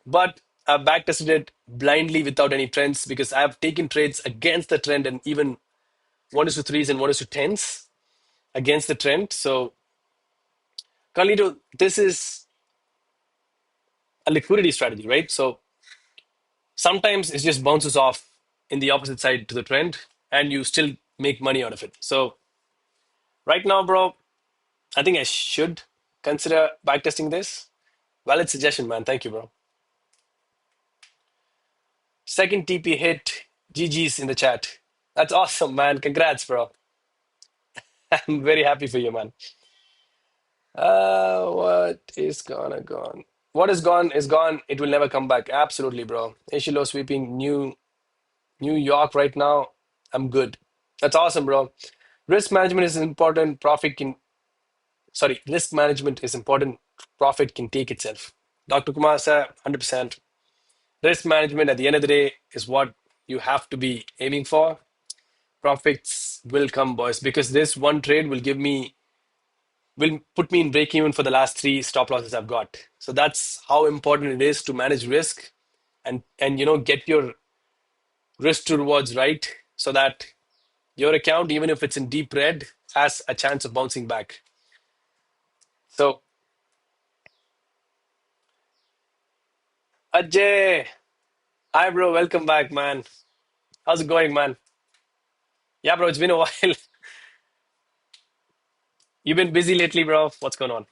But I've backtested it blindly without any trends because I've taken trades against the trend and even 1 is to 3s and 1 is to 10s against the trend. So, Carlito, this is a liquidity strategy, right? So sometimes it just bounces off in the opposite side to the trend and you still make money out of it. So right now, bro, I think I should consider backtesting this. Valid suggestion, man. Thank you, bro. Second TP hit. GG's in the chat. That's awesome, man. Congrats, bro. I'm very happy for you, man. What is gone? What is gone is gone. It will never come back. Absolutely, bro. Ishilo sweeping New York right now. I'm good. That's awesome, bro. Risk management is important. Risk management is important. Profit can take itself. Dr. Kumar sir, 100%. Risk management at the end of the day is what you have to be aiming for. Profits will come, boys, because this one trade will put me in break even for the last three stop losses I've got. So that's how important it is to manage risk and get your risk to rewards right so that your account, even if it's in deep red, has a chance of bouncing back. So Ajay, hi bro, welcome back, man. How's it going, man? Yeah, bro, it's been a while. You've been busy lately, bro. What's going on?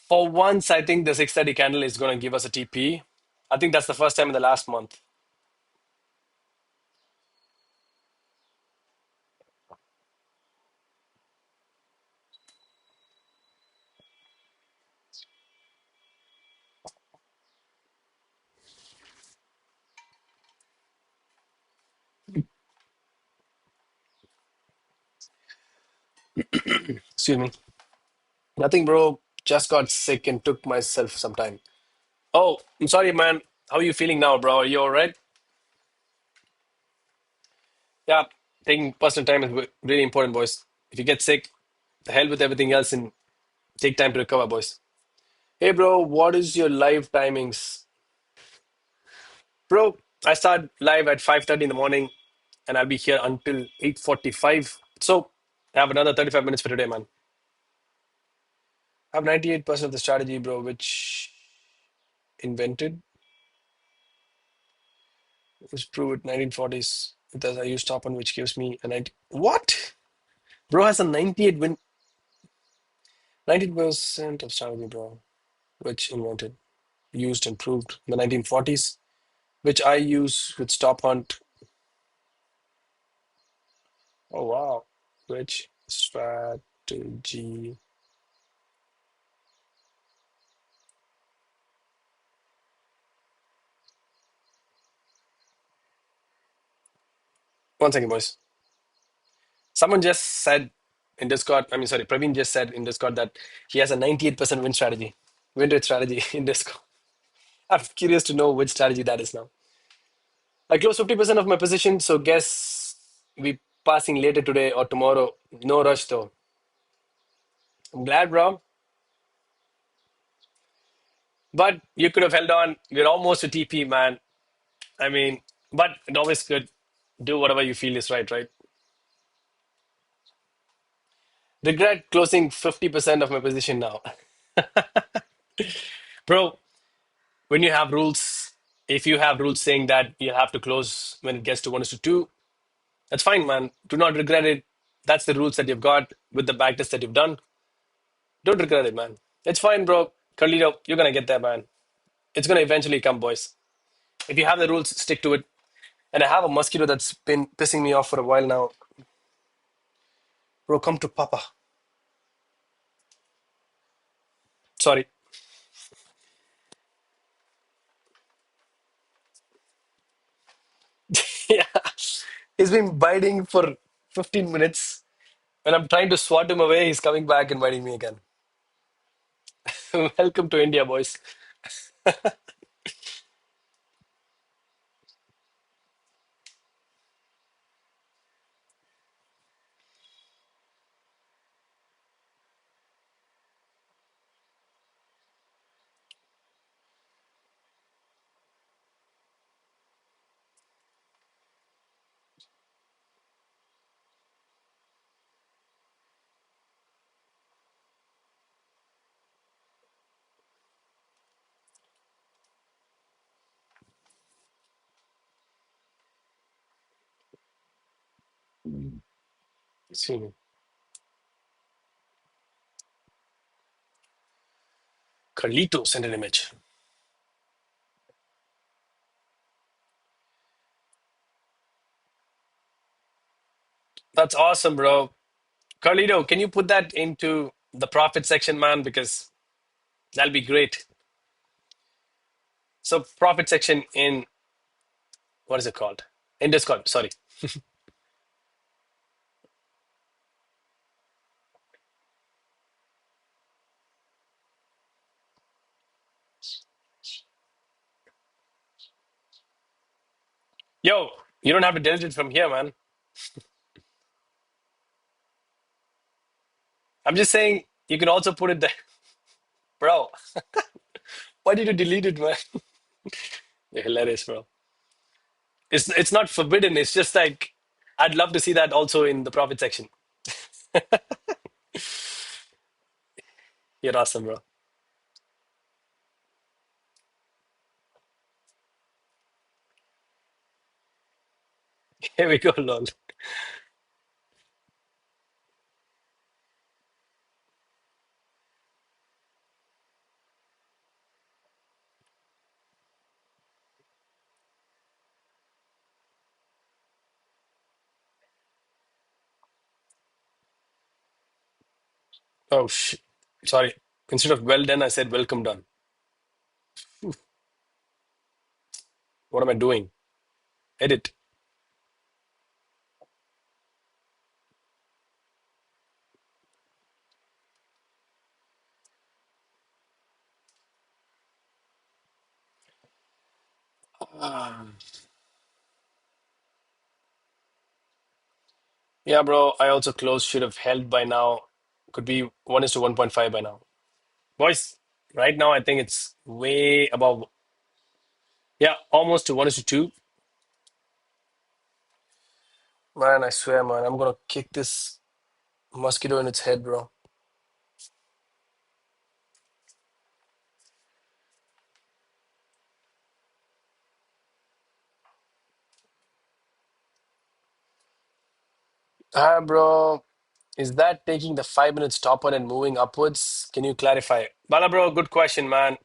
For once, I think the 630 candle is going to give us a TP. I think that's the first time in the last month. Excuse me. Nothing, bro. Just got sick and took myself some time. Oh, I'm sorry, man. How are you feeling now, bro? Are you all right? Yeah, taking personal time is really important, boys. If you get sick, the hell with everything else and take time to recover, boys. Hey, bro, what is your live timings? Bro, I start live at 5:30 in the morning and I'll be here until 8:45. So I have another 35 minutes for today, man. I have 98% of the strategy, bro, which invented was proved 1940s. Thus, I use top one, which gives me a 90. What? Bro has a 98 win, 90% of strategy, bro, which invented, used, and proved in the 1940s, which I use with stop hunt. Oh, wow. Which strategy? One second, boys. Someone just said in Discord, I mean, sorry, Praveen just said in Discord that he has a 98% win rate strategy in Discord. I'm curious to know which strategy that is now. I closed 50% of my position, so guess we passing later today or tomorrow. No rush though. I'm glad, bro. But you could have held on. We're almost a TP, man. I mean, but it always good. Do whatever you feel is right, right? Regret closing 50% of my position now. Bro, when you have rules, if you have rules saying that you have to close when it gets to 1:2, that's fine, man. Do not regret it. That's the rules that you've got with the backtest that you've done. Don't regret it, man. It's fine, bro. Carlito, you're gonna get there, man. It's gonna eventually come, boys. If you have the rules, stick to it. And I have a mosquito that's been pissing me off for a while now. Bro, come to Papa. Sorry. Yeah. He's been biting for 15 minutes. When I'm trying to swat him away, he's coming back and biting me again. Welcome to India, boys. See me. Carlito sent an image. That's awesome, bro. Carlito, can you put that into the profit section, man? Because that'll be great. So, profit section in what is it called? In Discord, sorry. Yo, you don't have to delete it from here, man. I'm just saying you can also put it there. Bro, why did you delete it, man? You're hilarious, bro. It's not forbidden. It's just like I'd love to see that also in the profit section. You're awesome, bro. Here we go, lol. Oh shit. Sorry. Instead of well done, I said welcome done. What am I doing? Edit. Ah. Yeah, bro. I also closed. Should have held by now. Could be 1:1.5 by now. Boys, right now I think it's way above. Yeah, almost to 1:2. Man, I swear, man, I'm gonna kick this mosquito in its head, bro. Ah, bro, is that taking the 5 minute stopper and moving upwards? Can you clarify? Bala, bro, good question, man.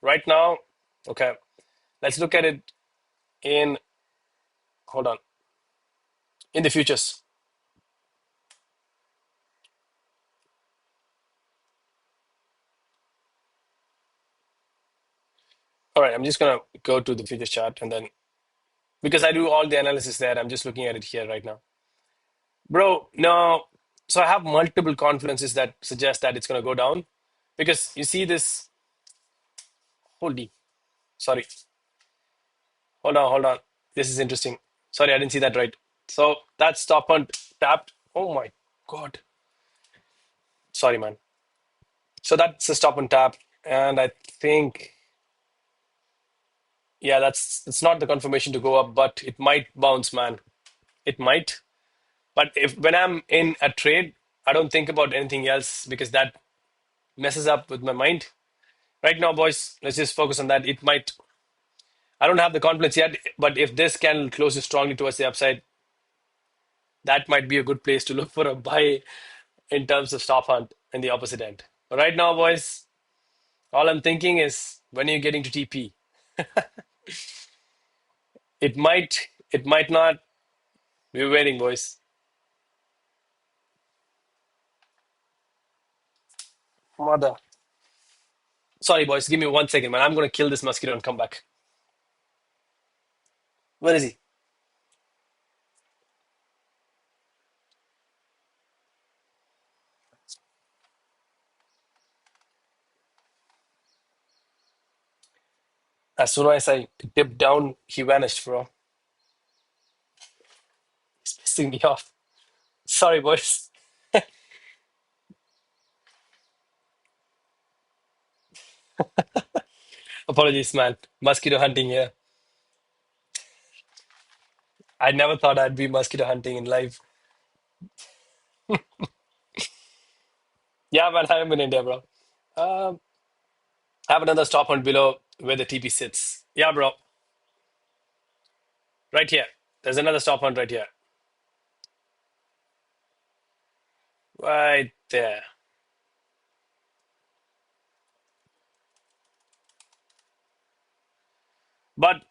Right now, okay, let's look at it in, hold on, in the futures. All right, I'm just gonna go to the futures chart and then, because I do all the analysis there, I'm just looking at it here right now. Bro, no, so I have multiple confidences that suggest that it's gonna go down because you see this, holy, sorry, hold on. This is interesting. Sorry, I didn't see that right. So that stop and tapped. Oh my God. Sorry, man. So that's a stop and tap. And I think, yeah, that's it's not the confirmation to go up, but it might bounce, man. It might. But if when I'm in a trade, I don't think about anything else because that messes up with my mind. Right now, boys, let's just focus on that. It might, I don't have the confidence yet, but if this candle closes strongly towards the upside, that might be a good place to look for a buy in terms of stop hunt in the opposite end. But right now, boys, all I'm thinking is when you're getting to TP, it might not. We're waiting, boys. Mother. Sorry, boys. Give me 1 second, man. I'm gonna kill this mosquito and come back. Where is he? As soon as I dipped down, he vanished, bro. It's pissing me off. Sorry, boys. Apologies, man. Mosquito hunting here. I never thought I'd be mosquito hunting in life. Yeah, man. I'm in India, bro. Um, I have another stop hunt below where the TP sits. Yeah, bro. Right here. There's another stop hunt right here. Right there. But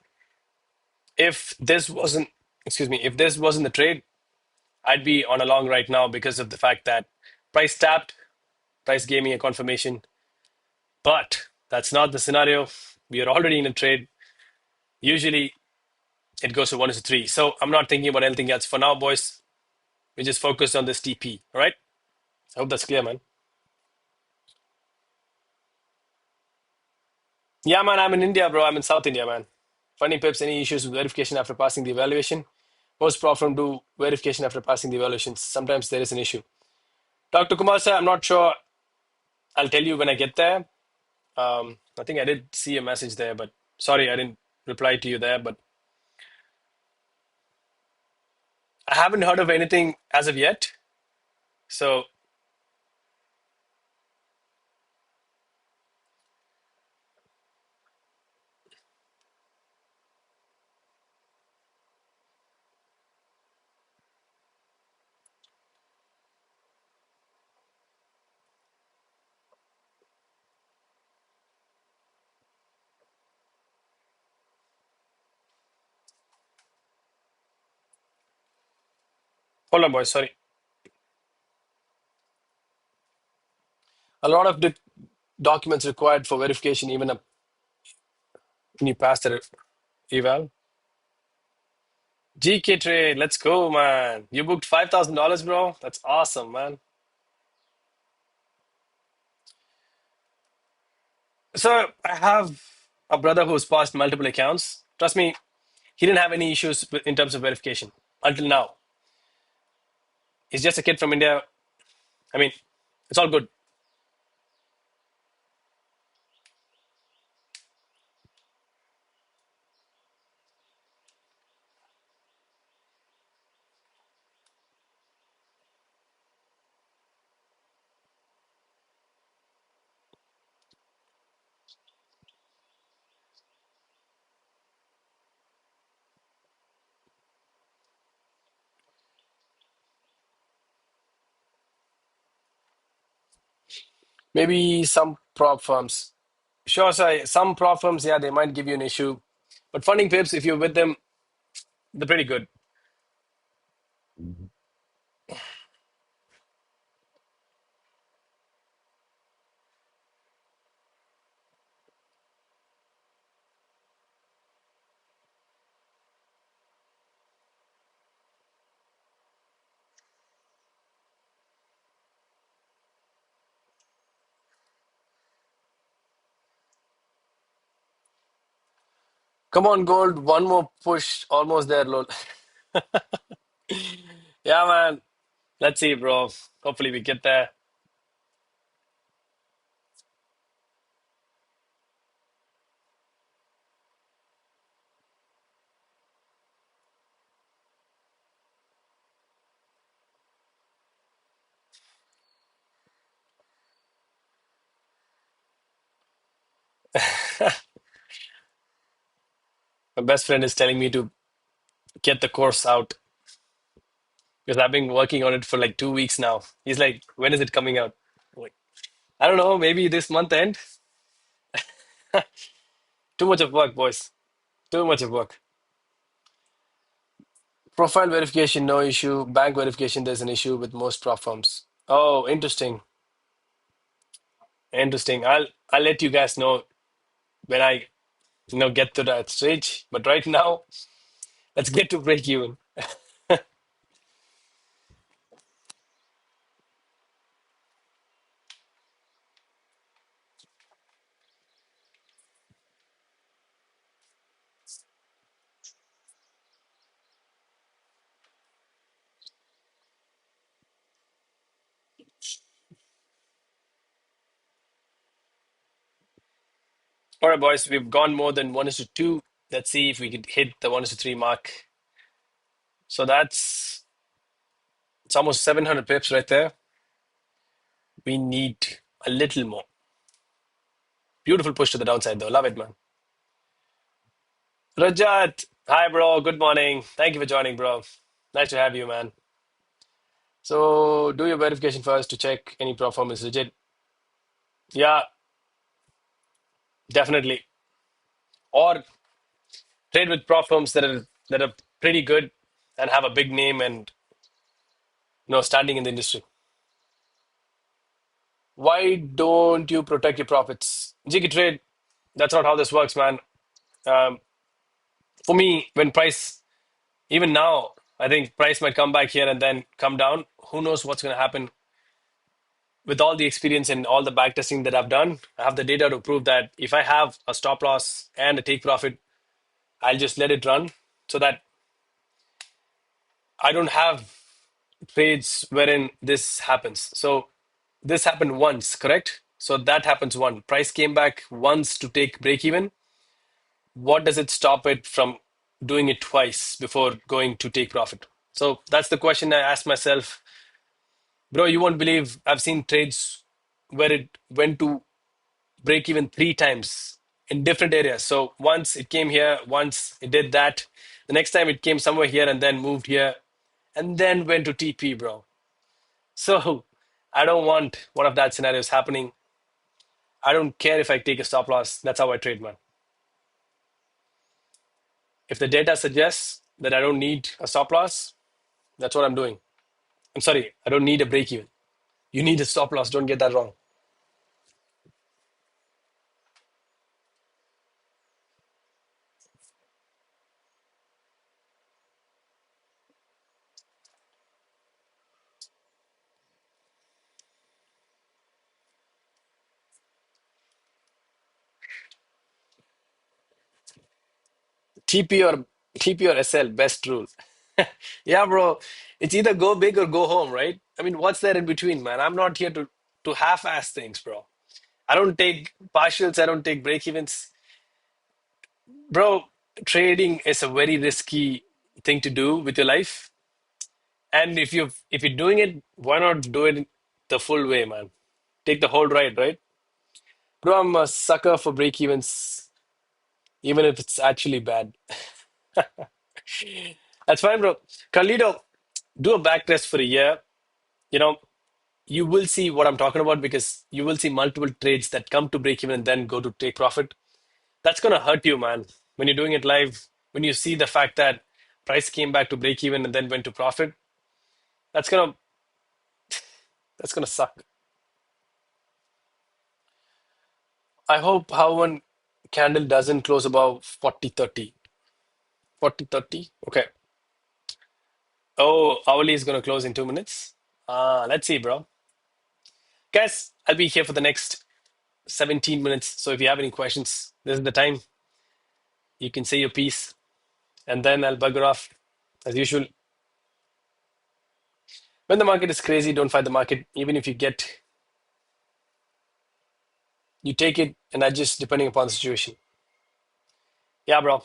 if this wasn't, excuse me, if this wasn't the trade, I'd be on a long right now because of the fact that price tapped, price gave me a confirmation. But that's not the scenario. We are already in a trade. Usually it goes to 1:3. So I'm not thinking about anything else. For now, boys, we just focus on this TP. All right. I hope that's clear, man. Yeah, man, I'm in India, bro. I'm in South India, man. Funny pips, any issues with verification after passing the evaluation? Most problem do verification after passing the evaluations. Sometimes there is an issue. Dr. Kumar sir, I'm not sure. I'll tell you when I get there. I think I did see a message there, but sorry, I didn't reply to you there. But I haven't heard of anything as of yet. So hold on, boys. Sorry. A lot of the documents required for verification, even when you pass the eval. GK trade, let's go, man. You booked $5,000, bro. That's awesome, man. So I have a brother who's passed multiple accounts. Trust me, he didn't have any issues in terms of verification until now. He's just a kid from India. I mean, it's all good. Maybe some prop firms. Sure, sorry. Some prop firms, yeah, they might give you an issue. But funding pips, if you're with them, they're pretty good. Come on, gold. One more push. Almost there, lol. Yeah, man. Let's see, bro. Hopefully we get there. My best friend is telling me to get the course out because I've been working on it for like 2 weeks now. He's like, when is it coming out? I'm like, I don't know, maybe this month end. Too much of work, boys. Too much of work. Profile verification, no issue. Bank verification, there's an issue with most prop firms. Oh, interesting. Interesting. I'll let you guys know when I get to that stage. But right now, let's get to break even. All right, boys, we've gone more than 1:2. Let's see if we could hit the 1:3 mark. So it's almost 700 pips right there. We need a little more. Beautiful push to the downside, though. Love it, man. Rajat, hi, bro. Good morning. Thank you for joining, bro. Nice to have you, man. So do your verification first to check any performance legit. Yeah, definitely. Or trade with prop firms that are pretty good and have a big name and standing in the industry. Why don't you protect your profits? GK trade, that's not how this works, man. Um, for me, when price, even now, I think price might come back here and then come down. Who knows what's going to happen? With all the experience and all the backtesting that I've done, I have the data to prove that if I have a stop loss and a take profit, I'll just let it run so that I don't have trades wherein this happens. So this happened once, correct? So that happens one. Price came back once to take break even. What does it stop it from doing it twice before going to take profit? So that's the question I asked myself. Bro, you won't believe I've seen trades where it went to break even 3 times in different areas. So once it came here, once it did that. The next time it came somewhere here and then moved here and then went to TP, bro. So I don't want one of that scenarios happening. I don't care if I take a stop loss. That's how I trade, man. If the data suggests that I don't need a stop loss, that's what I'm doing. I'm sorry, I don't need a break even. You need a stop loss. Don't get that wrong. TP or TP or SL, best rule. Yeah, bro. It's either go big or go home, right? I mean, what's there in between, man? I'm not here to half-ass things, bro. I don't take partials. I don't take break evens, bro. Trading is a very risky thing to do with your life, and if you're doing it, why not do it the full way, man? Take the whole ride, right? Bro, I'm a sucker for break evens, even if it's actually bad. That's fine, bro. Carlito, do a back test for a year. You know, you will see what I'm talking about because you will see multiple trades that come to break even and then go to take profit. That's gonna hurt you, man. When you're doing it live, when you see the fact that price came back to break even and then went to profit, that's gonna that's gonna suck. I hope how one candle doesn't close above 40.30. 40.30. Okay. Oh, hourly is gonna close in 2 minutes. Let's see, bro. Guys, I'll be here for the next 17 minutes. So if you have any questions, this is the time. You can say your piece, and then I'll bugger off as usual. When the market is crazy, don't fight the market. Even if you take it and adjust depending upon the situation. Yeah, bro.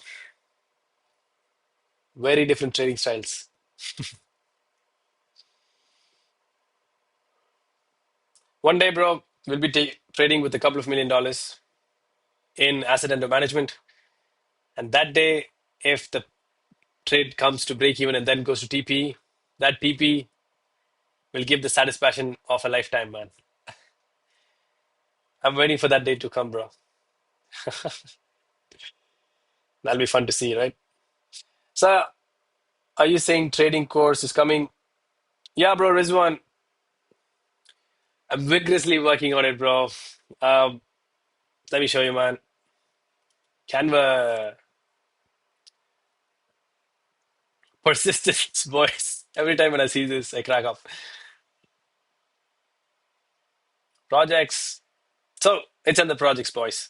Very different trading styles. One day, bro, we'll be trading with a couple of $1 million in asset under management. And that day, if the trade comes to break even and then goes to TP, that TP will give the satisfaction of a lifetime, man. I'm waiting for that day to come, bro. That'll be fun to see, right? So, are you saying trading course is coming? Yeah, bro, Rizwan, I'm vigorously working on it, bro. Um, Let me show you, man. Canva persistence, boys. Every time when I see this, I crack up. Projects. So it's in the projects, boys.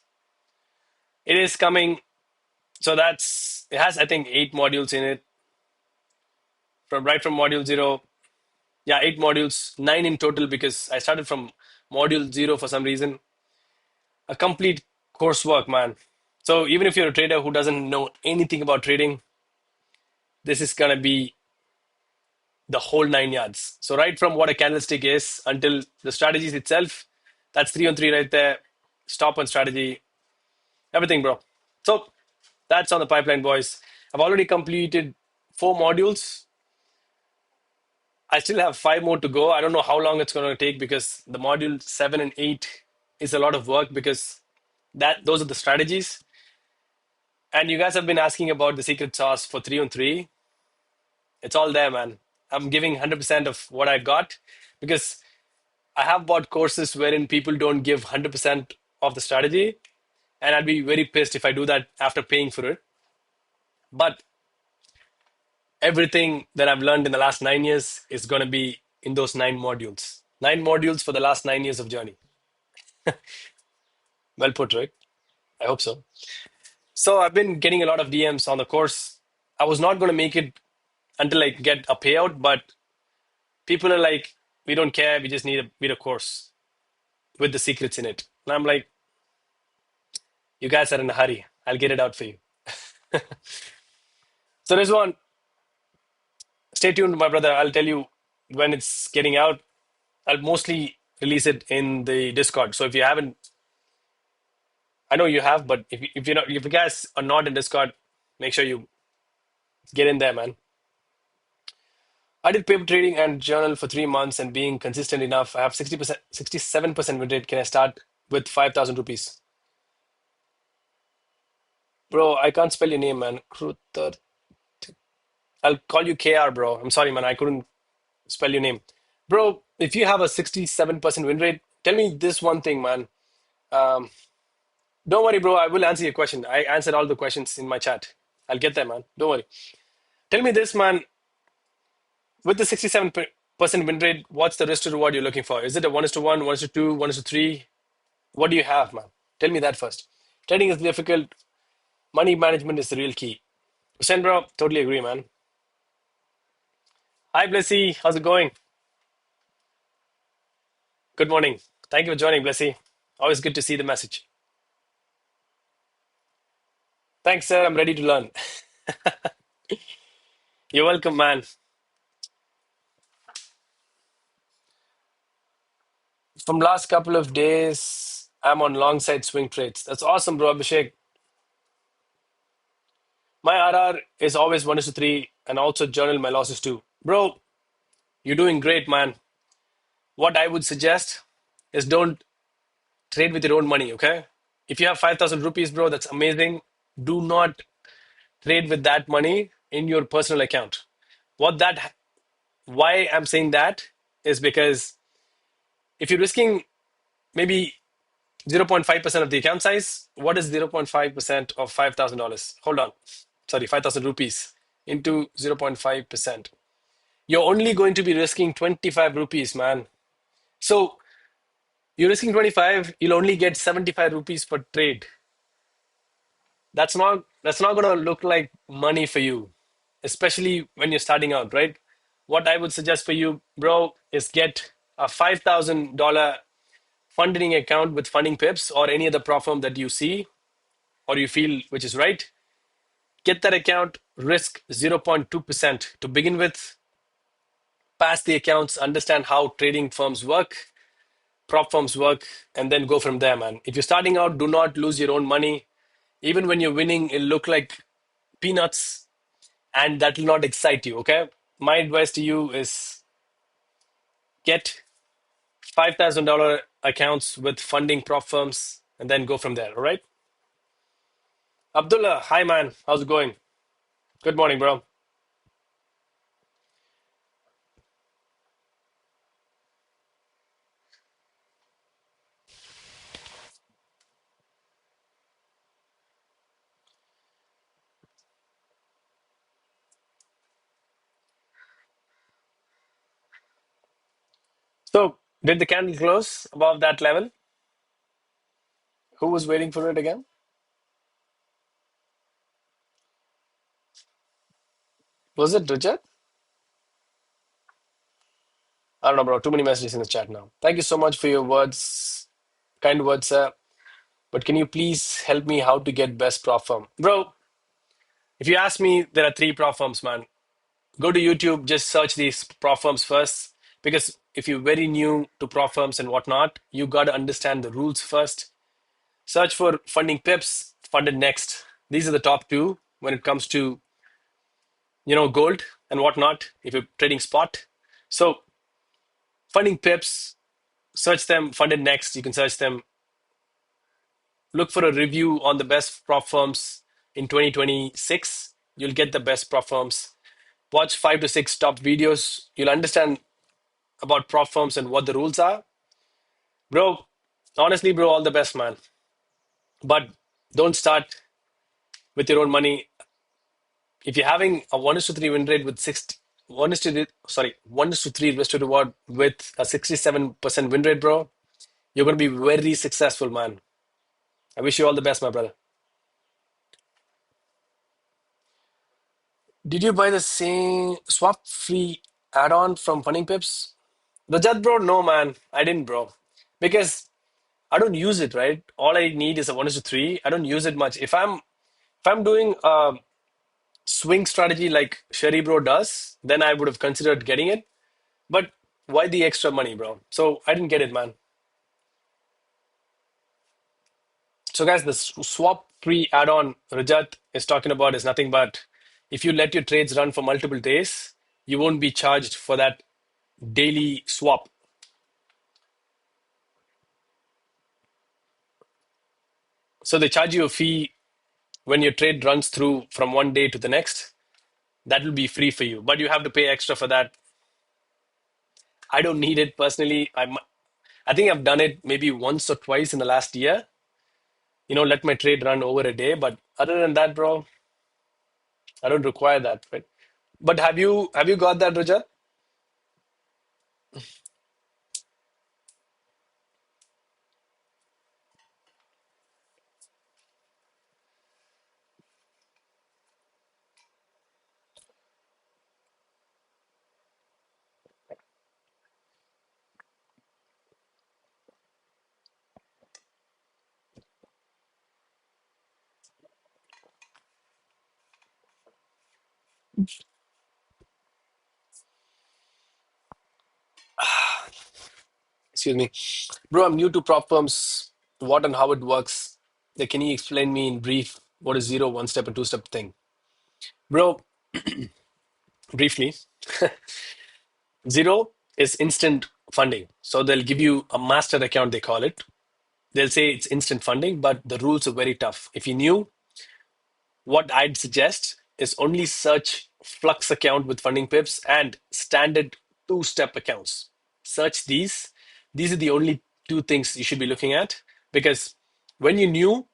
It is coming. So it has, I think, 8 modules in it. From module zero. Yeah, 8 modules, 9 in total because I started from module zero for some reason. A complete coursework, man. So even if you're a trader who doesn't know anything about trading, this is gonna be the whole 9 yards. So right from what a candlestick is until the strategies itself, that's 3 on 3 right there. Stop on strategy, everything, bro. So that's on the pipeline, boys. I've already completed 4 modules. I still have 5 more to go. I don't know how long it's going to take because the module 7 and 8 is a lot of work because those are the strategies. And you guys have been asking about the secret sauce for 3 on 3. It's all there, man. I'm giving 100% of what I got because I have bought courses wherein people don't give 100% of the strategy. And I'd be very pissed if I do that after paying for it. But everything that I've learned in the last 9 years is going to be in those 9 modules. 9 modules for the last 9 years of journey. Well put, right? I hope so. So I've been getting a lot of DMs on the course. I was not going to make it until I get a payout, but people are like, we don't care. We just need a course with the secrets in it. And I'm like, you guys are in a hurry. I'll get it out for you. So there's one. Stay tuned, my brother. I'll tell you when it's getting out. I'll mostly release it in the Discord. So if you haven't, I know you have, but if you guys are not in Discord, make sure you get in there, man. I did paper trading and journal for 3 months and being consistent enough. I have 60%, 67% win rate. Can I start with 5,000 rupees? Bro, I can't spell your name, man. I'll call you KR, bro. I'm sorry, man. I couldn't spell your name. Bro, if you have a 67% win rate, tell me this one thing, man. Um, don't worry, bro. I will answer your question. I answered all the questions in my chat. I'll get there, man. Don't worry. Tell me this, man. With the 67% win rate, what's the risk to reward you're looking for? Is it a 1:1, 1:2, 1:3? What do you have, man? Tell me that first. Trading is difficult. Money management is the real key. Hussein, bro, totally agree, man. Hi, Blessy. How's it going? Good morning. Thank you for joining, Blessy. Always good to see the message. Thanks, sir. I'm ready to learn. You're welcome, man. From last couple of days, I'm on long side swing trades. That's awesome, bro, Abhishek. My RR is always 1:3 and also journal my losses too. Bro, you're doing great, man. What I would suggest is don't trade with your own money, okay? If you have 5,000 rupees, bro, that's amazing. Do not trade with that money in your personal account. What that, why I'm saying that is because if you're risking maybe 0.5% of the account size, what is 0.5% of $5,000? Hold on. Sorry, 5,000 rupees into 0.5%. You're only going to be risking 25 rupees, man. So you're risking 25, you'll only get 75 rupees per trade. That's not going to look like money for you, especially when you're starting out, right? What I would suggest for you, bro, is get a $5,000 funding account with funding pips or any other prop firm that you see or you feel which is right. Get that account, risk 0.2% to begin with, pass the accounts, understand how trading firms work, prop firms work, and then go from there, man. If you're starting out, do not lose your own money. Even when you're winning, it'll look like peanuts and that will not excite you, okay? My advice to you is get $5,000 accounts with funding prop firms and then go from there, all right? Abdullah, hi, man. How's it going? Good morning, bro. So, did the candle close above that level? Who was waiting for it again? Was it Rajat? I don't know, bro. Too many messages in the chat now. Thank you so much for your words, kind words, sir. But can you please help me how to get best prop firm? Bro, if you ask me, there are three prop firms, man. Go to YouTube, just search these prop firms first. Because if you're very new to prop firms and whatnot, you got to understand the rules first. Search for funding pips, funded next. These are the top two when it comes to, gold and whatnot, if you're trading spot. So funding pips, search them, funded next. You can search them. Look for a review on the best prop firms in 2026. You'll get the best prop firms. Watch 5 to 6 top videos. You'll understand about prop firms and what the rules are. Bro, honestly, bro, all the best, man. But don't start with your own money. If you're having a 1:3 win rate with 1:3 risk to reward with a 67% win rate, bro, you're going to be very successful, man. I wish you all the best, my brother. Did you buy the same swap free add-on from Funding Pips? Rajat, bro, no, man. I didn't, bro. Because I don't use it, right? All I need is a 1:3. I don't use it much. If I'm doing a swing strategy like Sherry Bro does, then I would have considered getting it. But why the extra money, bro? So I didn't get it, man. So guys, the swap free add-on Rajat is talking about is nothing but if you let your trades run for multiple days, you won't be charged for that daily swap. So they charge you a fee when your trade runs through from one day to the next. That will be free for you, but you have to pay extra for that. I don't need it personally. I think I've done it maybe once or twice in the last year. Let my trade run over a day. But other than that, bro, I don't require that, right? But have you got that, Rajat? Excuse me, bro. I'm new to prop firms. What and how it works? Like, can you explain me in brief what is zero, one step, and two-step thing, bro? Briefly, zero is instant funding. So they'll give you a master account, they call it. They'll say it's instant funding, but the rules are very tough. If you knew, what I'd suggest is only search Flux account with funding pips and standard two-step accounts. Search these. These are the only two things you should be looking at, because when you new,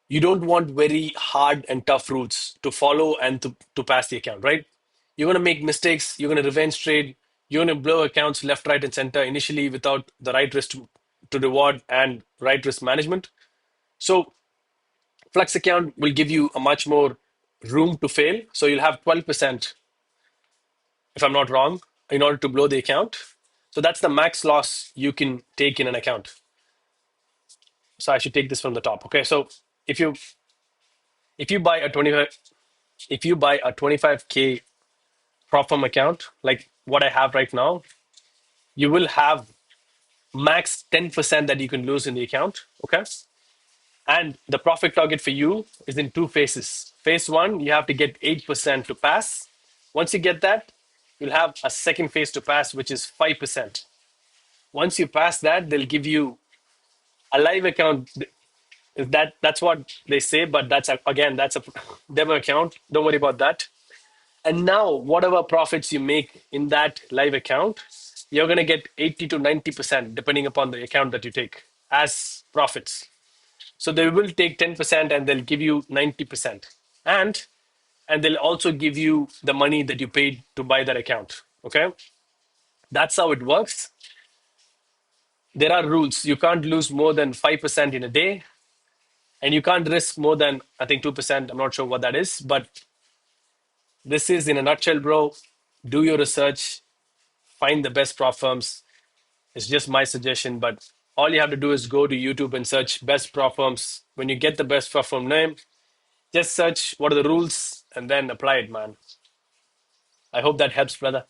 you don't want very hard and tough rules to follow and to pass the account, right? You're going to make mistakes. You're going to revenge trade. You're going to blow accounts left, right, and center initially without the right risk to reward and right risk management. So Flex account will give you a much more room to fail. So you'll have 12%, if I'm not wrong, in order to blow the account. So that's the max loss you can take in an account. So I should take this from the top. Okay. So if you if you buy a 25 if you buy a 25K prop firm account, like what I have right now, you will have max 10% that you can lose in the account. Okay. And the profit target for you is in two phases. Phase one, you have to get 8% to pass. Once you get that, you'll have a second phase to pass, which is 5%. Once you pass that, they'll give you a live account. That's what they say, but that's a demo account. Don't worry about that. And now, whatever profits you make in that live account, you're going to get 80 to 90%, depending upon the account that you take, as profits. So they will take 10% and they'll give you 90%. And they'll also give you the money that you paid to buy that account. Okay? That's how it works. There are rules. You can't lose more than 5% in a day, and you can't risk more than, I think, 2%. I'm not sure what that is, but this is in a nutshell, bro. Do your research, find the best prop firms. It's just my suggestion, but all you have to do is go to YouTube and search best prop firms. When you get the best prop firm name, just search what are the rules and then apply it, man. I hope that helps, brother.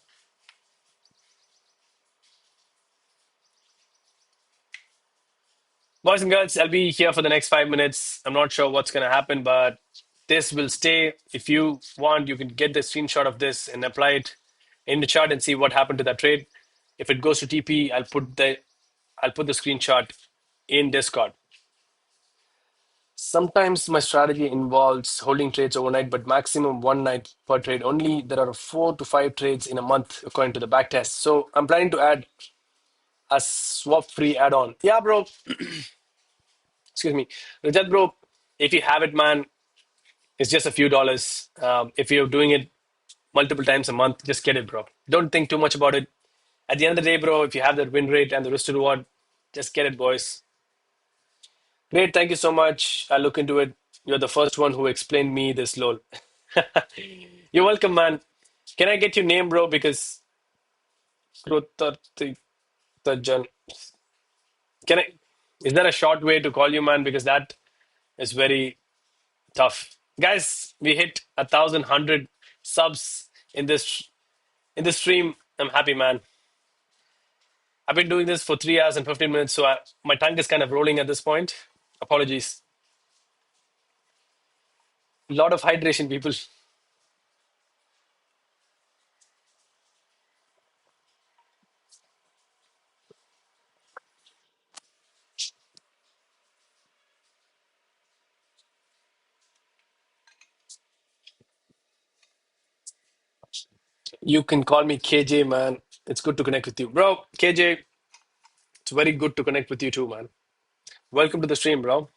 Boys and girls, I'll be here for the next 5 minutes. I'm not sure what's going to happen, but this will stay. If you want, you can get the screenshot of this and apply it in the chart and see what happened to that trade. If it goes to TP, I'll put the screenshot in Discord. Sometimes my strategy involves holding trades overnight, but maximum one night per trade. Only there are 4 to 5 trades in a month, according to the back test. So I'm planning to add a swap free add-on. Yeah, bro. Excuse me. Rajat, bro, if you have it, man, it's just a few dollars. If you're doing it multiple times a month, just get it, bro. Don't think too much about it. At the end of the day, bro, if you have that win rate and the risk to reward, just get it, boys. Great. Thank you so much. I'll look into it. You're the first one who explained me this, lol. You're welcome, man. Can I get your name, bro? Because Krutarthijan. Can I? Is there a short way to call you, man? Because that is very tough. Guys, we hit 1,100 subs in this stream. I'm happy, man. I've been doing this for 3 hours and 15 minutes, so my tongue is kind of rolling at this point. Apologies. A lot of hydration, people. You can call me KJ, man. It's good to connect with you. Bro, KJ, it's very good to connect with you too, man. Welcome to the stream, bro.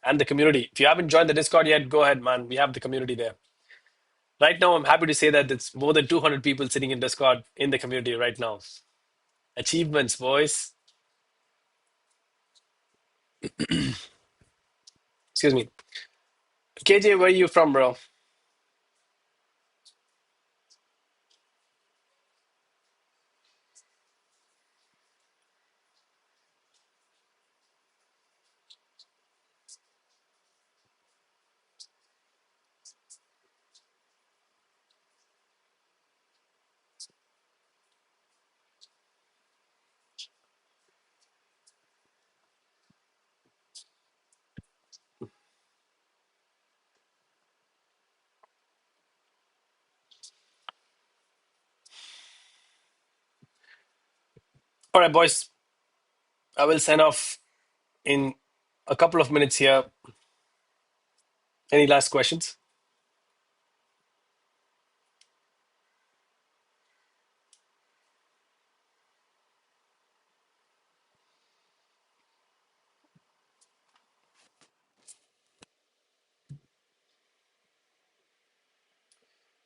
And the community. If you haven't joined the Discord yet, go ahead, man. We have the community there. Right now, I'm happy to say that it's more than 200 people sitting in Discord in the community right now. Achievements, boys. Excuse me. KJ, where are you from, bro? All right, boys, I will sign off in a couple of minutes here. Any last questions?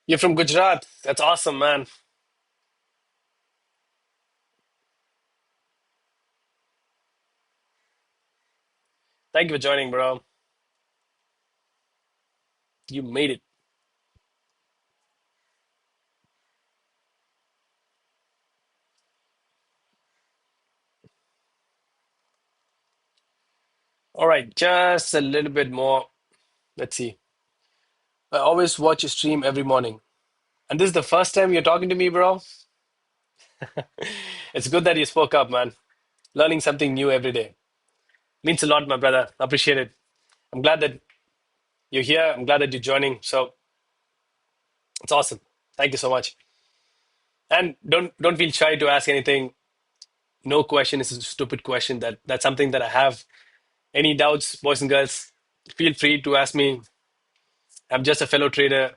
You're from Gujarat. That's awesome, man. Thank you for joining, bro. You made it. All right, just a little bit more. Let's see. I always watch your stream every morning. And this is the first time you're talking to me, bro. It's good that you spoke up, man. Learning something new every day. Means a lot, my brother. Appreciate it. I'm glad that you're here. I'm glad that you're joining. So it's awesome. Thank you so much. And don't feel shy to ask anything. No question is a stupid question. That's something that I have. Any doubts, boys and girls, feel free to ask me. I'm just a fellow trader,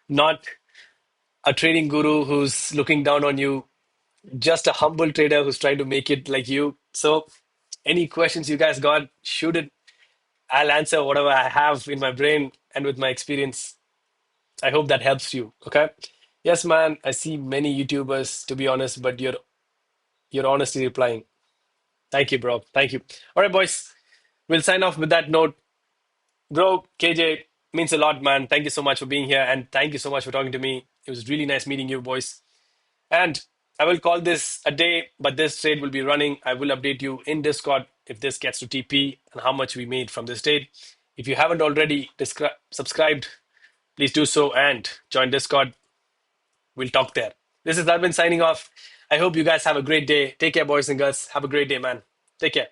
not a trading guru who's looking down on you, just a humble trader who's trying to make it like you. So any questions you guys got, shoot it. I'll answer whatever I have in my brain and with my experience. I hope that helps you. Okay. Yes, man. I see many YouTubers, to be honest, but you're honestly replying. Thank you, bro. Thank you. All right, boys. We'll sign off with that note. Bro, KJ, means a lot, man. Thank you so much for being here, and thank you so much for talking to me. It was really nice meeting you, boys. And I will call this a day, but this trade will be running. I will update you in Discord if this gets to TP and how much we made from this trade. If you haven't already subscribed, please do so and join Discord. We'll talk there. This is Darwin signing off. I hope you guys have a great day. Take care, boys and girls. Have a great day, man. Take care.